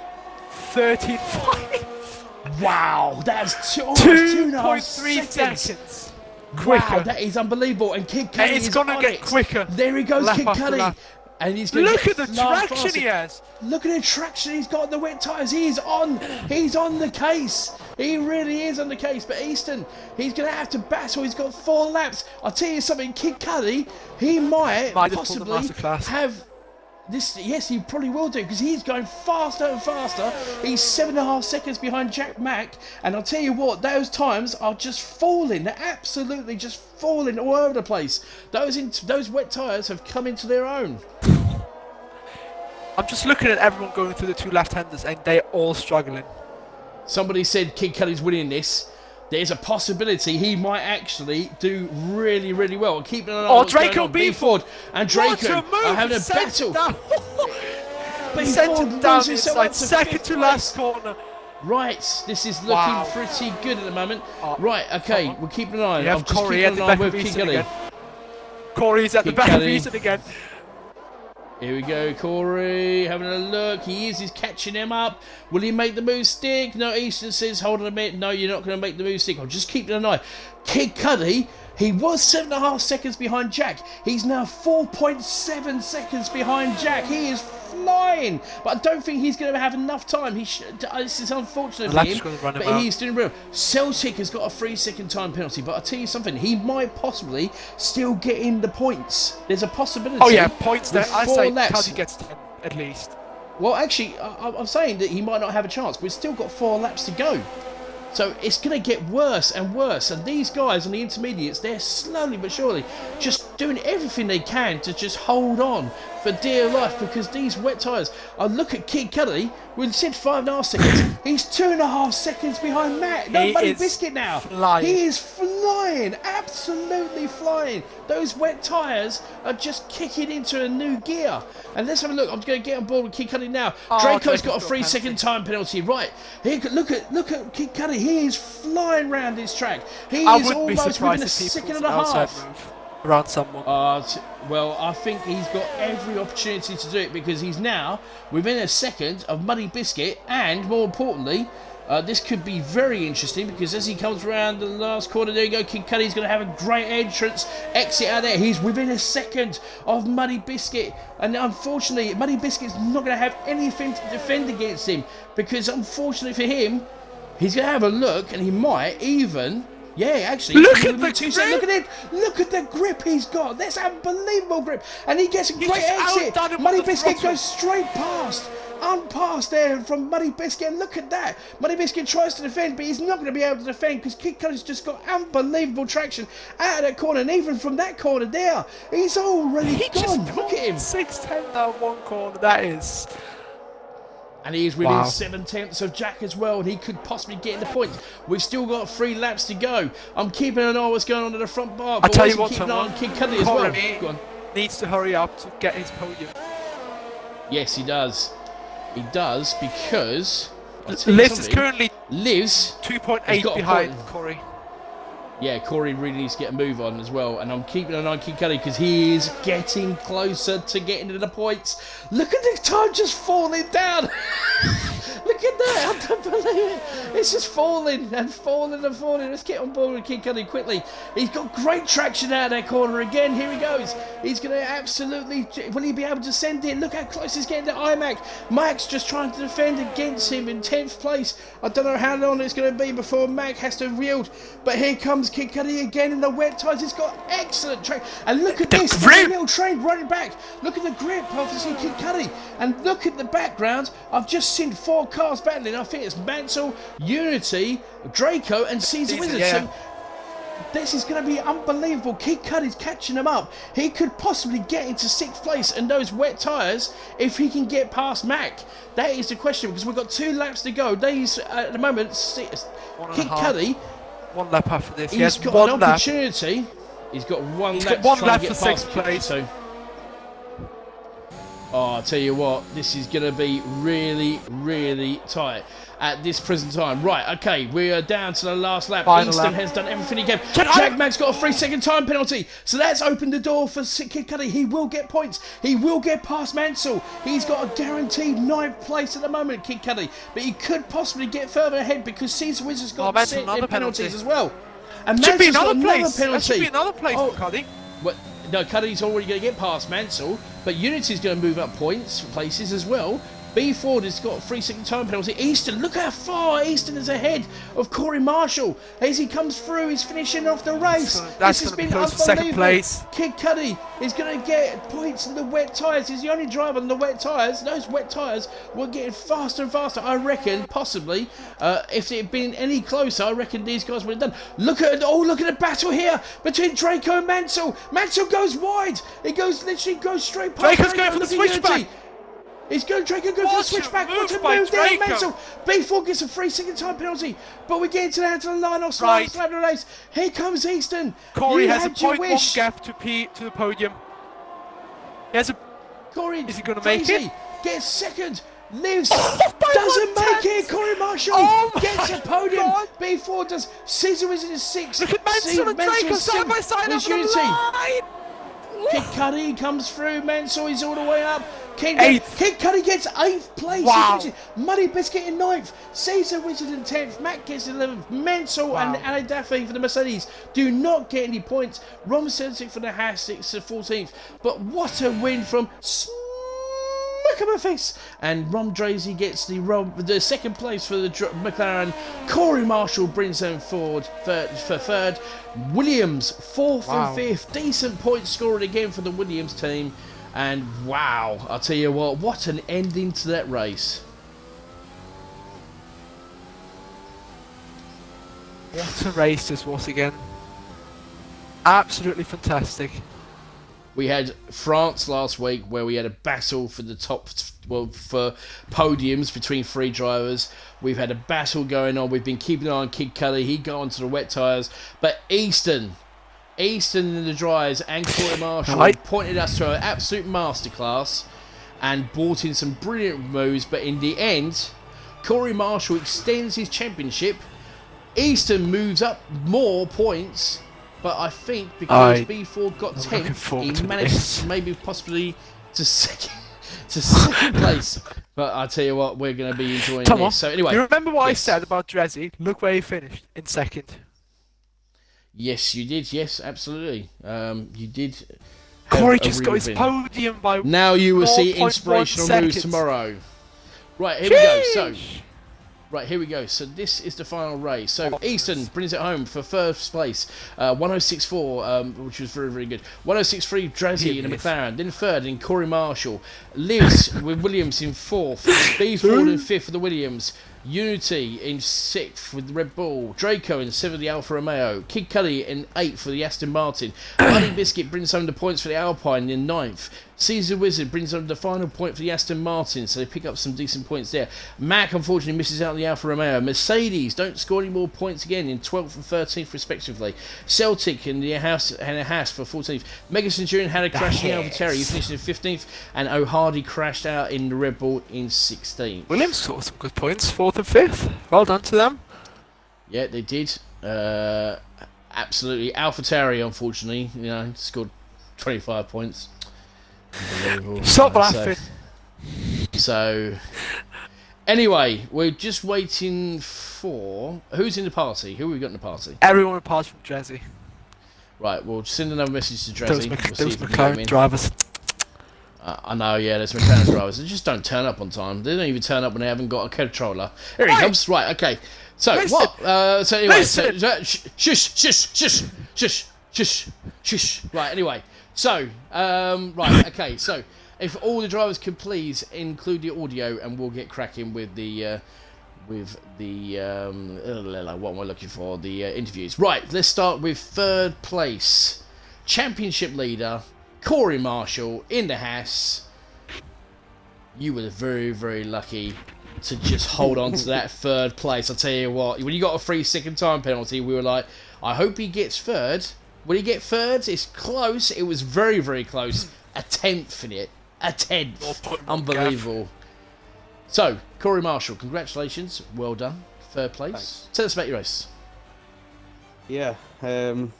13.5.
Wow, that's 2.3 seconds.
Quicker.
Wow, that is unbelievable. And Kid Cudi is
going to get quicker.
There he goes, Kid Cudi. And he's going
Look at the traction he has.
Look at the traction he's got on the wet tyres. He's on the case. He really is on the case. But Easton, he's going to have to battle. He's got 4 laps. I'll tell you something, Kid Cudi, he might possibly have this. Yes, he probably will do, because he's going faster and faster. He's 7.5 seconds behind Jack Mack. And I'll tell you what, those times are just falling. They're absolutely just falling all over the place. Those wet tyres have come into their own.
I'm just looking at everyone going through the 2 left-handers, and they're all struggling.
Somebody said Kid Cudi's winning this. There's a possibility he might actually do really, really well. Keep an eye on what's
Draco
going on. B Ford and Draco are having a battle.
He sent him down inside, second to last corner.
Right, this is looking pretty good at the moment. Right, okay, we're keeping an eye on it. I'm just keeping an eye with Kid Cudi.
Corey's at the back of Easton again.
Here we go, Corey, having a look. He's catching him up. Will he make the move stick? No, Easton says, hold on a minute. No, you're not going to make the move stick. I'm just keeping an eye. Kid Cudi, he was 7.5 seconds behind Jack. He's now 4.7 seconds behind Jack. He is flying, but I don't think he's going to have enough time. This is unfortunate for him, but he's doing real. Celtic has got a 3-second time penalty, but I'll tell you something, he might possibly still get in the points. There's a possibility.
Oh yeah, points there. I say
laps.
Cudi gets 10 at least.
Well, actually, I'm saying that he might not have a chance. We've still got 4 laps to go. So it's going to get worse and worse. And these guys on the intermediates, they're slowly but surely just doing everything they can to just hold on for dear life, because these wet tyres. I look at Kid Cudi, we said 5.5 seconds. He's 2.5 seconds behind Matt. No Buddy Biscuit now.
Flying.
He is flying, absolutely flying. Those wet tyres are just kicking into a new gear. And let's have a look. I'm going to get on board with Kid Cudi now. Draco's got a 3-second time penalty. Right, here, look at Kid Cudi. He is flying around this track. He is almost within a second and a half.
Around someone.
Well, I think he's got every opportunity to do it, because he's now within a second of Muddy Biscuit, and more importantly, this could be very interesting, because as he comes around the last corner, there you go, Kid Cudi's going to have a great exit out there. He's within a second of Muddy Biscuit, and unfortunately, Muddy Biscuit's not going to have anything to defend against him, because unfortunately for him, he's going to have a look, and he might even... Yeah, actually,
look at the grip.
Look at it. Look at the grip he's got. That's unbelievable grip. And he gets a great exit. Muddy Biscuit goes straight past. Unpassed there from Muddy Biscuit. And look at that. Muddy Biscuit tries to defend, but he's not going to be able to defend, because Kid Cudi's just got unbelievable traction out of that corner. And even from that corner there, he's already gone. Look at him.
6/10 down one corner. That is...
And he is within 7/10 of Jack as well, and he could possibly get in the points. We've still got 3 laps to go. I'm keeping an eye on what's going on at the front bar.
I'll tell you what,
keeping an eye on Kid Cudi as well. Go on.
Needs to hurry up to get his podium.
Yes, he does. He does, because...
Liz is currently
2.8
behind Corey.
Yeah, Corey really needs to get a move on as well. And I'm keeping an eye on Kid Cudi, because he is getting closer to getting to the points. Look at the time just falling down. Look at that. I don't believe it. It's just falling and falling and falling. Let's get on board with Kid Cudi quickly. He's got great traction out of that corner again. Here he goes. He's going to absolutely... Will he be able to send it? Look how close he's getting to IMAC. Mac's just trying to defend against him in 10th place. I don't know how long it's going to be before Mac has to yield. But here comes Kid Cudi again in the wet tyres. He's got excellent track. And look at this. There's a little train running back. Look at the grip of Kid Cudi. And look at the background. I've just seen 4 cars battling. I think it's Mansell, Unity, Draco, and Caesar Wizard.
Yeah.
This is going to be unbelievable. Kid Cudi's catching him up. He could possibly get into 6th place in those wet tyres if he can get past Mac. That is the question, because we've got 2 laps to go. These, at the moment, Kid Cudi...
1 lap after this.
He's got an opportunity. He's got 1 lap to try and get past
6th place.
So. Oh, I'll tell you what, this is going to be really, really tight at this present time. Right, okay, we are down to the last lap. Easton has done everything he can. Jack Mag's got a 3-second time penalty, so that's opened the door for Kid Cudi. He will get points. He will get past Mansell. He's got a guaranteed 9th place at the moment, Kid Cudi, but he could possibly get further ahead because Caesar Wizard's got their penalties as well. And Mansell's got another penalty.
That should be another place for Cudi.
Well, no, Cudi's already going to get past Mansell, but Unity's going to move up places as well. B Ford has got a 3-second time penalty. Easton, look how far Easton is ahead of Corey Marshall as he comes through. He's finishing off the race.
This has been close for 2nd place.
Kid Cudi is going to get points in the wet tyres. He's the only driver on the wet tyres. Those wet tyres were getting faster and faster. I reckon, possibly, if it had been any closer, I reckon these guys would have done. Look at the battle here between Draco and Mansell. Mansell goes wide. He literally goes straight past
Draco's going for the switchback.
He's going to go for the switchback. What a move there, Mansell. B4 gets a 3-second time penalty, but we're getting down to the line off slide of the race. Here comes Easton.
Corey has a 0.1 gap to the podium. He has a...
Corey,
is he going to make it?
Gets 2nd. Lives. Doesn't make it. Corey Marshall gets a podium. God. B4 does. Caesar Wizard is 6th.
Look at Mansell and Draco side by side over the line.
Kid Cudi comes through. Mansell is all the way up. Kid
8th.
Cudi gets 8th place.
Wow.
Muddy Biscuit in 9th. Caesar Wizard in 10th. Matt gets 11th. Mansell and Ali Daffy for the Mercedes do not get any points. Rom Celtic for the Haas 6th to 14th. But what a win from Face. And Rom Drazy gets the 2nd place for the McLaren. Corey Marshall brings them forward for 3rd. Williams 4th and 5th. Decent point scoring again for the Williams team. And wow, I'll tell you what an ending to that race.
What a race this was again. Absolutely fantastic.
We had France last week where we had a battle for the for podiums between 3 drivers. We've had a battle going on. We've been keeping an eye on Kid Cudi. He got onto the wet tyres. But Easton in the dryers and Corey Marshall pointed us to an absolute masterclass and brought in some brilliant moves. But in the end, Corey Marshall extends his championship. Easton moves up more points. But I think because B4 got 10th, he managed maybe possibly to second place. But I tell you what, we're going to be enjoying this. So anyway,
you remember what I said about Drezzy? Look where he finished, in 2nd.
Yes, you did. Yes, absolutely. You did.
Corey just got his podium by.
Now you will see inspirational moves tomorrow. Right, here we go. Here we go. So this is the final race. So Easton brings it home for 1st place. 106.4, which was very, very good. 106.3 Drazzy in the McLaren. Then 3rd in Corey Marshall. Lives with Williams in 4th. B Ford in 5th for the Williams. Unity in 6th with the Red Bull. Draco in 7th the Alfa Romeo. Kid Cudi in 8th for the Aston Martin. Muddy Biscuit brings home the points for the Alpine in 9th. Caesar Wizard brings home the final point for the Aston Martin, so they pick up some decent points there. Mac unfortunately misses out on the Alfa Romeo. Mercedes don't score any more points again in 12th and 13th respectively. Celtic in the Haas for 14th. Mega Centurion had a crash in the AlphaTauri. He finished in 15th, and O'Hardy crashed out in the Red Bull in 16th.
Williams scored some good points, 4th and 5th. Well done to them.
Yeah, they did. Absolutely. AlphaTauri, unfortunately, scored 25 points.
Stop laughing.
So, anyway, we're just waiting for... Who's in the party? Who have we got in the party?
Everyone apart from Drezzy.
Right, we'll send another message to Drezzy.
Those McLaren drivers.
I know, yeah, there's McLaren drivers. They just don't turn up on time. They don't even turn up when they haven't got a controller. Here he comes. Right, okay. So, what? So, anyway, shush. Right, anyway. So, right, okay, so if all the drivers could please include the audio and we'll get cracking with the with the what am I looking for? The interviews. Right, let's start with third place, championship leader Corey Marshall in the Haas. You were very, very lucky to just hold on to that third place. I'll tell you what, when you got a 3-second time penalty, we were like, I hope he gets third. Will he get third? It's close. It was very, very close. A 10th in it. A 10th. Unbelievable. So, Corey Marshall, congratulations. Well done. Third place.
Thanks.
Tell us about your race.
Yeah, it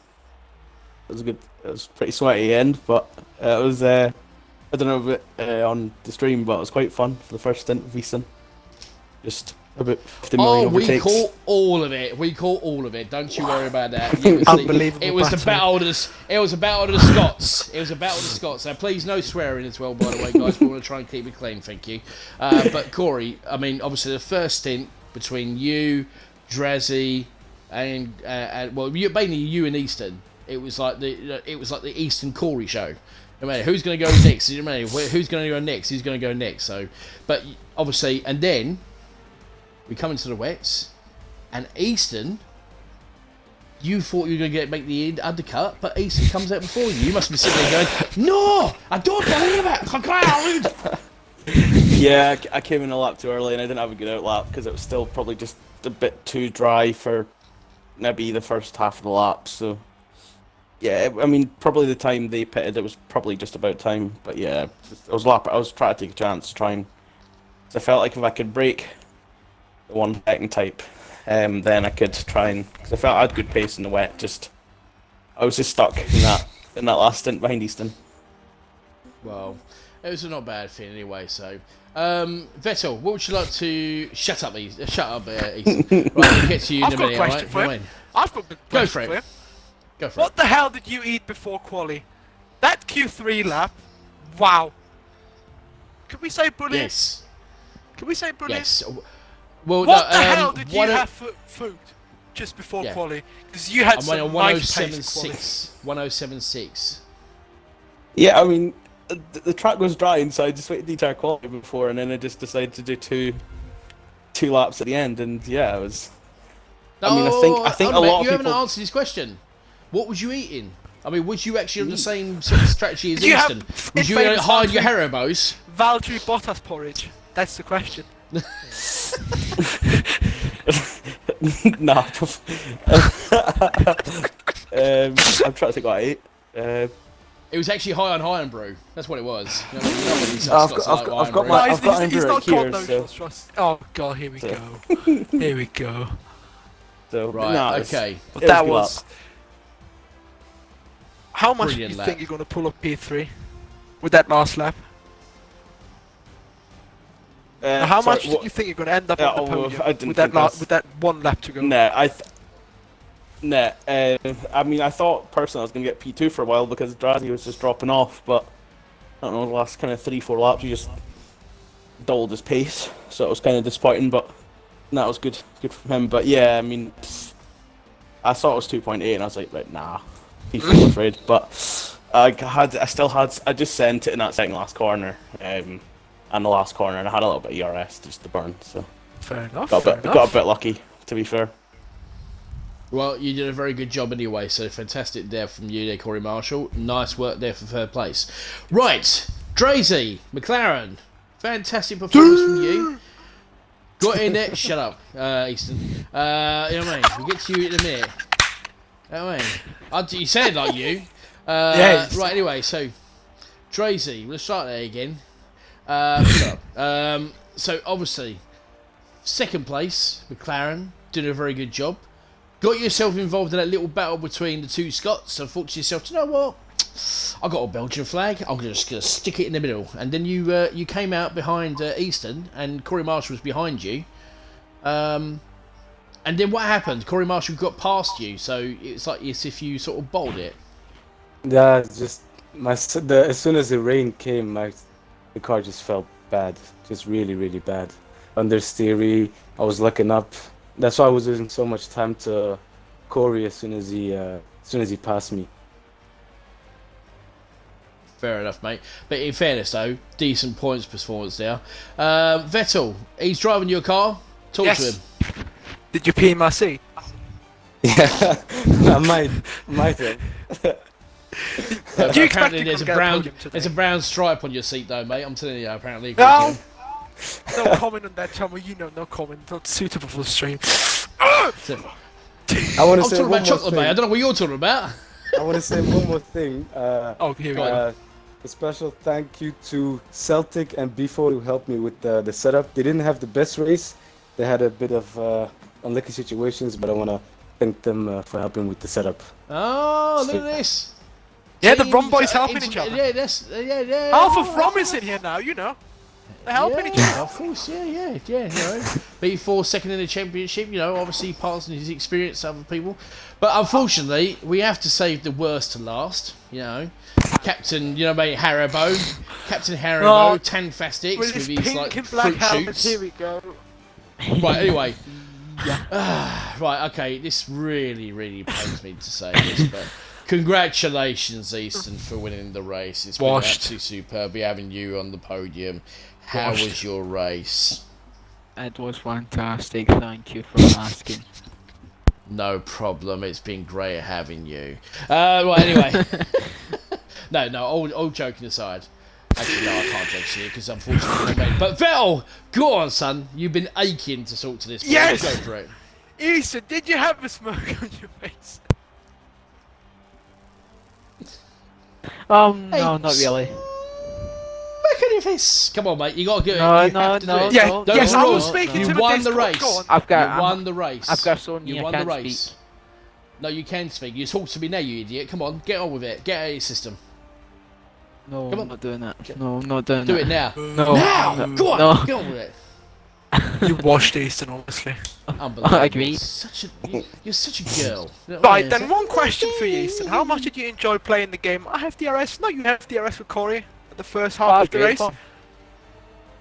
was a good. It was pretty sweaty end, but it was. I don't know if on the stream, but it was quite fun for the first stint of Easton. Just about 50 million overtakes.
We caught all of it. We caught all of it. Don't you worry about that. It was
Unbelievable.
It was the battle of the. It was a battle of the Scots. It was a battle of the Scots. Now, please, no swearing as well. By the way, guys, we want to try and keep it clean. Thank you. But Corey, I mean, obviously, the first stint between you, Drazzy, and mainly you and Easton. It was like the Easton Corey show. I mean, who's going to go next? I mean, who's going to go next? Who's going to go next? So, but obviously, and then we come into the wets, and Easton, you thought you were going to make the undercut, but Easton comes out before you. You must be sitting there going, "No, I don't believe it."
Yeah, I came in a lap too early, and I didn't have a good out lap because it was still probably just a bit too dry for maybe the first half of the lap. So. Yeah, I mean, probably the time they pitted, it was probably just about time. But yeah, I was trying to take a chance, I felt like if I could break the 1 second type, then I could try and, because I felt I had good pace in the wet. I was just stuck in that last stint behind Easton.
Well, it was a not bad thing anyway. So, Vettel, what would you like to shut up, Easton? Right, we'll get to you in a minute.
I've got a question for you. I've got a question for you.
Go for
What the hell did you eat before quali? That Q3 lap, wow. Can we say brilliant?
Yes.
Can we say brilliant?
Yes. Well,
what the hell did you have for food just before quali? Because you had some nice pace quali.
1076.
Yeah, I mean, the track was drying, so I just waited the entire quality before, and then I just decided to do two laps at the end, and yeah, it was. I mean, I think a lot of people.
You haven't answered this question. What was you eating? I mean, was you actually on the same sort of strategy as Easton? Was you hide your Haribos?
Valtteri Bottas porridge. That's the question.
Nah. I'm trying to think what I ate.
It was actually high on iron brew. That's what it was. You know,
I've got iron brew here. So.
Oh god, here we go. Here we go.
So,
right. Okay.
But that was. How much
Brilliant
do you
lap.
think you're going to pull up P3 with that last lap? How much do you think you're going to end up on the podium with that 1 lap to go?
I mean, I thought personally I was going to get P2 for a while because Drazzy was just dropping off, but I don't know, the last kind of 3-4 laps he just dulled his pace, so it was kind of disappointing, but that was good for him. But yeah, I mean, I thought it was 2.8 and I was like, right, nah. I'm afraid, but I just sent it in that second last corner, and the last corner, and I had a little bit of ERS just to burn, so
fair enough.
Got a bit lucky, to be fair.
Well, you did a very good job anyway, so fantastic there from you there, Corey Marshall. Nice work there for third place. Right, Drazzy, McLaren, fantastic performance from you. Got in there, shut up, Easton. You know what I mean? We'll get to you in a minute. You know what I mean? You said like you.
Yes.
Right, anyway, so, Drazzy, we'll start there again. So, obviously, second place, McLaren, did a very good job. Got yourself involved in that little battle between the two Scots and thought to yourself, you know what? I got a Belgian flag, I'm just going to stick it in the middle. And then you came out behind Easton, and Corey Marshall was behind you. And then what happened? Corey Marshall got past you, so it's like as if you sort of bowled it.
Yeah, it's just as soon as the rain came, the car just felt bad, just really, really bad. Understeery, I was looking up. That's why I was losing so much time to Corey as soon as he passed me.
Fair enough, mate. But in fairness, though, decent points performance there. Vettel, he's driving your car. Talk to him.
Did you pee in my seat?
Yeah, I might have.
Do you expect
Apparently
to
there's a
get a
brown
podium today?
there's a brown stripe on your seat though, mate. I'm telling you, apparently.
No! No comment on that, Tom. You know, no comment. Not suitable for the stream.
I want
I'm
to say
talking
one
about
more
chocolate, mate. I
thing.
don't know what you're talking about.
I want to say one more thing.
Oh, here we go.
A special thank you to Celtic and B4 who helped me with the setup. They didn't have the best race. They had a bit of unlucky situations, but I want to thank them for helping with the setup.
Oh, look at this.
Yeah, the Rom boys helping each other.
Yeah, that's yeah.
Half of Rom is in here now, you know. They're helping each other.
Of course, yeah. You know, B4 second in the championship. You know, obviously passing his experience to other people. But unfortunately, we have to save the worst to last. You know, Captain, mate, Haribo, Captain Haribo, Tanfastics
With
with
his
his
pink
like
and black
fruit
helmets,
shoots.
here we go.
Right, anyway. Right, okay, this really pains me to say this, but congratulations, Easton, for winning the race. It's been
Washed.
absolutely superb having you on the podium. How was your race?
It was fantastic, thank you for asking.
No problem, it's been great having you. Right, anyway. No, all joking aside. Actually, no, I can't joke to you because unfortunately, mate. But Vettel, go on, son. You've been aching to talk to this.
Yes!
Go for it.
Easton, did you have a smoke on your face?
No,
Hey,
not really.
Look at your face. Come on, mate. You got to get
No,
it. You have to do it.
Yeah,
no,
yes,
no,
I
no,
was
no,
speaking
you
to the
won the
Discord.
race.
Go on.
I've got.
You won the race.
I've got so many
You
I
won the
can't
race.
speak.
No, you can speak. You talk to me now, you idiot. Come on, get on with it. Get out of your system.
No,
Come on.
I'm not doing that. No, I'm not doing
Do
that.
it now.
No,
Now!
no,
Go on,
no.
get on with it.
You washed Easton, honestly.
Unbelievable.
I agree.
You're such a girl. You know what I
Right,
mean?
then one question for you, Easton. How much did you enjoy playing the game? I have DRS. No, you have DRS with Corey at the first half of the race.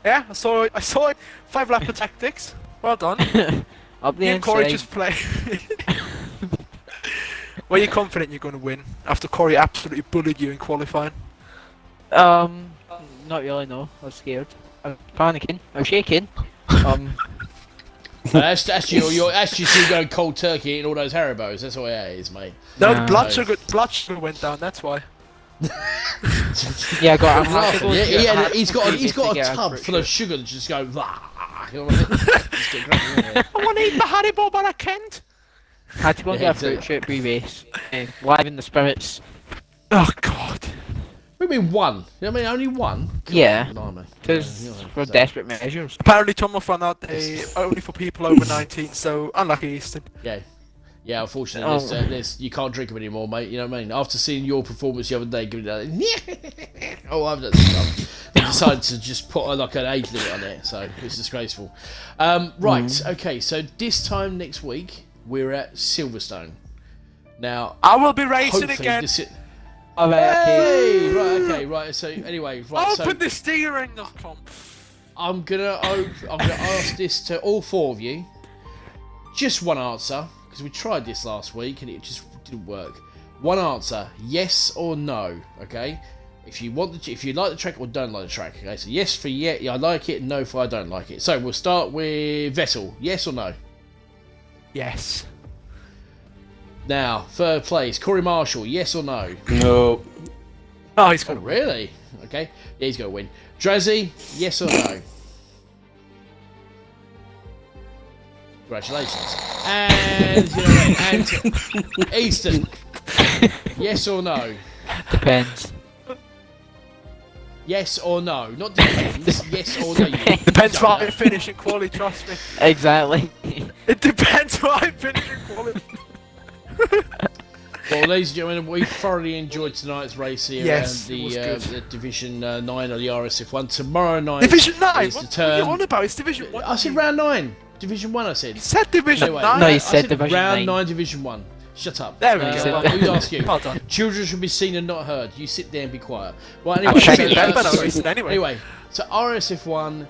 Yeah, I saw it. 5 lap of tactics. Well done.
Up the
Me and Corey
inside.
just play. Were you confident you're going to win after Corey absolutely bullied you in qualifying?
Not really. No, I was scared. I'm panicking. I'm shaking.
That's you. You're actually still going cold turkey eating all those Haribos. That's what it is, mate.
No,
Nah.
the blood sugar went down. That's why.
Yeah, I got.
I'm laughing. Yeah, he's got a
get
tub
fruit
full of sugar that just go. Blah. You know what I mean? Just get crazy, isn't it?
I want to eat the Haribo, but I can't.
Had to go and
Yeah,
get a fruit shoot pre-race. Live in the spirits.
Oh God.
What do you mean one? You know what I mean? Only one?
Yeah,
Blimey.
because
Yeah,
for
so-
desperate measures.
Apparently, Tom found out they only for people over 19. So unlucky, Easton.
Yeah, unfortunately, you can't drink them anymore, mate. You know what I mean? After seeing your performance the other day, giving that, I've done stuff. They decided to just put like an age limit on it, so it's disgraceful. Right, okay, so this time next week, we're at Silverstone. Now,
I will be racing
hopefully
again.
Alright, okay.
Hey, right, so anyway, right,
Open
so
the steering, Tom.
I'm gonna ask this to all four of you. Just one answer, because we tried this last week and it just didn't work. One answer, yes or no. Okay. If you like the track or don't like the track. Okay. So yes for yeah, I like it. No for I don't like it. So we'll start with Vettel. Yes or no?
Yes.
Now, third place, Corey Marshall. Yes or no?
No.
Oh, he's
Oh,
got
really? Okay. Yeah, he's gonna win. Drazzy. Yes or no? Congratulations. And and Easton. Yes or no?
Depends.
Yes or no? Not depends. Yes or no? You
Depends what I finish in quality, trust me.
Exactly.
It depends what I finish in quality.
Well, ladies and gentlemen, we thoroughly enjoyed tonight's race here.
Yes,
and
it was good.
the Division 9 of the RSF1. Tomorrow night.
Division 9?
is the
What are you
turn.
on about? It's Division 1.
I said round 9. Division 1, I said.
You said Division
Anyway,
9.
No, you
I
said Division
round
9.
9, Division 1. Shut up.
There we
go.
Well, who asked you?
Well done.
Children should be seen and not heard. You sit there and be quiet. Well,
I'm
anyway.
checking
so,
that, but I wasted anyway.
Anyway, so RSF1,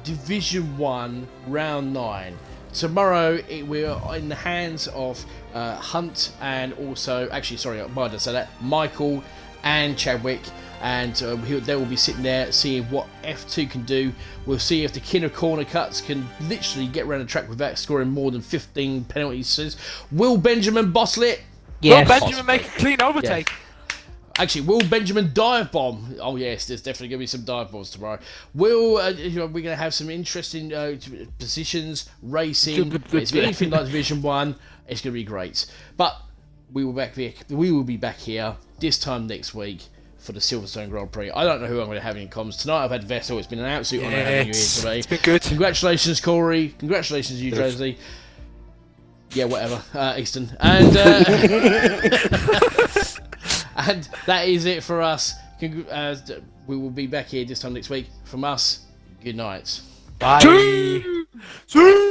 Division 1, round 9. Tomorrow we're in the hands of Hunt and also, actually, sorry, why did I say that? Michael and Chadwick. and they will be sitting there seeing what F2 can do. We'll see if the king of corner cuts can literally get around the track without scoring more than 15 penalties. Will Benjamin bottle it?
Yes.
Will Benjamin make a clean overtake?
Actually, will Benjamin dive bomb? Oh yes, there's definitely going to be some dive bombs tomorrow. Will we're going to have some interesting positions, racing. It's anything like Division 1, it's going to be great. But we will be back here this time next week for the Silverstone Grand Prix. I don't know who I'm going to have in comms tonight. I've had Vettel. It's been an absolute honour having you here today.
It's been good.
Congratulations, Corey. Congratulations, you, Josie. Yeah, whatever, Easton. And and that is it for us. We will be back here this time next week. From us, good night.
Bye. See.